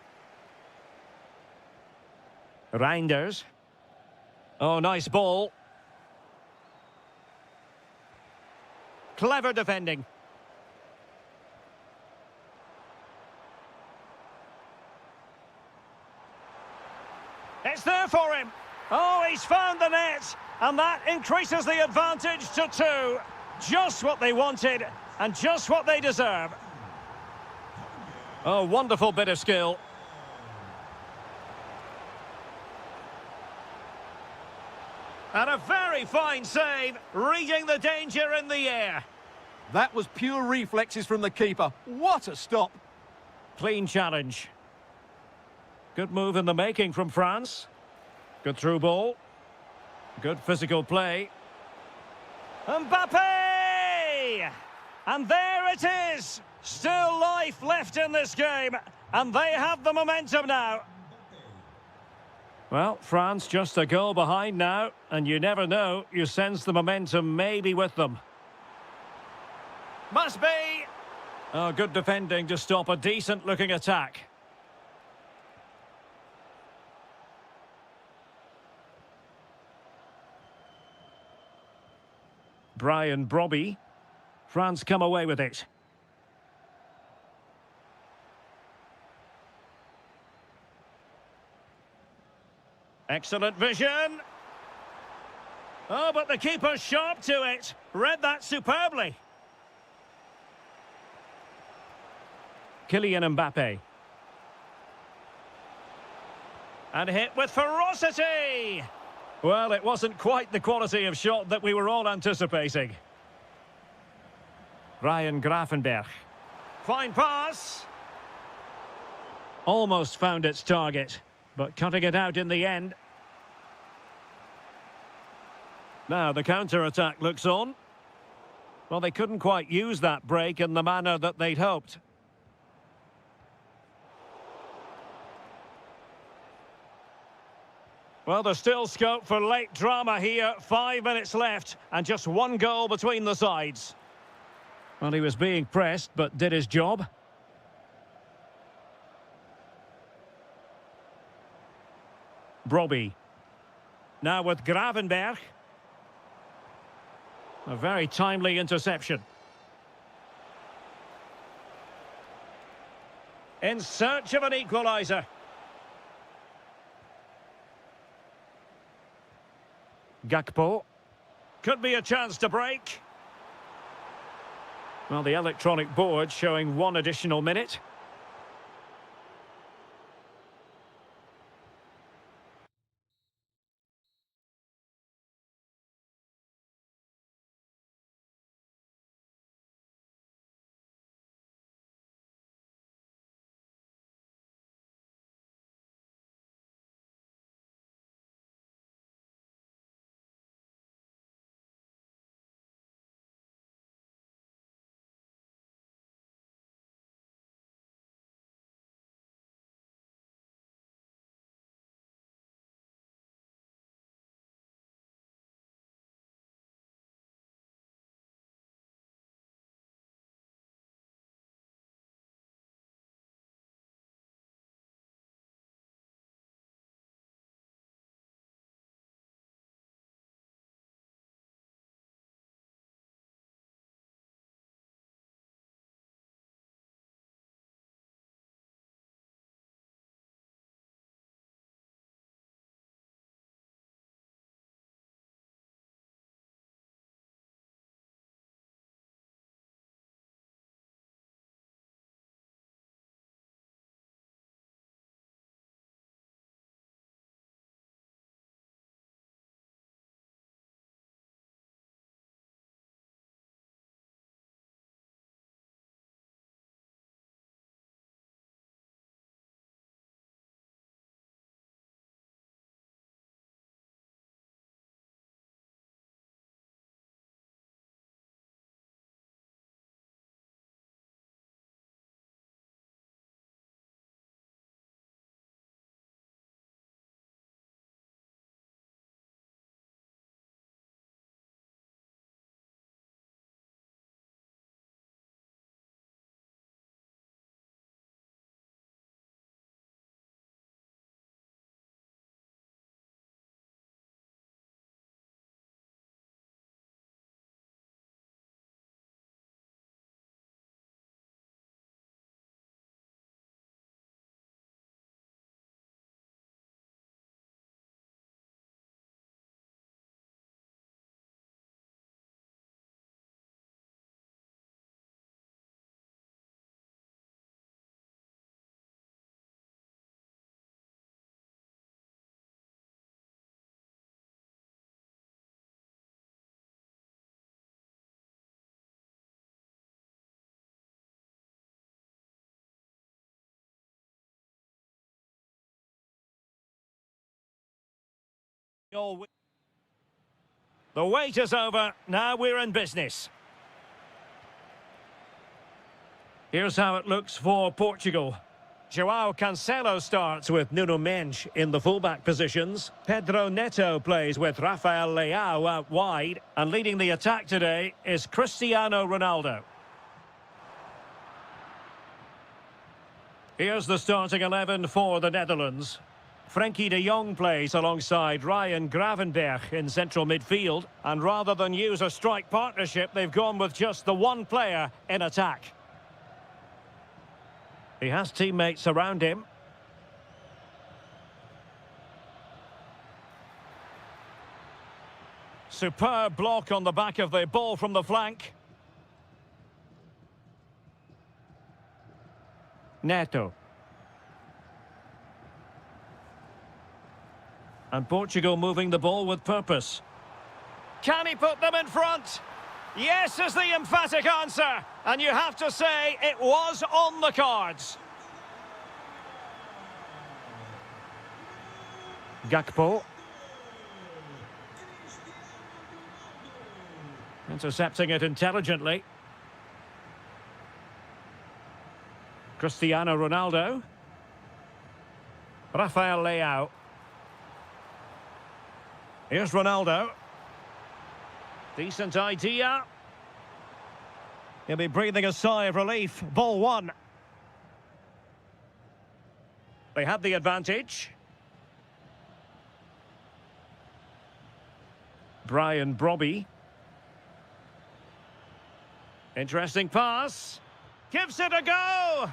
Reinders. Oh, nice ball. Clever defending. It's there for him. Oh, he's found the net. And that increases the advantage to 2. Just what they wanted and just what they deserve. Oh, wonderful bit of skill. And a very fine save, reading the danger in the air.
That was pure reflexes from the keeper. What a stop.
Clean challenge. Good move in the making from France. Good through ball. Good physical play. Mbappe! And there it is! Still life left in this game. And they have the momentum now. Well, France just a goal behind now. And you never know, you sense the momentum may be with them. Must be! Oh, good defending to stop a decent-looking attack. Brian Brobby. France come away with it. Excellent vision. Oh, but the keeper's sharp to it. Read that superbly. Kylian Mbappe. And hit with ferocity. Well, it wasn't quite the quality of shot that we were all anticipating. Ryan Gravenberch. Fine pass. Almost found its target, but cutting it out in the end. Now the counter-attack looks on. Well, they couldn't quite use that break in the manner that they'd hoped. Well, there's still scope for late drama here. 5 minutes left and just 1 goal between the sides. Well, he was being pressed, but did his job. Brobby. Now with Gravenberch. A very timely interception. In search of an equaliser. Gakpo. Could be a chance to break. Well, the electronic board showing 1 additional minute. The wait is over. Now we're in business. Here's how it looks for Portugal. João Cancelo starts with Nuno Mendes in the fullback positions. Pedro Neto plays with Rafael Leao out wide. And leading the attack today is Cristiano Ronaldo. Here's the starting 11 for the Netherlands. Frenkie de Jong plays alongside Ryan Gravenberch in central midfield. And rather than use a strike partnership, they've gone with just the one player in attack. He has teammates around him. Superb block on the back of the ball from the flank. Neto. And Portugal moving the ball with purpose. Can he put them in front? Yes is the emphatic answer. And you have to say it was on the cards. Gakpo. Intercepting it intelligently. Cristiano Ronaldo. Rafael Leao. Here's Ronaldo. Decent idea. He'll be breathing a sigh of relief. Ball one. They had the advantage. Brian Brobby. Interesting pass. Gives it a go.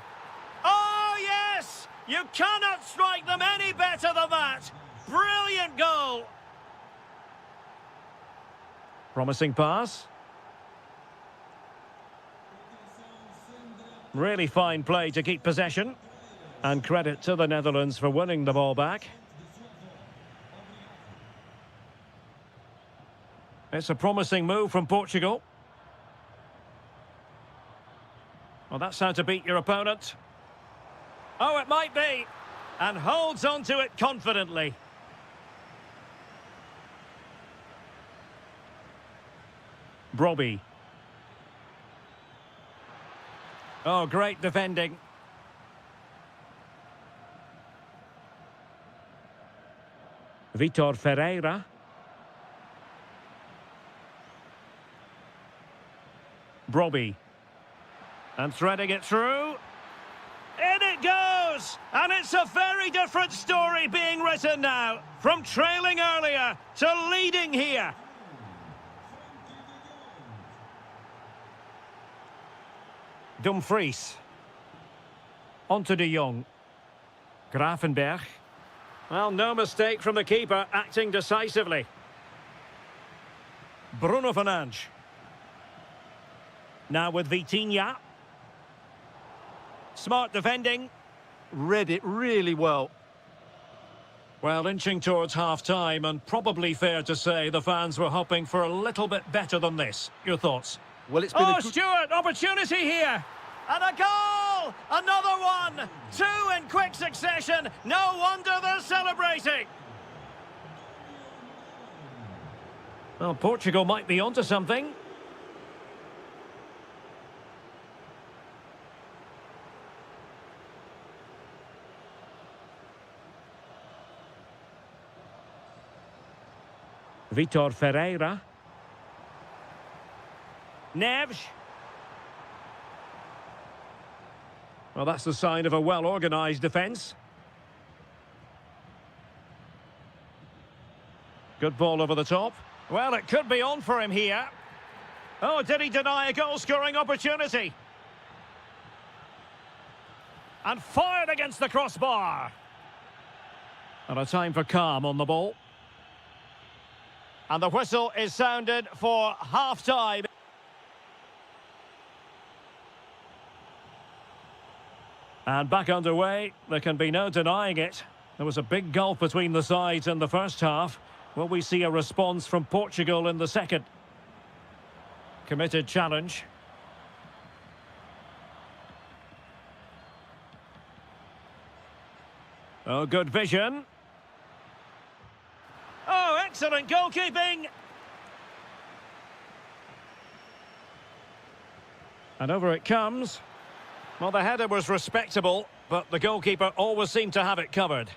Oh, yes! You cannot strike them any better than that. Brilliant goal. Promising pass. Really fine play to keep possession. And credit to the Netherlands for winning the ball back. It's a promising move from Portugal. Well, that's how to beat your opponent. Oh, it might be. And holds on to it confidently. Brobby. Oh, great defending. Vitor Ferreira. Brobby. And threading it through. In it goes! And it's a very different story being written now. From trailing earlier to leading here. Dumfries. On to de Jong. Gravenberch. Well, no mistake from the keeper, acting decisively. Bruno Fernandes. Now with Vitinha. Smart defending.
Read it really well.
Well, inching towards half-time, and probably fair to say the fans were hoping for a little bit better than this. Your thoughts?
Well, it's been a good...
Stewart, opportunity here. And a goal! Another one! Two in quick succession. No wonder they're celebrating. Well, Portugal might be onto something. Vitor Ferreira. Neves. Well, that's the sign of a well-organised defence. Good ball over the top. Well, it could be on for him here. Oh, did he deny a goal-scoring opportunity? And fired against the crossbar. And a time for calm on the ball. And the whistle is sounded for half-time. And back underway, there can be no denying it. There was a big gulf between the sides in the first half. Will we see a response from Portugal in the second? Committed challenge. Oh, good vision. Oh, Excellent goalkeeping. And over it comes. Well, the header was respectable, but the goalkeeper always seemed to have it covered.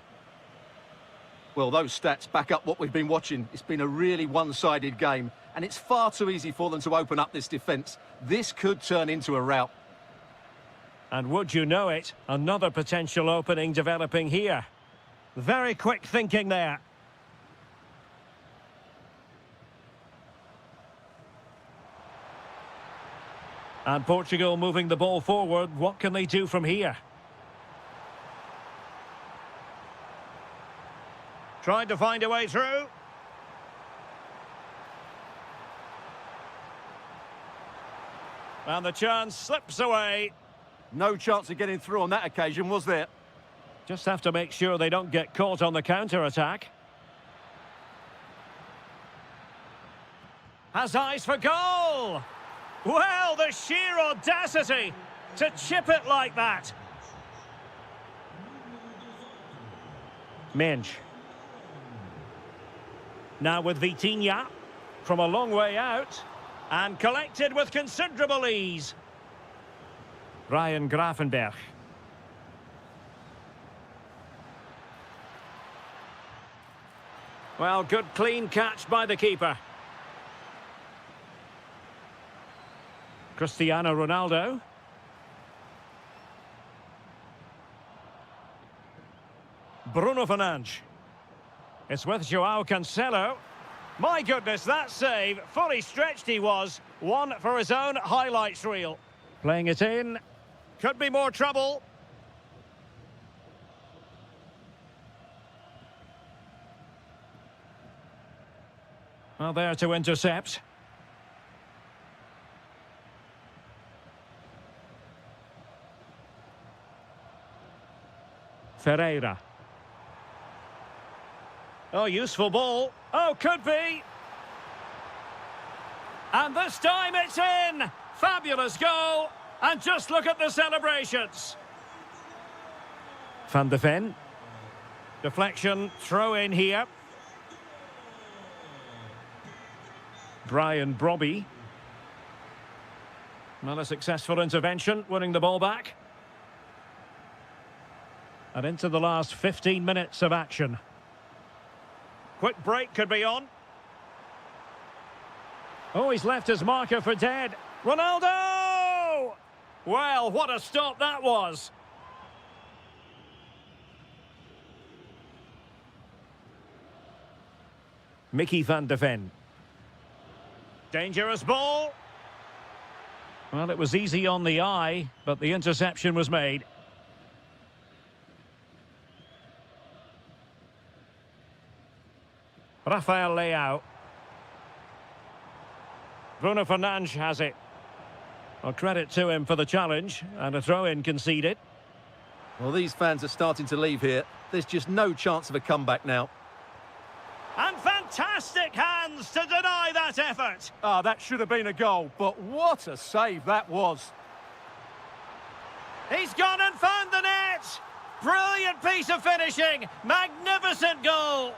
Well, those stats back up what we've been watching. It's been a really one-sided game, and it's far too easy for them to open up this defence. This could turn into a rout.
And would you know it, another potential opening developing here. Very quick thinking there. And Portugal moving the ball forward. What can they do from here? Trying to find a way through. And the chance slips away.
No chance of getting through on that occasion, was there?
Just have to make sure they don't get caught on the counter-attack. Has eyes for goal! Well, the sheer audacity to chip it like that. Minge. Now with Vitinha, from a long way out, and collected with considerable ease. Ryan Grafenberg. Well, good clean catch by the keeper. Cristiano Ronaldo. Bruno Fernandes. It's with Joao Cancelo. My goodness, that save. Fully stretched he was. One for his own highlights reel. Playing it in. Could be more trouble. Well, there to intercept. Ferreira. Oh, useful ball. Oh, could be. And this time it's in. Fabulous goal. And just look at the celebrations. Van de Ven. Deflection, throw in here. Brian Brobby. Not a successful intervention, winning the ball back. And into the last 15 minutes of action. Quick break could be on. Oh, he's left his marker for dead. Ronaldo! Well, what a stop that was. Mickey van de Ven. Dangerous ball. Well, it was easy on the eye, but the interception was made. Rafael Leao. Bruno Fernandes has it. Well, credit to him for the challenge, and a throw-in conceded.
Well, these fans are starting to leave here. There's just no chance of a comeback now.
And fantastic hands to deny that effort.
Ah, that should have been a goal, but what a save that was.
He's gone and found the net. Brilliant piece of finishing. Magnificent goal.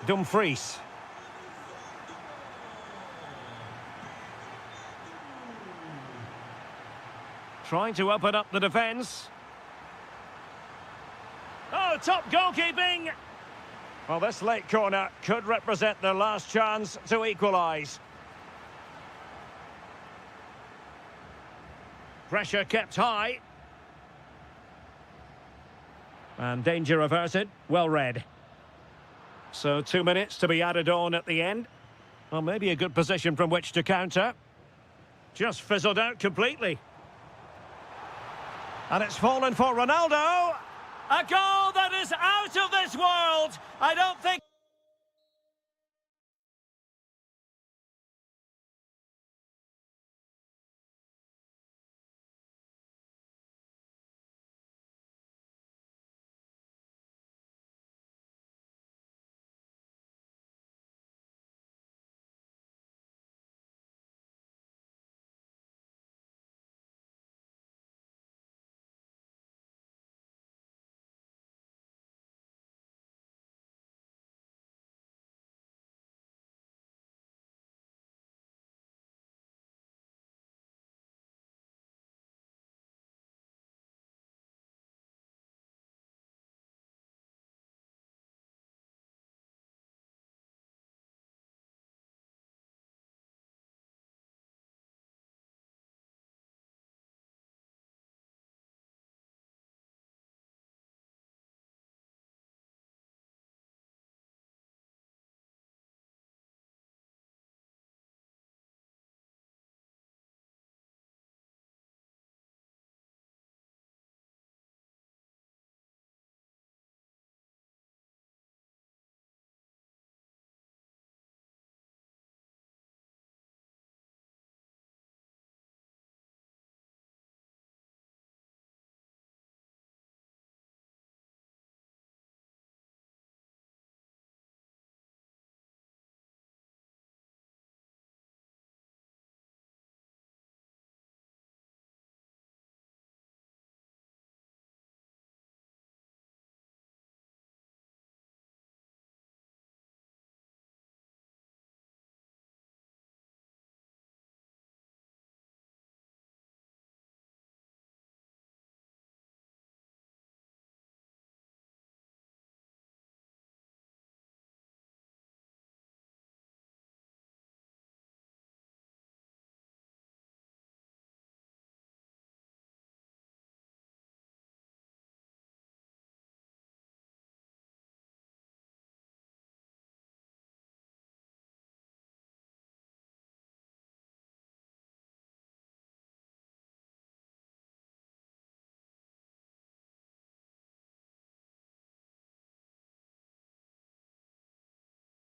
Dumfries. Trying to open up the defence. Oh, top goalkeeping. Well, this late corner could represent their last chance to equalise. Pressure kept high. And danger averted. Well read. So 2 minutes to be added on at the end. Well, maybe a good position from which to counter. Just fizzled out completely. And it's fallen for Ronaldo. A goal that is out of this world. I don't think...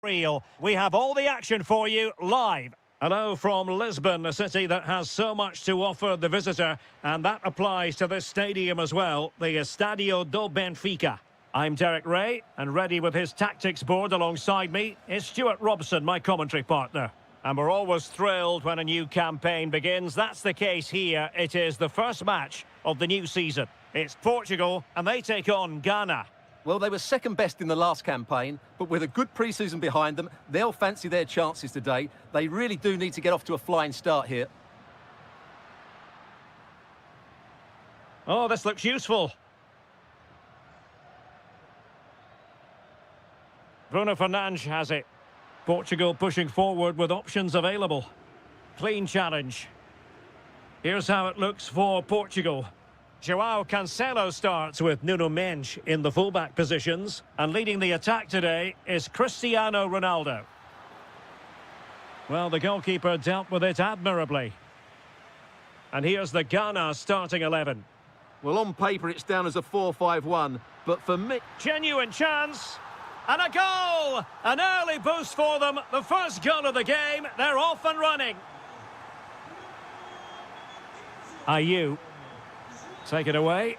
Real. We have all the action for you live. Hello from Lisbon, a city that has so much to offer the visitor, and that applies to this stadium as well, the Estadio do Benfica. I'm Derek Ray, and ready with his tactics board alongside me is Stuart Robson, my commentary partner. And we're always thrilled when a new campaign begins. That's the case here. It is the first match of the new season. It's Portugal, and they take on Ghana.
Well, they were second best in the last campaign, but with a good pre-season behind them, they'll fancy their chances today. They really do need to get off to a flying start here.
Oh, this looks useful. Bruno Fernandes has it. Portugal pushing forward with options available. Clean challenge. Here's how it looks for Portugal. João Cancelo starts with Nuno Mendes in the fullback positions, and leading the attack today is Cristiano Ronaldo. Well, the goalkeeper dealt with it admirably. And here's the Ghana starting 11.
Well, on paper it's down as a 4-5-1, but for me...
Genuine chance, and a goal! An early boost for them, the first goal of the game, they're off and running. Ayew. Take it away.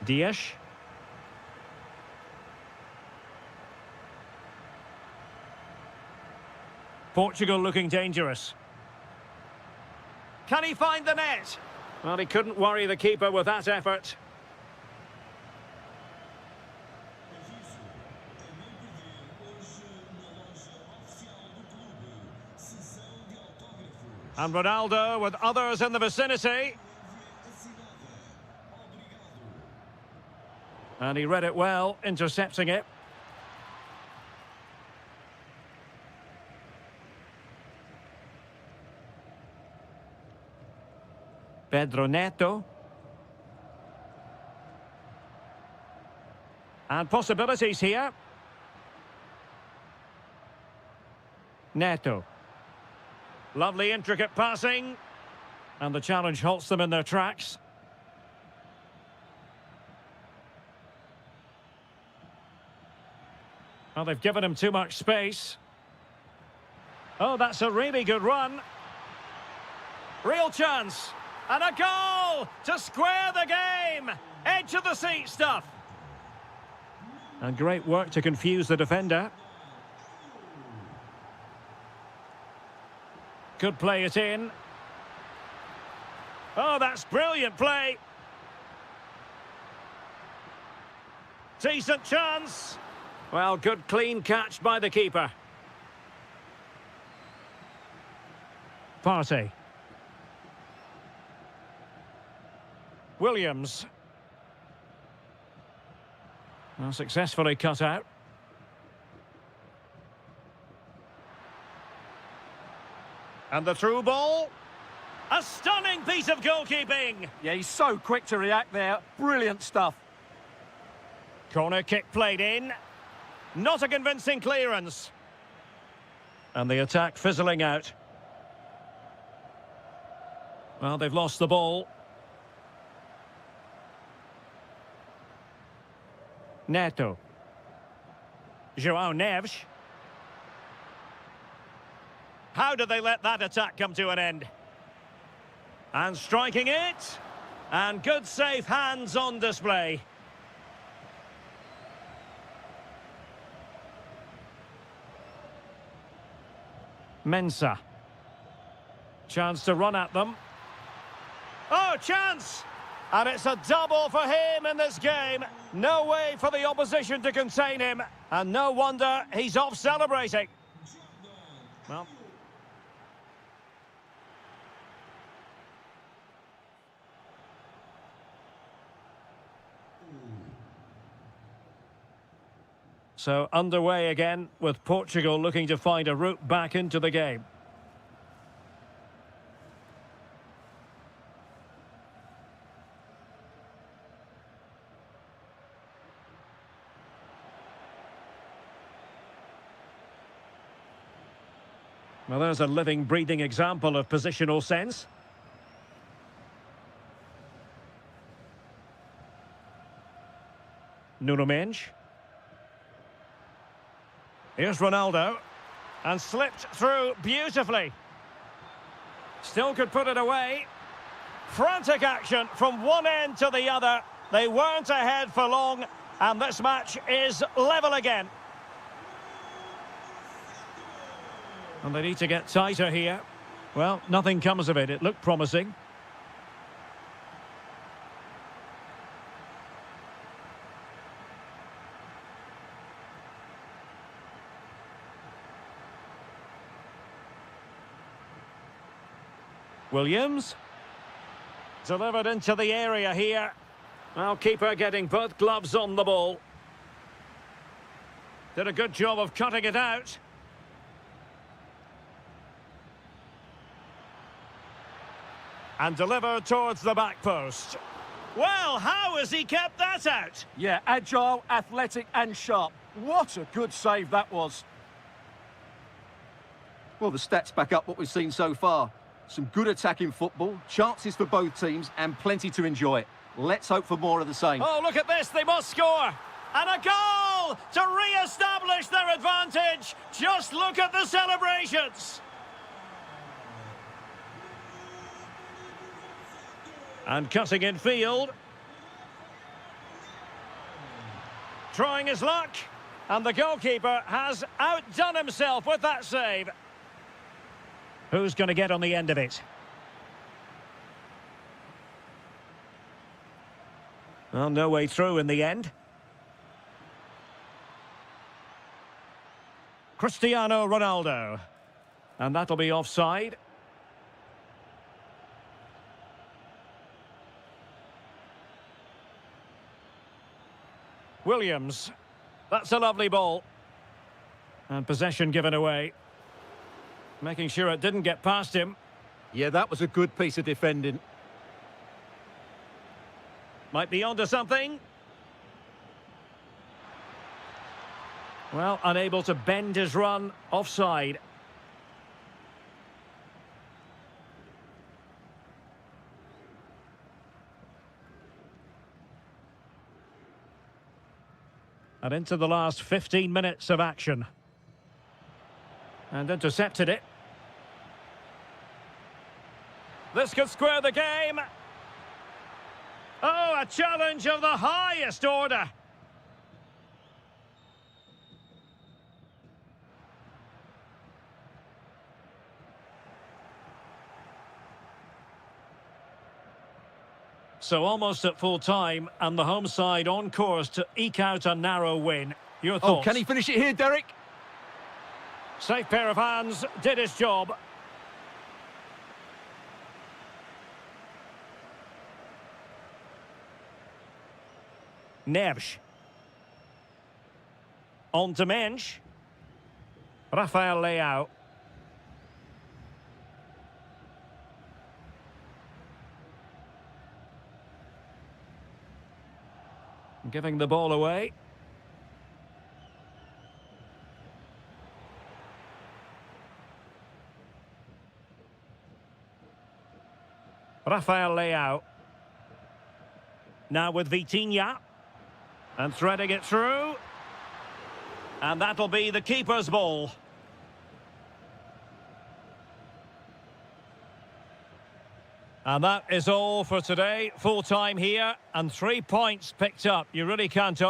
Dias. Portugal looking dangerous. Can he find the net? Well, he couldn't worry the keeper with that effort. And Ronaldo with others in the vicinity. And he read it well, intercepting it. Pedro Neto. And possibilities here. Neto. Lovely intricate passing. And the challenge halts them in their tracks. Well, they've given him too much space. Oh, that's a really good run. Real chance. And a goal to square the game. Edge of the seat stuff. And great work to confuse the defender. Could play it in. Oh, that's brilliant play. Decent chance. Well, good clean catch by the keeper. Partey. Williams. Well, successfully cut out. And the through ball. A stunning piece of goalkeeping.
Yeah, he's so quick to react there. Brilliant stuff.
Corner kick played in. Not a convincing clearance. And the attack fizzling out. Well, they've lost the ball. Neto. João Neves. How did they let that attack come to an end? And striking it. And good safe hands on display. Mensah. Chance to run at them. Oh, chance! And it's a double for him in this game. No way for the opposition to contain him. And no wonder he's off celebrating. Well. So underway again, with Portugal looking to find a route back into the game. Well, there's a living, breathing example of positional sense. Nuno Mendes. Here's Ronaldo. And slipped through beautifully. Still could put it away. Frantic action from one end to the other. They weren't ahead for long, and this match is level again. And they need to get tighter here. Well, nothing comes of it. It looked promising. Williams. Delivered into the area here. Well, keeper getting both gloves on the ball. Did a good job of cutting it out. And delivered towards the back post. Well, how has he kept that out?
Yeah, agile, athletic and sharp. What a good save that was. Well, the stats back up what we've seen so far. Some good attacking football, chances for both teams and plenty to enjoy. Let's hope for more of the same.
Oh, look at this, they must score. And a goal to re-establish their advantage. Just look at the celebrations. And cutting in field. Trying his luck. And the goalkeeper has outdone himself with that save. Who's going to get on the end of it? Well, no way through in the end. Cristiano Ronaldo. And that'll be offside. Williams. That's a lovely ball. And possession given away. Making sure it didn't get past him.
Yeah, that was a good piece of defending.
Might be onto something. Well, unable to bend his run. Offside. And into the last 15 minutes of action. And intercepted it. This could square the game. Oh, a challenge of the highest order. So almost at full time, and the home side on course to eke out a narrow win. Your thoughts?
Oh, can he finish it here, Derek?
Safe pair of hands, did his job. Neves. On to Mensch. Rafael Leao. Giving the ball away. Rafael Leao. Now with Vitinha. And threading it through. And that'll be the keeper's ball. And that is all for today. Full time here and 3 points picked up. You really can't...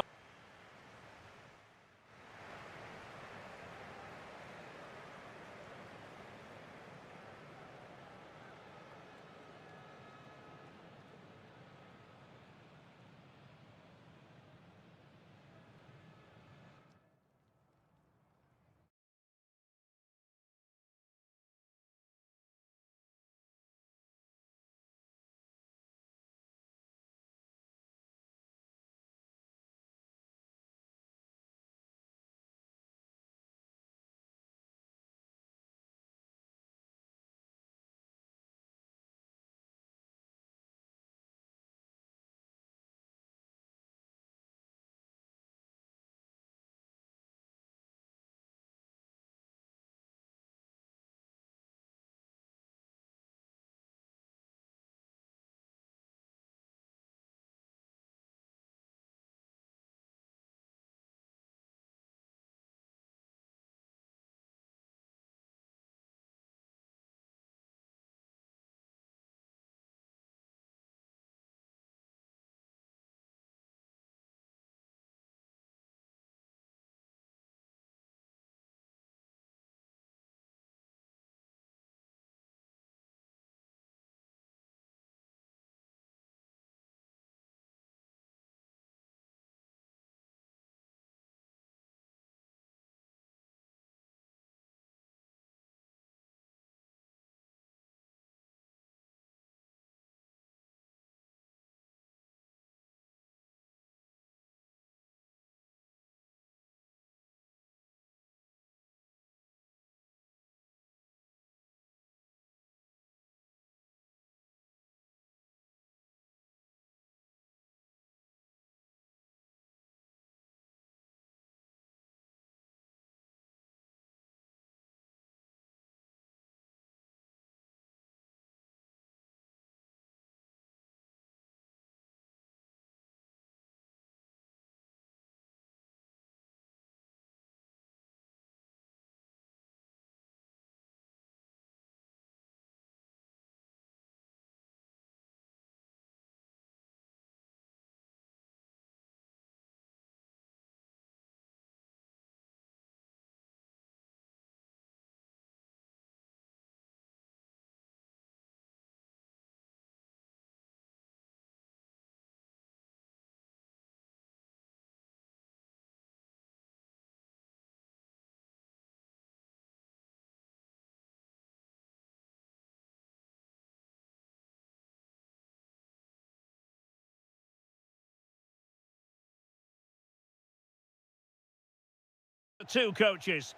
two coaches.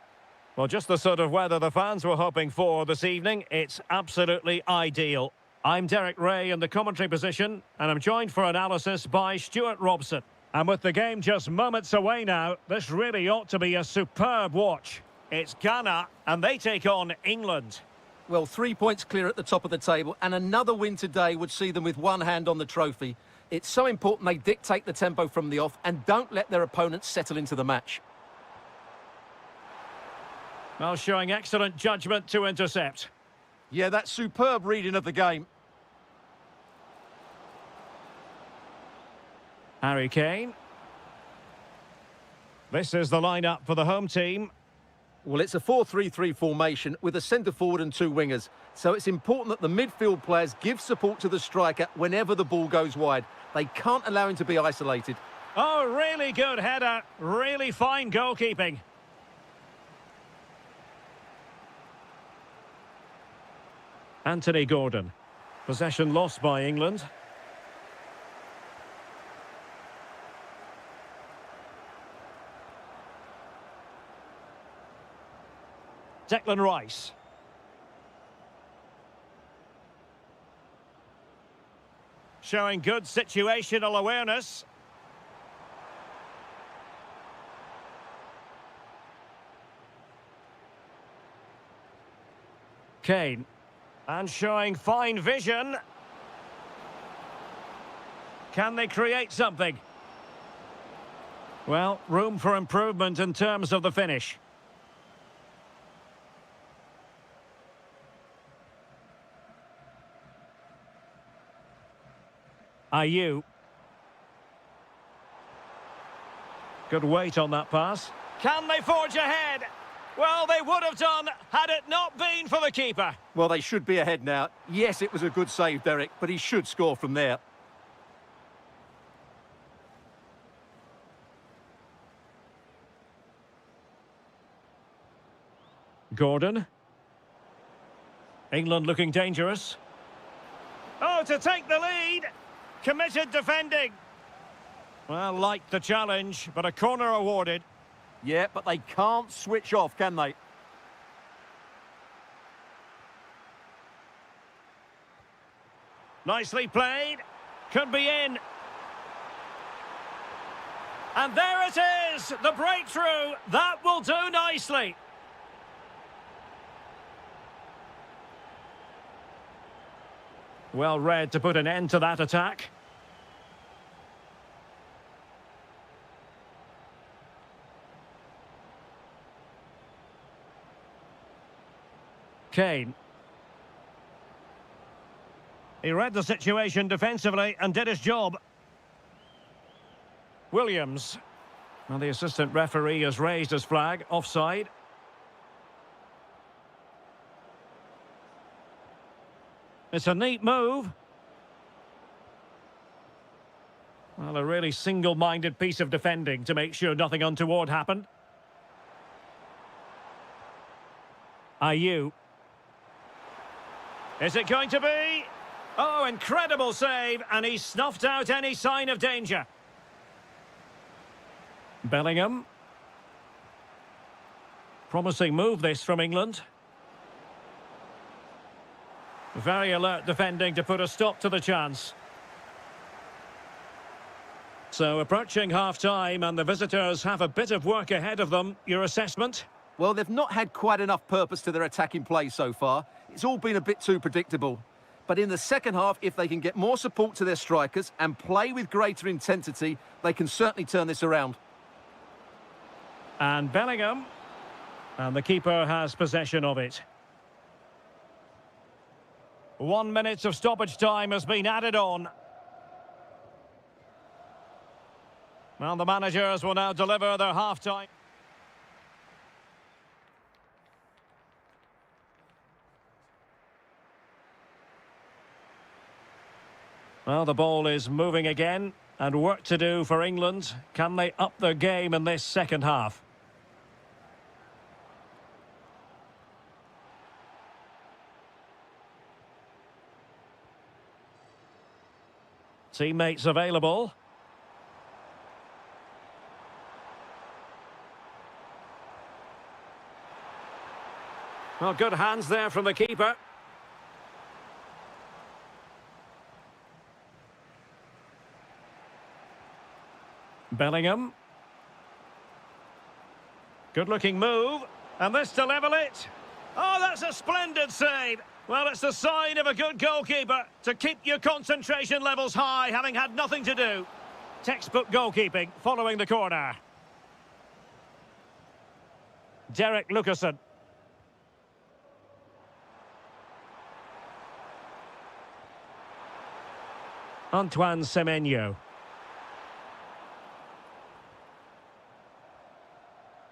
Well, just the sort of weather the fans were hoping for this evening. It's absolutely ideal. I'm Derek Ray in the commentary position, and I'm joined for analysis by Stuart Robson. And with the game just moments away now, this really ought to be a superb watch. It's Ghana, and they take on England.
Well, 3 points clear at the top of the table, and another win today would see them with one hand on the trophy. It's so important they dictate the tempo from the off and don't let their opponents settle into the match.
Well, showing excellent judgment to intercept.
Yeah, that's superb reading of the game.
Harry Kane. This is the lineup for the home team.
Well, it's a 4-3-3 formation with a centre forward and two wingers. So it's important that the midfield players give support to the striker whenever the ball goes wide. They can't allow him to be isolated.
Oh, really good header. Really fine goalkeeping. Anthony Gordon. Possession lost by England. Declan Rice. Showing good situational awareness. Kane. And showing fine vision. Can they create something? Well, room for improvement in terms of the finish. Ayew. Good weight on that pass. Can they forge ahead? Well, they would have done had it not been for the keeper.
Well, they should be ahead now. Yes, it was a good save, Derek, but he should score from there.
Gordon. England looking dangerous. Oh, to take the lead. Committed defending. Well, liked the challenge, but a corner awarded.
Yeah, but they can't switch off, can they?
Nicely played. Could be in. And there it is, the breakthrough. That will do nicely. Well read to put an end to that attack. Kane. He read the situation defensively and did his job. Williams. Well, the assistant referee has raised his flag. Offside. It's a neat move. Well, a really single-minded piece of defending to make sure nothing untoward happened. Ayew. Is it going to be? Oh, incredible save, and he snuffed out any sign of danger. Bellingham. Promising move this from England. Very alert defending to put a stop to the chance. So approaching half-time and the visitors have a bit of work ahead of them. Your assessment?
Well, they've not had quite enough purpose to their attacking play so far. It's all been a bit too predictable. But in the second half, if they can get more support to their strikers and play with greater intensity, they can certainly turn this around.
And Bellingham. And the keeper has possession of it. 1 minute of stoppage time has been added on. Well, the managers will now deliver their half-time. Well, the ball is moving again, and work to do for England. Can they up their game in this second half? Teammates available. Well, good hands there from the keeper. Bellingham. Good-looking move. And this to level it. Oh, that's a splendid save. Well, it's the sign of a good goalkeeper to keep your concentration levels high, having had nothing to do. Textbook goalkeeping following the corner. Derek Lucassen. Antoine Semenyo.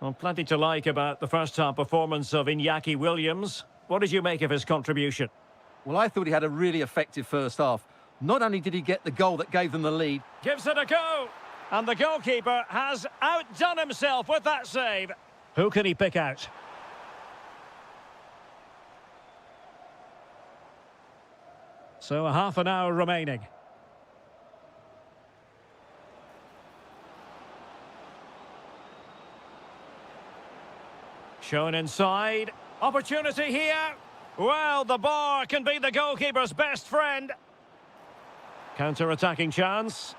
Well, plenty to like about the first-half performance of Iñaki Williams. What did you make of his contribution?
Well, I thought he had a really effective first half. Not only did he get the goal that gave them the lead...
Gives it a go! And the goalkeeper has outdone himself with that save. Who can he pick out? So a half an hour remaining. Shown inside. Opportunity here. Well, the bar can be the goalkeeper's best friend. Counter-attacking chance.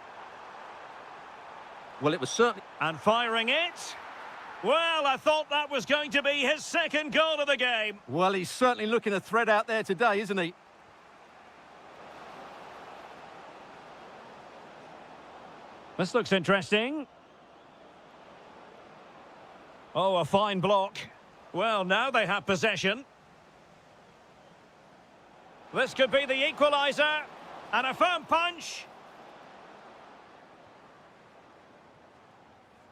Well, it was certainly...
And firing it. Well, I thought that was going to be his second goal of the game.
Well, he's certainly looking a threat out there today, isn't he?
This looks interesting. Oh, a fine block. Well, now they have possession. This could be the equaliser. And a firm punch.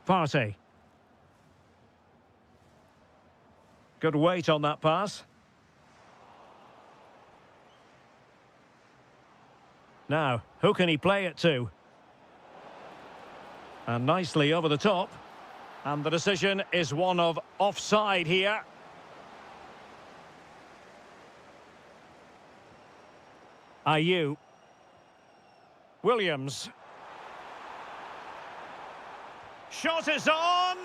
Partey. Good weight on that pass. Now, who can he play it to? And nicely over the top. And the decision is one of offside here. Ayew. Williams. Shot is on!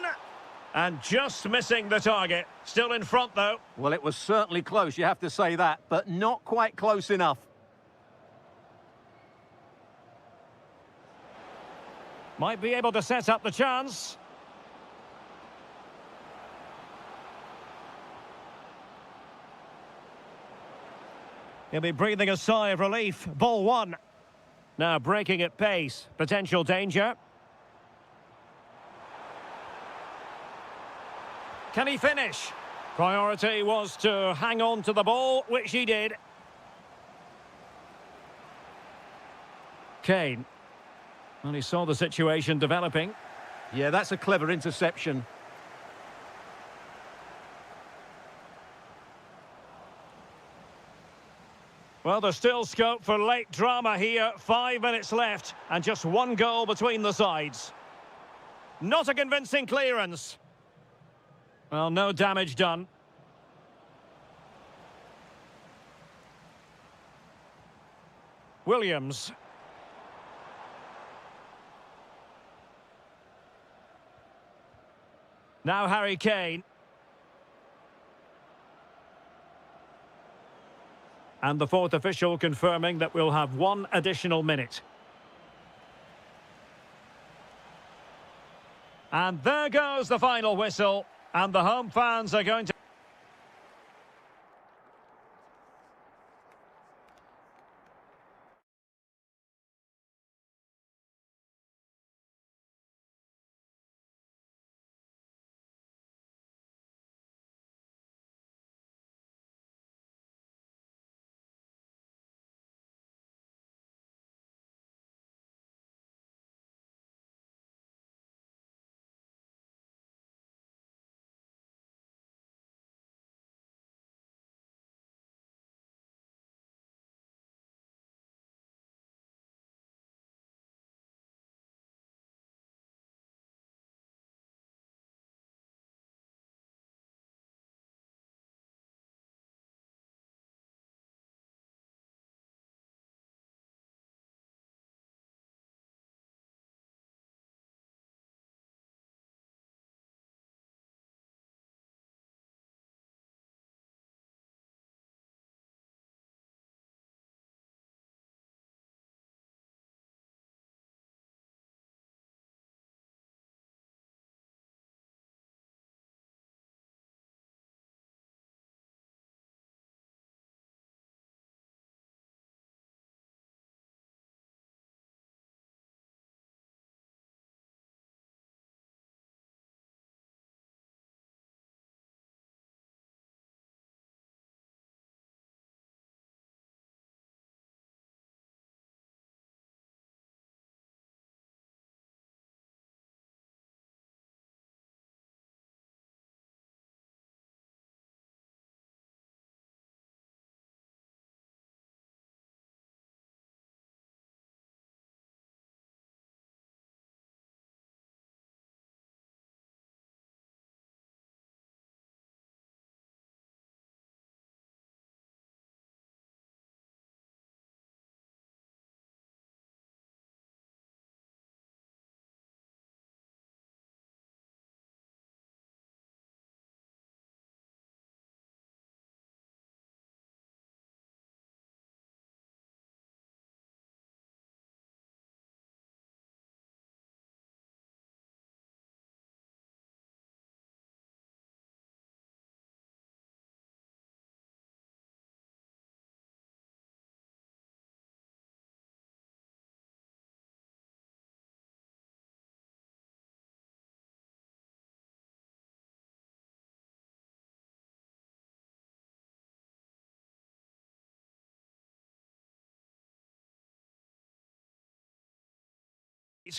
And just missing the target. Still in front, though.
Well, it was certainly close, you have to say that, but not quite close enough.
Might be able to set up the chance. He'll be breathing a sigh of relief. Ball one. Now breaking at pace. Potential danger. Can he finish? Priority was to hang on to the ball, which he did. Kane. Well, he saw the situation developing.
Yeah, that's a clever interception.
Well, there's still scope for late drama here. 5 minutes left and just one goal between the sides. Not a convincing clearance. Well, no damage done. Williams. Now Harry Kane. And the fourth official confirming that we'll have one additional minute. And there goes the final whistle. And the home fans are going to...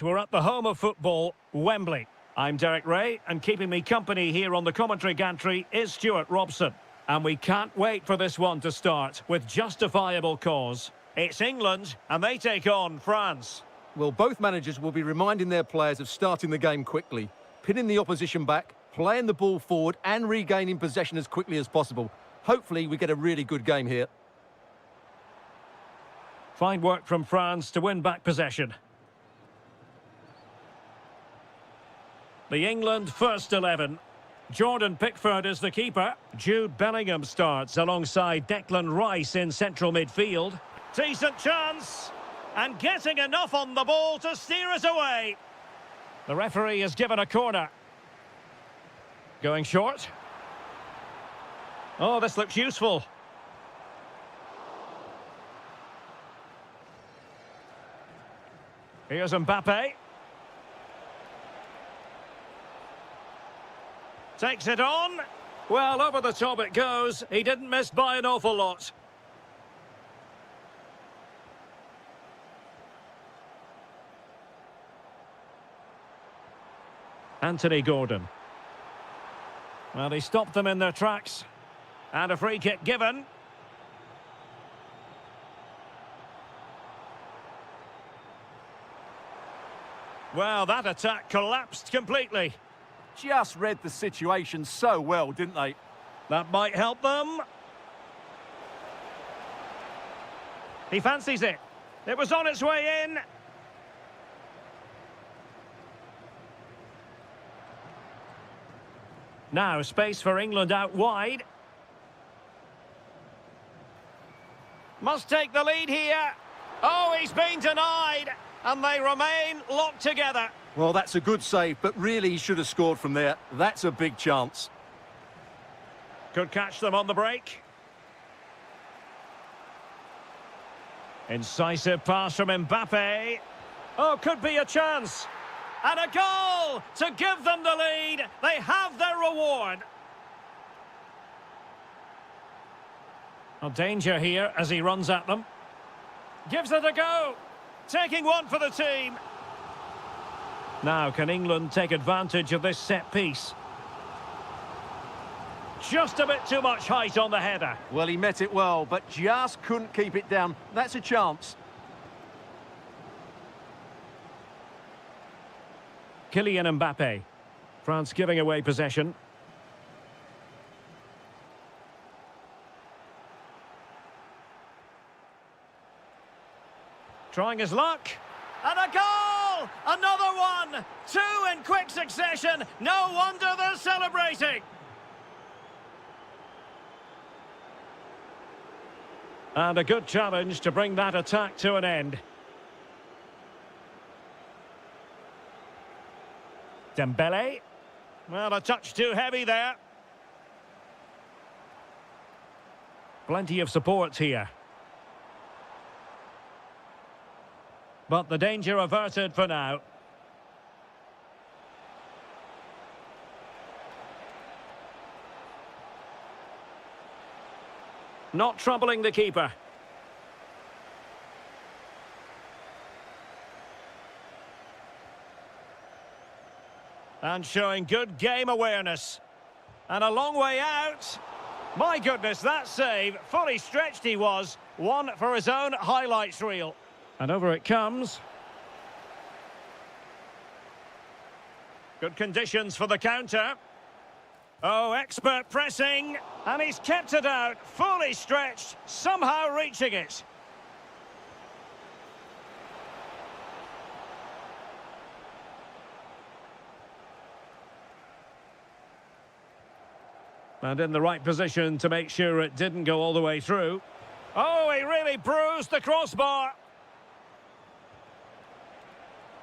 We're at the home of football, Wembley. I'm Derek Ray, and keeping me company here on the commentary gantry is Stuart Robson. And we can't wait for this one to start, with justifiable cause. It's England, and they take on France.
Well, both managers will be reminding their players of starting the game quickly, pinning the opposition back, playing the ball forward and regaining possession as quickly as possible. Hopefully we get a really good game here.
Fine work from France to win back possession. The England first 11. Jordan Pickford is the keeper. Jude Bellingham starts alongside Declan Rice in central midfield. Decent chance. And getting enough on the ball to steer it away. The referee has given a corner. Going short. Oh, this looks useful. Here's Mbappe. Takes it on. Well, over the top it goes. He didn't miss by an awful lot. Anthony Gordon. Well, he stopped them in their tracks. And a free kick given. Well, that attack collapsed completely.
Just read the situation so well, didn't they?
That might help them. He fancies it. It was on its way in. Now, space for England out wide. Must take the lead here. Oh, he's been denied. And they remain locked together.
Well, that's a good save, but really he should have scored from there. That's a big chance.
Could catch them on the break. Incisive pass from Mbappe. Oh, could be a chance. And a goal to give them the lead. They have their reward. Well, danger here as he runs at them. Gives it a go. Taking one for the team. Now, can England take advantage of this set piece? Just a bit too much height on the header.
Well, he met it well, but just couldn't keep it down. That's a chance.
Kylian Mbappe. France giving away possession. Trying his luck. And a goal! Another one! Two in quick succession. No wonder they're celebrating. And a good challenge to bring that attack to an end. Dembele. Well, a touch too heavy there. Plenty of support here. But the danger averted for now. Not troubling the keeper. And showing good game awareness. And a long way out. My goodness, that save. Fully stretched he was. One for his own highlights reel. And over it comes. Good conditions for the counter. Oh, expert pressing. And he's kept it out. Fully stretched. Somehow reaching it. And in the right position to make sure it didn't go all the way through. Oh, he really bruised the crossbar.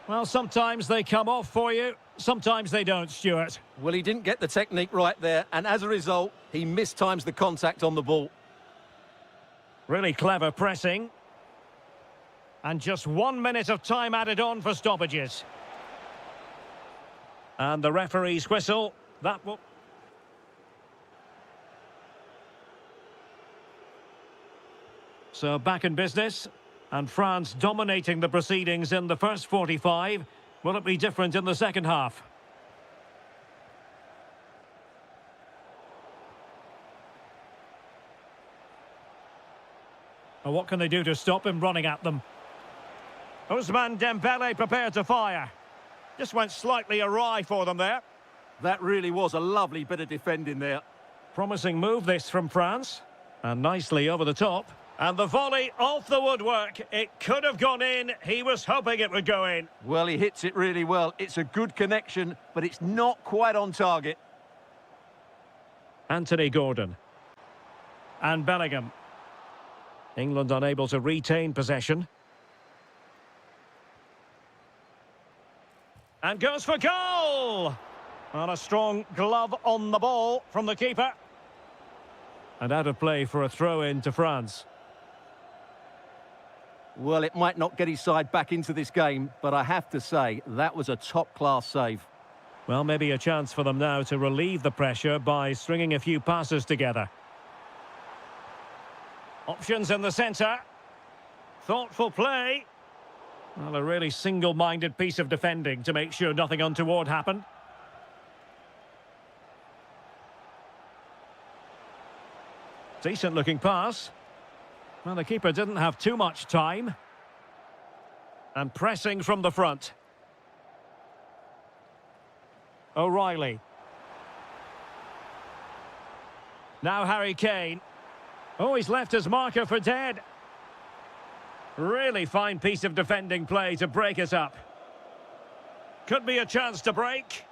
Well, sometimes they come off for you, sometimes they don't, Stuart.
Well, he didn't get the technique right there, and as a result, he mistimes the contact on the ball.
Really clever pressing. And just 1 minute of time added on for stoppages. And the referee's whistle, that will... So back in business. And France dominating the proceedings in the first 45. Will it be different in the second half? Well, what can they do to stop him running at them? Ousmane Dembele prepared to fire. Just went slightly awry for them there.
That really was a lovely bit of defending there.
Promising move this from France. And nicely over the top. And the volley off the woodwork. It could have gone in. He was hoping it would go in.
Well, he hits it really well. It's a good connection, but it's not quite on target.
Anthony Gordon. And Bellingham. England unable to retain possession. And goes for goal! And a strong glove on the ball from the keeper. And out of play for a throw-in to France.
Well, it might not get his side back into this game, but I have to say, that was a top-class save.
Well, maybe a chance for them now to relieve the pressure by stringing a few passes together. Options in the centre. Thoughtful play. Well, a really single-minded piece of defending to make sure nothing untoward happened. Decent-looking pass. Well, the keeper didn't have too much time. And pressing from the front. O'Reilly. Now Harry Kane. Oh, he's left his marker for dead. Really fine piece of defending play to break it up. Could be a chance to break.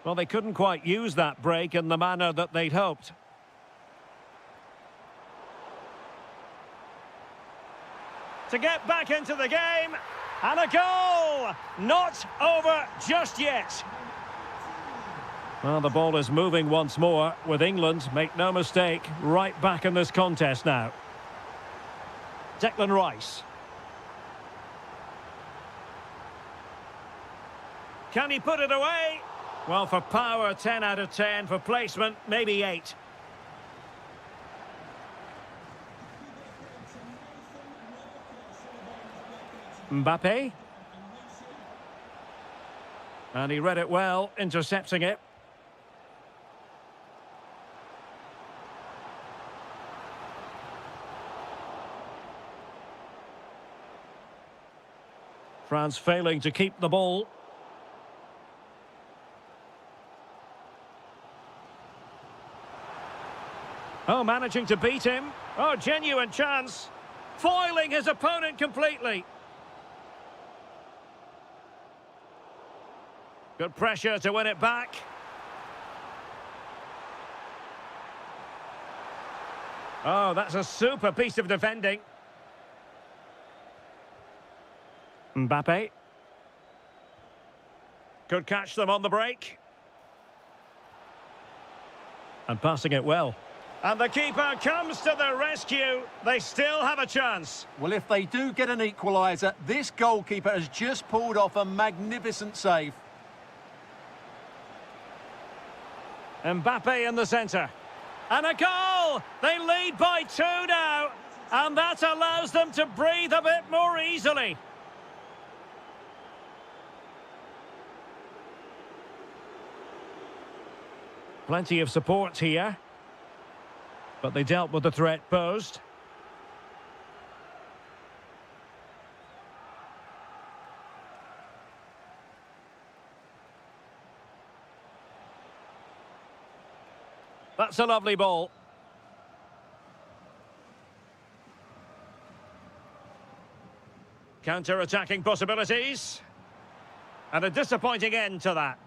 Well, they couldn't quite use that break in the manner that they'd hoped. To get back into the game. And a goal! Not over just yet. Well, the ball is moving once more with England, make no mistake, right back in this contest now. Declan Rice. Can he put it away? Well, for power, 10 out of 10. For placement, maybe 8. Mbappe. And he read it well, intercepting it. France failing to keep the ball. Oh, managing to beat him. Oh, genuine chance. Foiling his opponent completely. Good pressure to win it back. Oh, that's a super piece of defending. Mbappe. Could catch them on the break. And passing it well. And the keeper comes to the rescue. They still have a chance.
Well, if they do get an equaliser, this goalkeeper has just pulled off a magnificent save.
Mbappe in the centre. And a goal! They lead by 2 now. And that allows them to breathe a bit more easily. Plenty of support here. But they dealt with the threat posed. That's a lovely ball. Counter-attacking possibilities. And a disappointing end to that.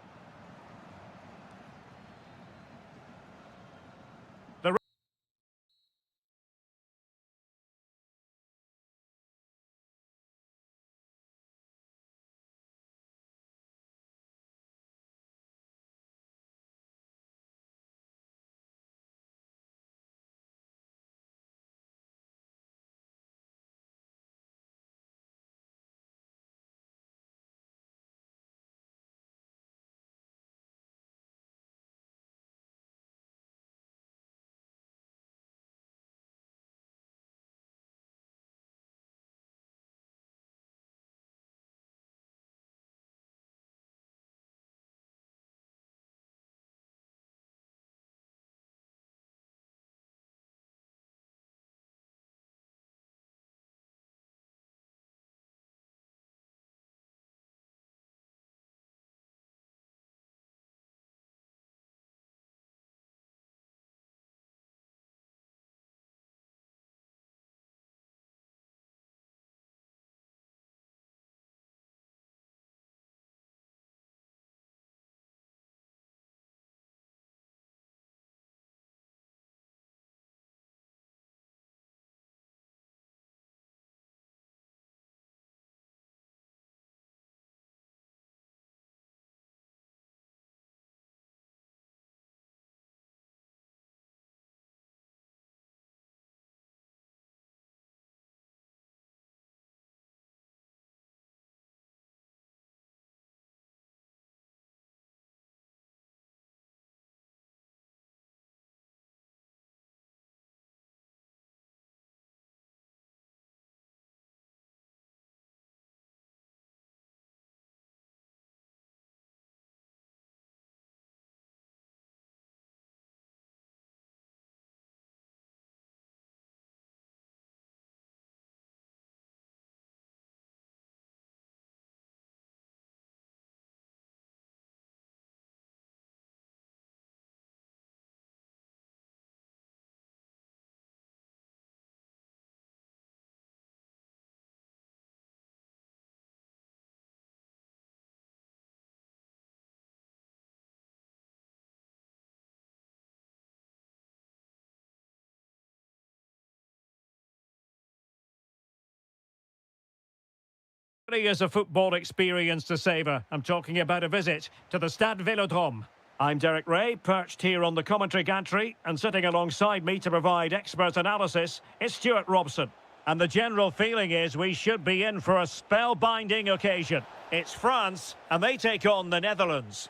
Really is a football experience to savour. I'm talking about a visit to the Stade Vélodrome. I'm Derek Ray, perched here on the commentary gantry, and sitting alongside me to provide expert analysis is Stuart Robson. And the general feeling is we should be in for a spellbinding occasion. It's France, and they take on the Netherlands.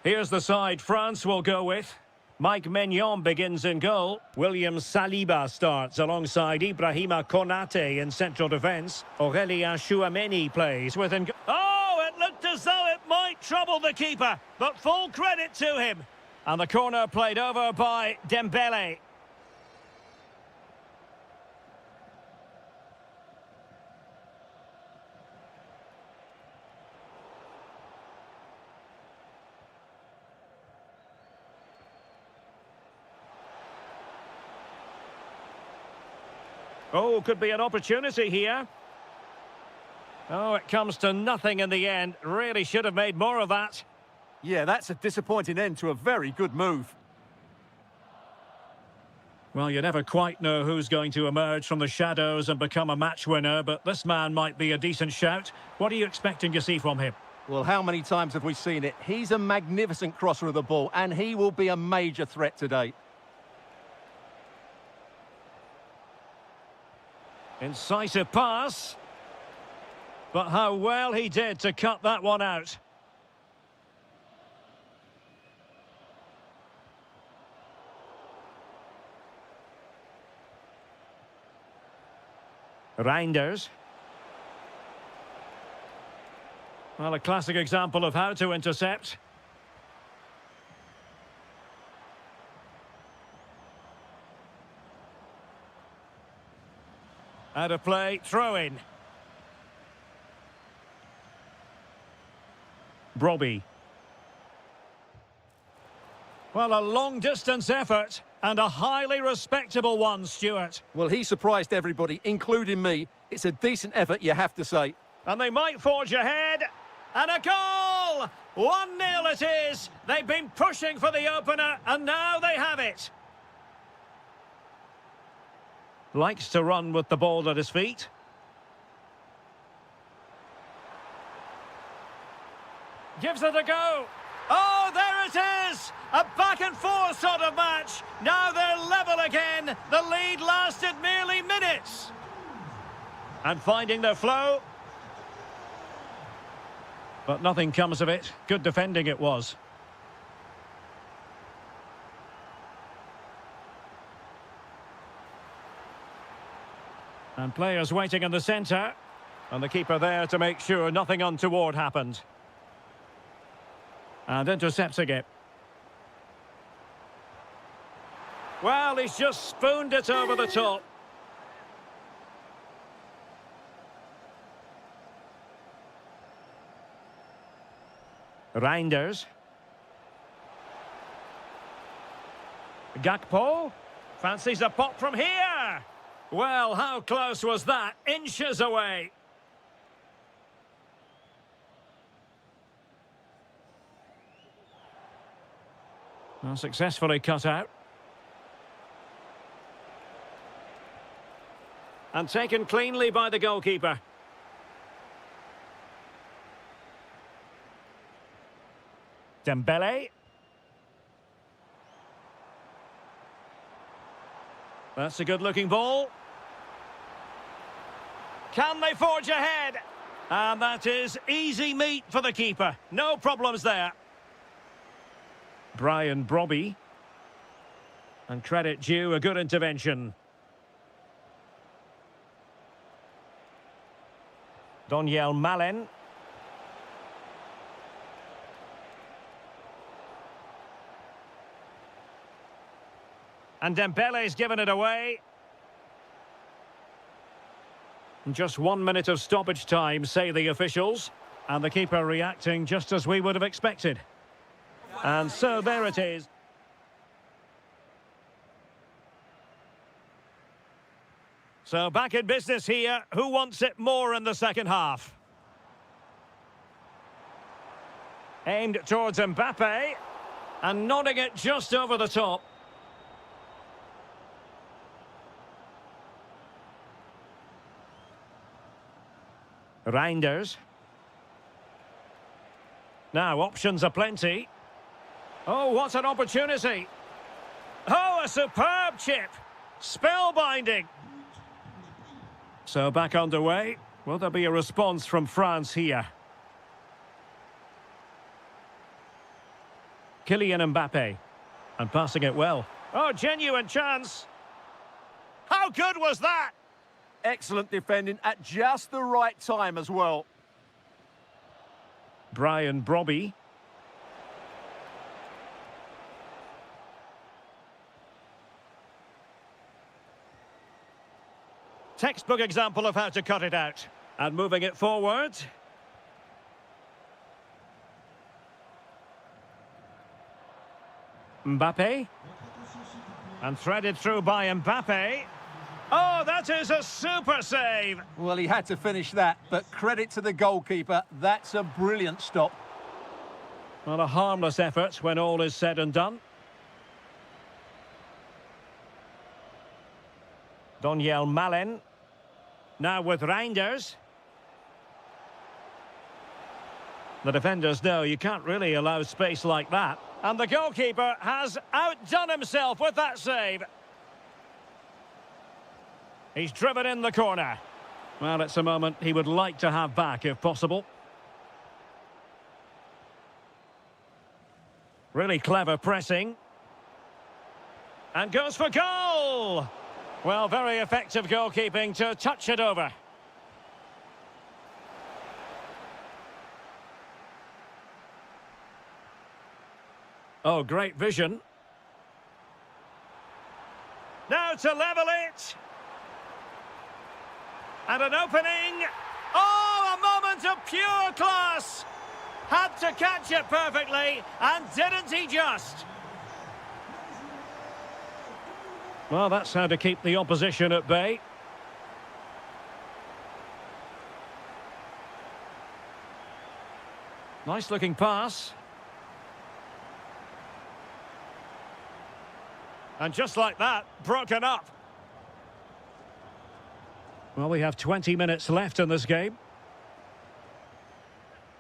Here's the side France will go with. Mike Maignan begins in goal. William Saliba starts alongside Ibrahima Konate in central defence. Aurélien Chouameni plays with him. Oh, it looked as though it might trouble the keeper, but full credit to him. And the corner played over by Dembele. Oh, could be an opportunity here. Oh, it comes to nothing in the end. Really should have made more of that.
Yeah, that's a disappointing end to a very good move.
Well, you never quite know who's going to emerge from the shadows and become a match winner, but this man might be a decent shout. What are you expecting to see from him?
Well, how many times have we seen it? He's a magnificent crosser of the ball, and he will be a major threat today.
Incisive pass. But how well he did to cut that one out. Reinders. Well, a classic example of how to intercept. Out of play, throw in. Brobbey. Well, a long-distance effort and a highly respectable one, Stuart.
Well, he surprised everybody, including me. It's a decent effort, you have to say.
And they might forge ahead. And a goal! 1-0 it is. They've been pushing for the opener, and now they have it. Likes to run with the ball at his feet. Gives it a go. Oh, there it is! A back-and-forth sort of match. Now they're level again. The lead lasted merely minutes. And finding their flow. But nothing comes of it. Good defending it was. And players waiting in the centre. And the keeper there to make sure nothing untoward happened. And intercepting it. Well, he's just spooned it over the top. Reinders. Gakpo. Fancies a pop from here. Well, how close was that? Inches away. Well, successfully cut out. And taken cleanly by the goalkeeper. Dembele. That's a good-looking ball. Can they forge ahead? And that is easy meat for the keeper. No problems there. Brian Brobbey. And credit due, a good intervention. Doniel Malen. And Dembele's given it away. Just 1 minute of stoppage time, say the officials. And the keeper reacting just as we would have expected. And so there it is. So back in business here. Who wants it more in the second half? Aimed towards Mbappe. And nodding it just over the top. Reinders. Now, options aplenty. Oh, what an opportunity. Oh, a superb chip. Spellbinding. So back underway. Will there be a response from France here? Kylian Mbappe. And passing it well. Oh, genuine chance. How good was that?
Excellent defending at just the right time as well.
Brian Brobby. Textbook example of how to cut it out. And moving it forward. Mbappe. And threaded through by Mbappe. Oh, that is a super save.
Well, he had to finish that, but credit to the goalkeeper. That's a brilliant stop.
Well, a harmless effort when all is said and done. Daniel Malen. Now with Reinders. The defenders know you can't really allow space like that. And the goalkeeper has outdone himself with that save. He's driven in the corner. Well, it's a moment he would like to have back if possible. Really clever pressing. And goes for goal! Well, very effective goalkeeping to touch it over. Oh, great vision. Now to level it. And an opening. Oh, a moment of pure class. Had to catch it perfectly, and didn't he just? Well, that's how to keep the opposition at bay. Nice looking pass. And just like that, broken up. Well, we have 20 minutes left in this game.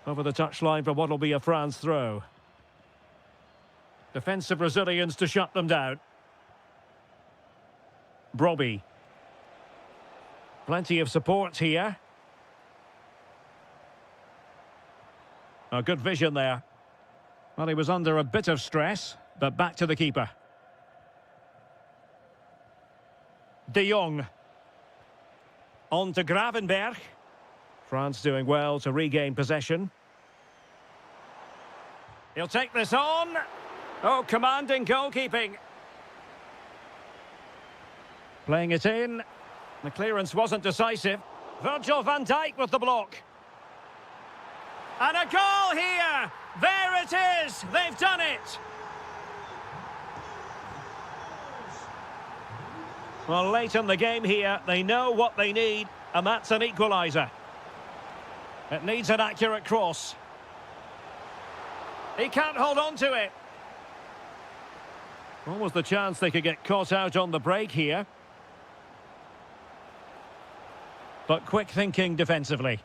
Over the touchline for what will be a France throw. Defensive Brazilians to shut them down. Brobby. Plenty of support here. Oh, good vision there. Well, he was under a bit of stress, but back to the keeper. De Jong. On to Gravenberg. France doing well to regain possession. He'll take this on. Oh, commanding goalkeeping. Playing it in. The clearance wasn't decisive. Virgil van Dijk with the block. And a goal here! There it is! They've done it! Well, late in the game here, they know what they need, and that's an equaliser. It needs an accurate cross. He can't hold on to it. What was the chance they could get caught out on the break here? But quick thinking defensively.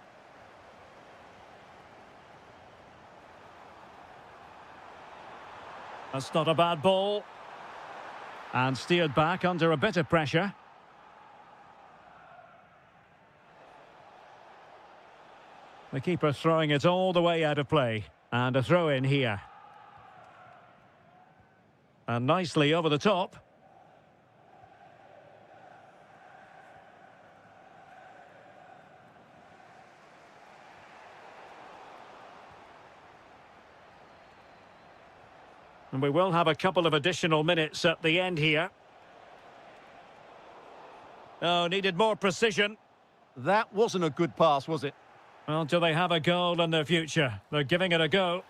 That's not a bad ball. And steered back under a bit of pressure. The keeper throwing it all the way out of play. And a throw in here. And nicely over the top. And we will have a couple of additional minutes at the end here. Oh, needed more precision.
That wasn't a good pass, was it?
Well, do they have a goal in their future? They're giving it a go.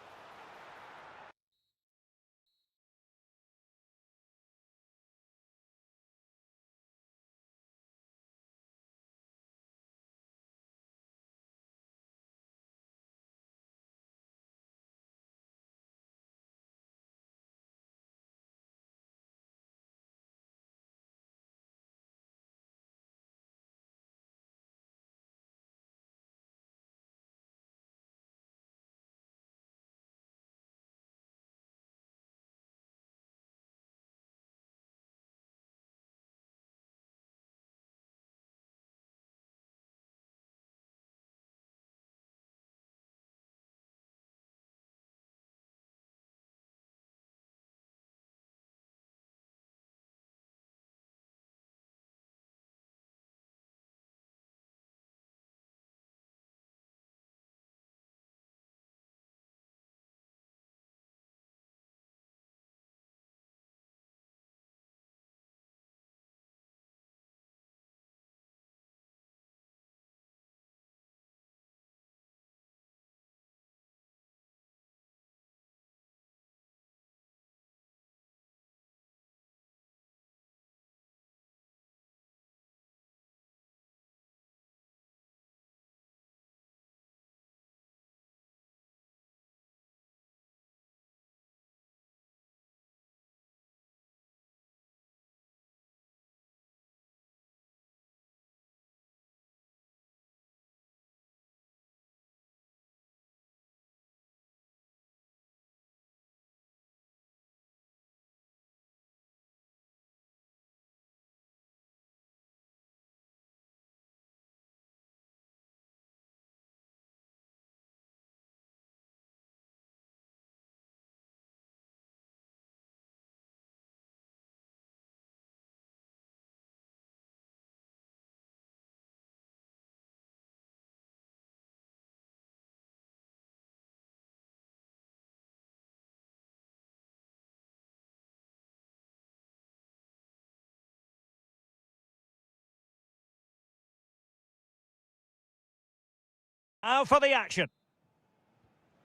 Now for the action.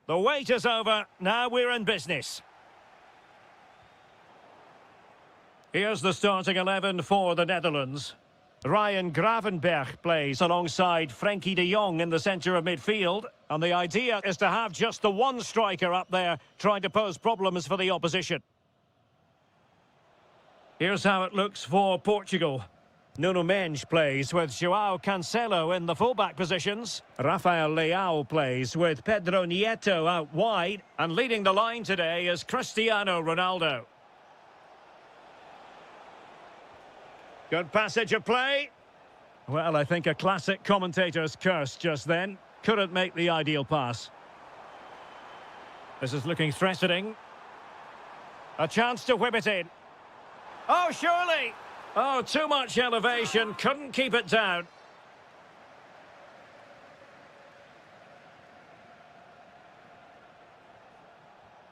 The wait is over. Now we're in business. Here's the starting 11 for the Netherlands. Ryan Gravenberch plays alongside Frenkie de Jong in the centre of midfield. And the idea is to have just the one striker up there trying to pose problems for the opposition. Here's how it looks for Portugal. Nuno Mendes plays with João Cancelo in the fullback positions. Rafael Leao plays with Pedro Nieto out wide. And leading the line today is Cristiano Ronaldo. Good passage of play. Well, I think a classic commentator's curse just then. Couldn't make the ideal pass. This is looking threatening. A chance to whip it in. Oh, surely! Oh, too much elevation. Couldn't keep it down.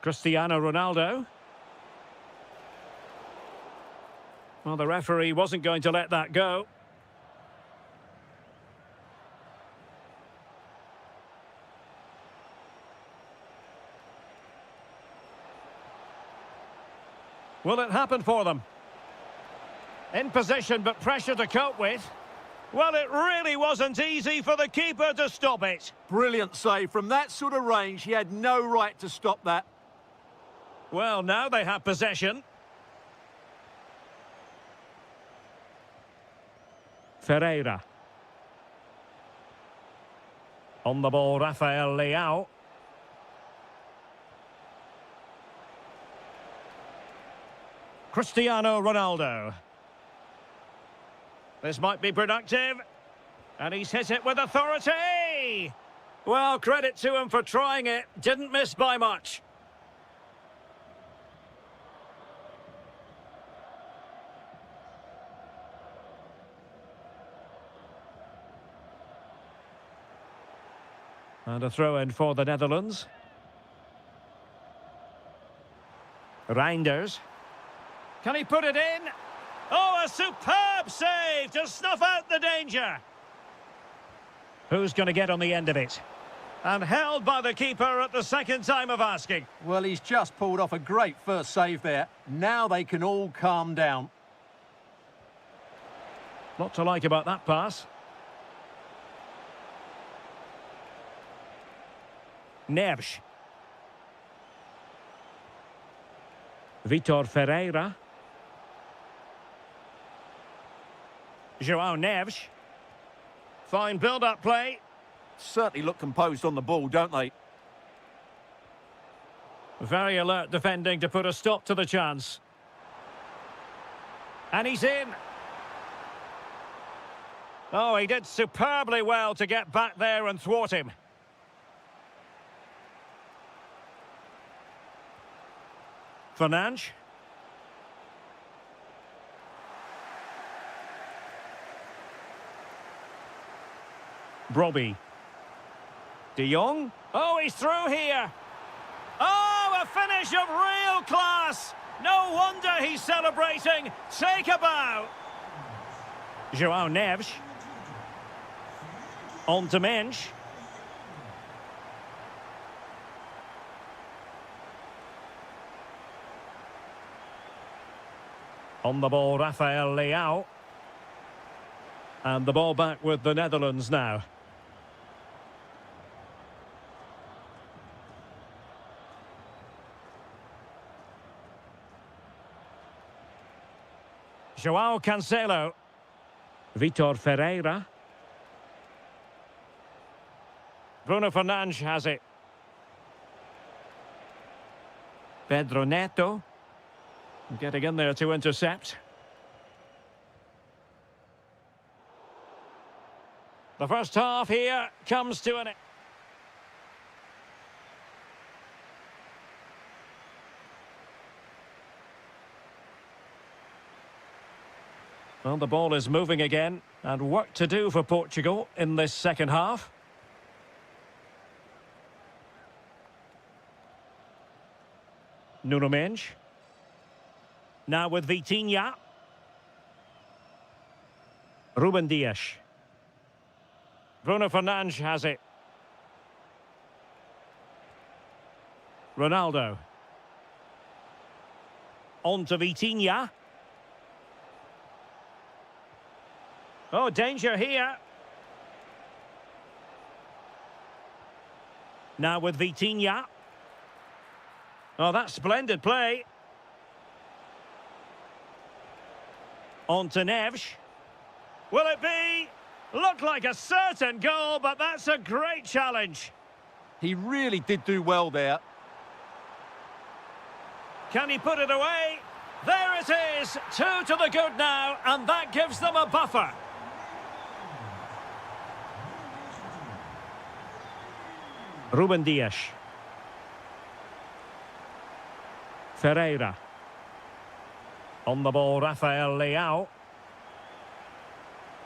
Cristiano Ronaldo. Well, the referee wasn't going to let that go. Will it happen for them? In position, but pressure to cope with. Well, it really wasn't easy for the keeper to stop it.
Brilliant save. From that sort of range, he had no right to stop that.
Well, now they have possession. Ferreira. On the ball, Rafael Leao. Cristiano Ronaldo. This might be productive. And he's hit it with authority. Well, credit to him for trying it. Didn't miss by much. And a throw-in for the Netherlands. Reinders. Can he put it in? Oh, a superb save to snuff out the danger. Who's going to get on the end of it? And held by the keeper at the second time of asking.
Well, he's just pulled off a great first save there. Now they can all calm down.
Lot to like about that pass. Neves. Vitor Ferreira. João Neves. Fine build-up play.
Certainly look composed on the ball, don't they?
Very alert defending to put a stop to the chance. And he's in. Oh, he did superbly well to get back there and thwart him. Fernandes. Brobbey. De Jong. Oh, he's through here. Oh, a finish of real class. No wonder he's celebrating. Take a bow. João Neves. On to Mendes. On the ball, Rafael Leao. And the ball back with the Netherlands now. João Cancelo. Vitor Ferreira. Bruno Fernandes has it. Pedro Neto. Getting in there to intercept. The first half here comes to an end. Well, the ball is moving again, and work to do for Portugal in this second half. Nuno Mendes. Now with Vitinha. Ruben Dias. Bruno Fernandes has it. Ronaldo. On to Vitinha. Oh, danger here. Now with Vitinha. Oh, that's splendid play. On to Neves. Will it be? Looked like a certain goal, but that's a great challenge.
He really did do well there.
Can he put it away? There it is. 2 to the good now, and that gives them a buffer. Ruben Dias. Ferreira. On the ball, Rafael Leao.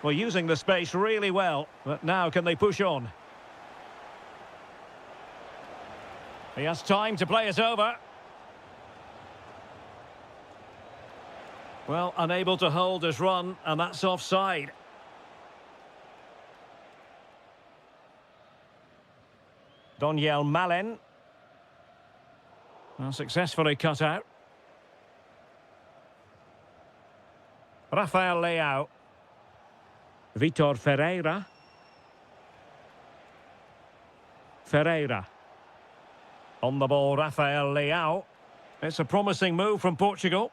Well, using the space really well, but now can they push on? He has time to play it over. Well, unable to hold his run, and that's offside. Doniel Malen. Well, successfully cut out. Rafael Leao. Vitor Ferreira. Ferreira. On the ball, Rafael Leao. It's a promising move from Portugal.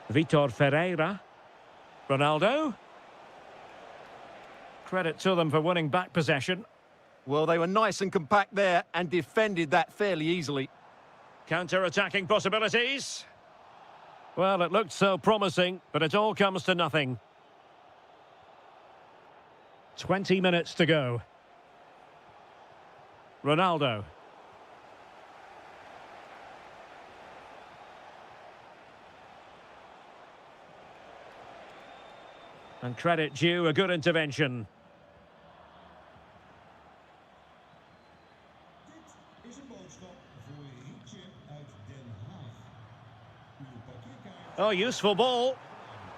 Vitor Ferreira. Ronaldo. Credit to them for winning back possession.
Well, they were nice and compact there and defended that fairly easily.
Counter-attacking possibilities. Well, it looked so promising, but it all comes to nothing. 20 minutes to go. Ronaldo. And credit due, a good intervention.
Dit is een boodschap voor Liche uit Den Haag. Uw parkeerkaart.
Oh, useful ball.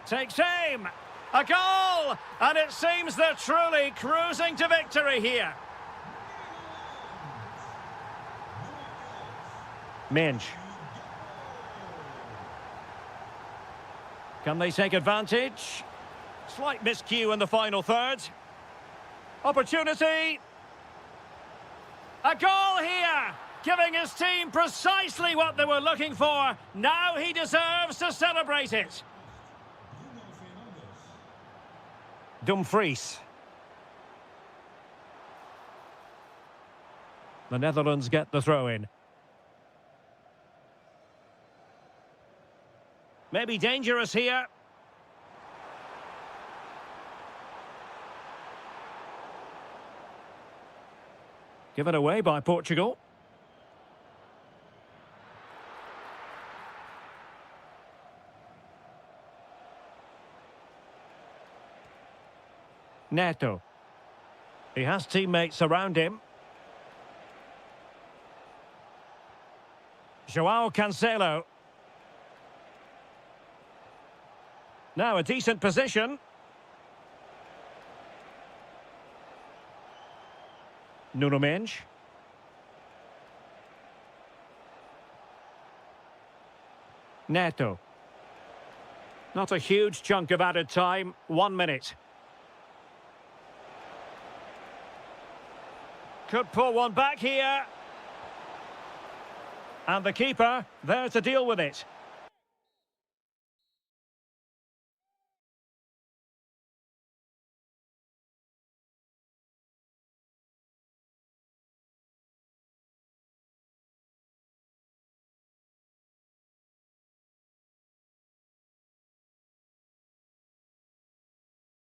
Takes aim. A goal! And it seems they're truly cruising to victory here. Minch. Can they take advantage? Slight miscue in the final third. Opportunity. A goal here, giving his team precisely what they were looking for. Now he deserves to celebrate it. Dumfries. The Netherlands get the throw in. Maybe dangerous here. Given away by Portugal. Neto. He has teammates around him. João Cancelo. Now a decent position. Nuno Mendes. Neto. Not a huge chunk of added time. 1 minute. Could pull one back here. And the keeper there to deal with it.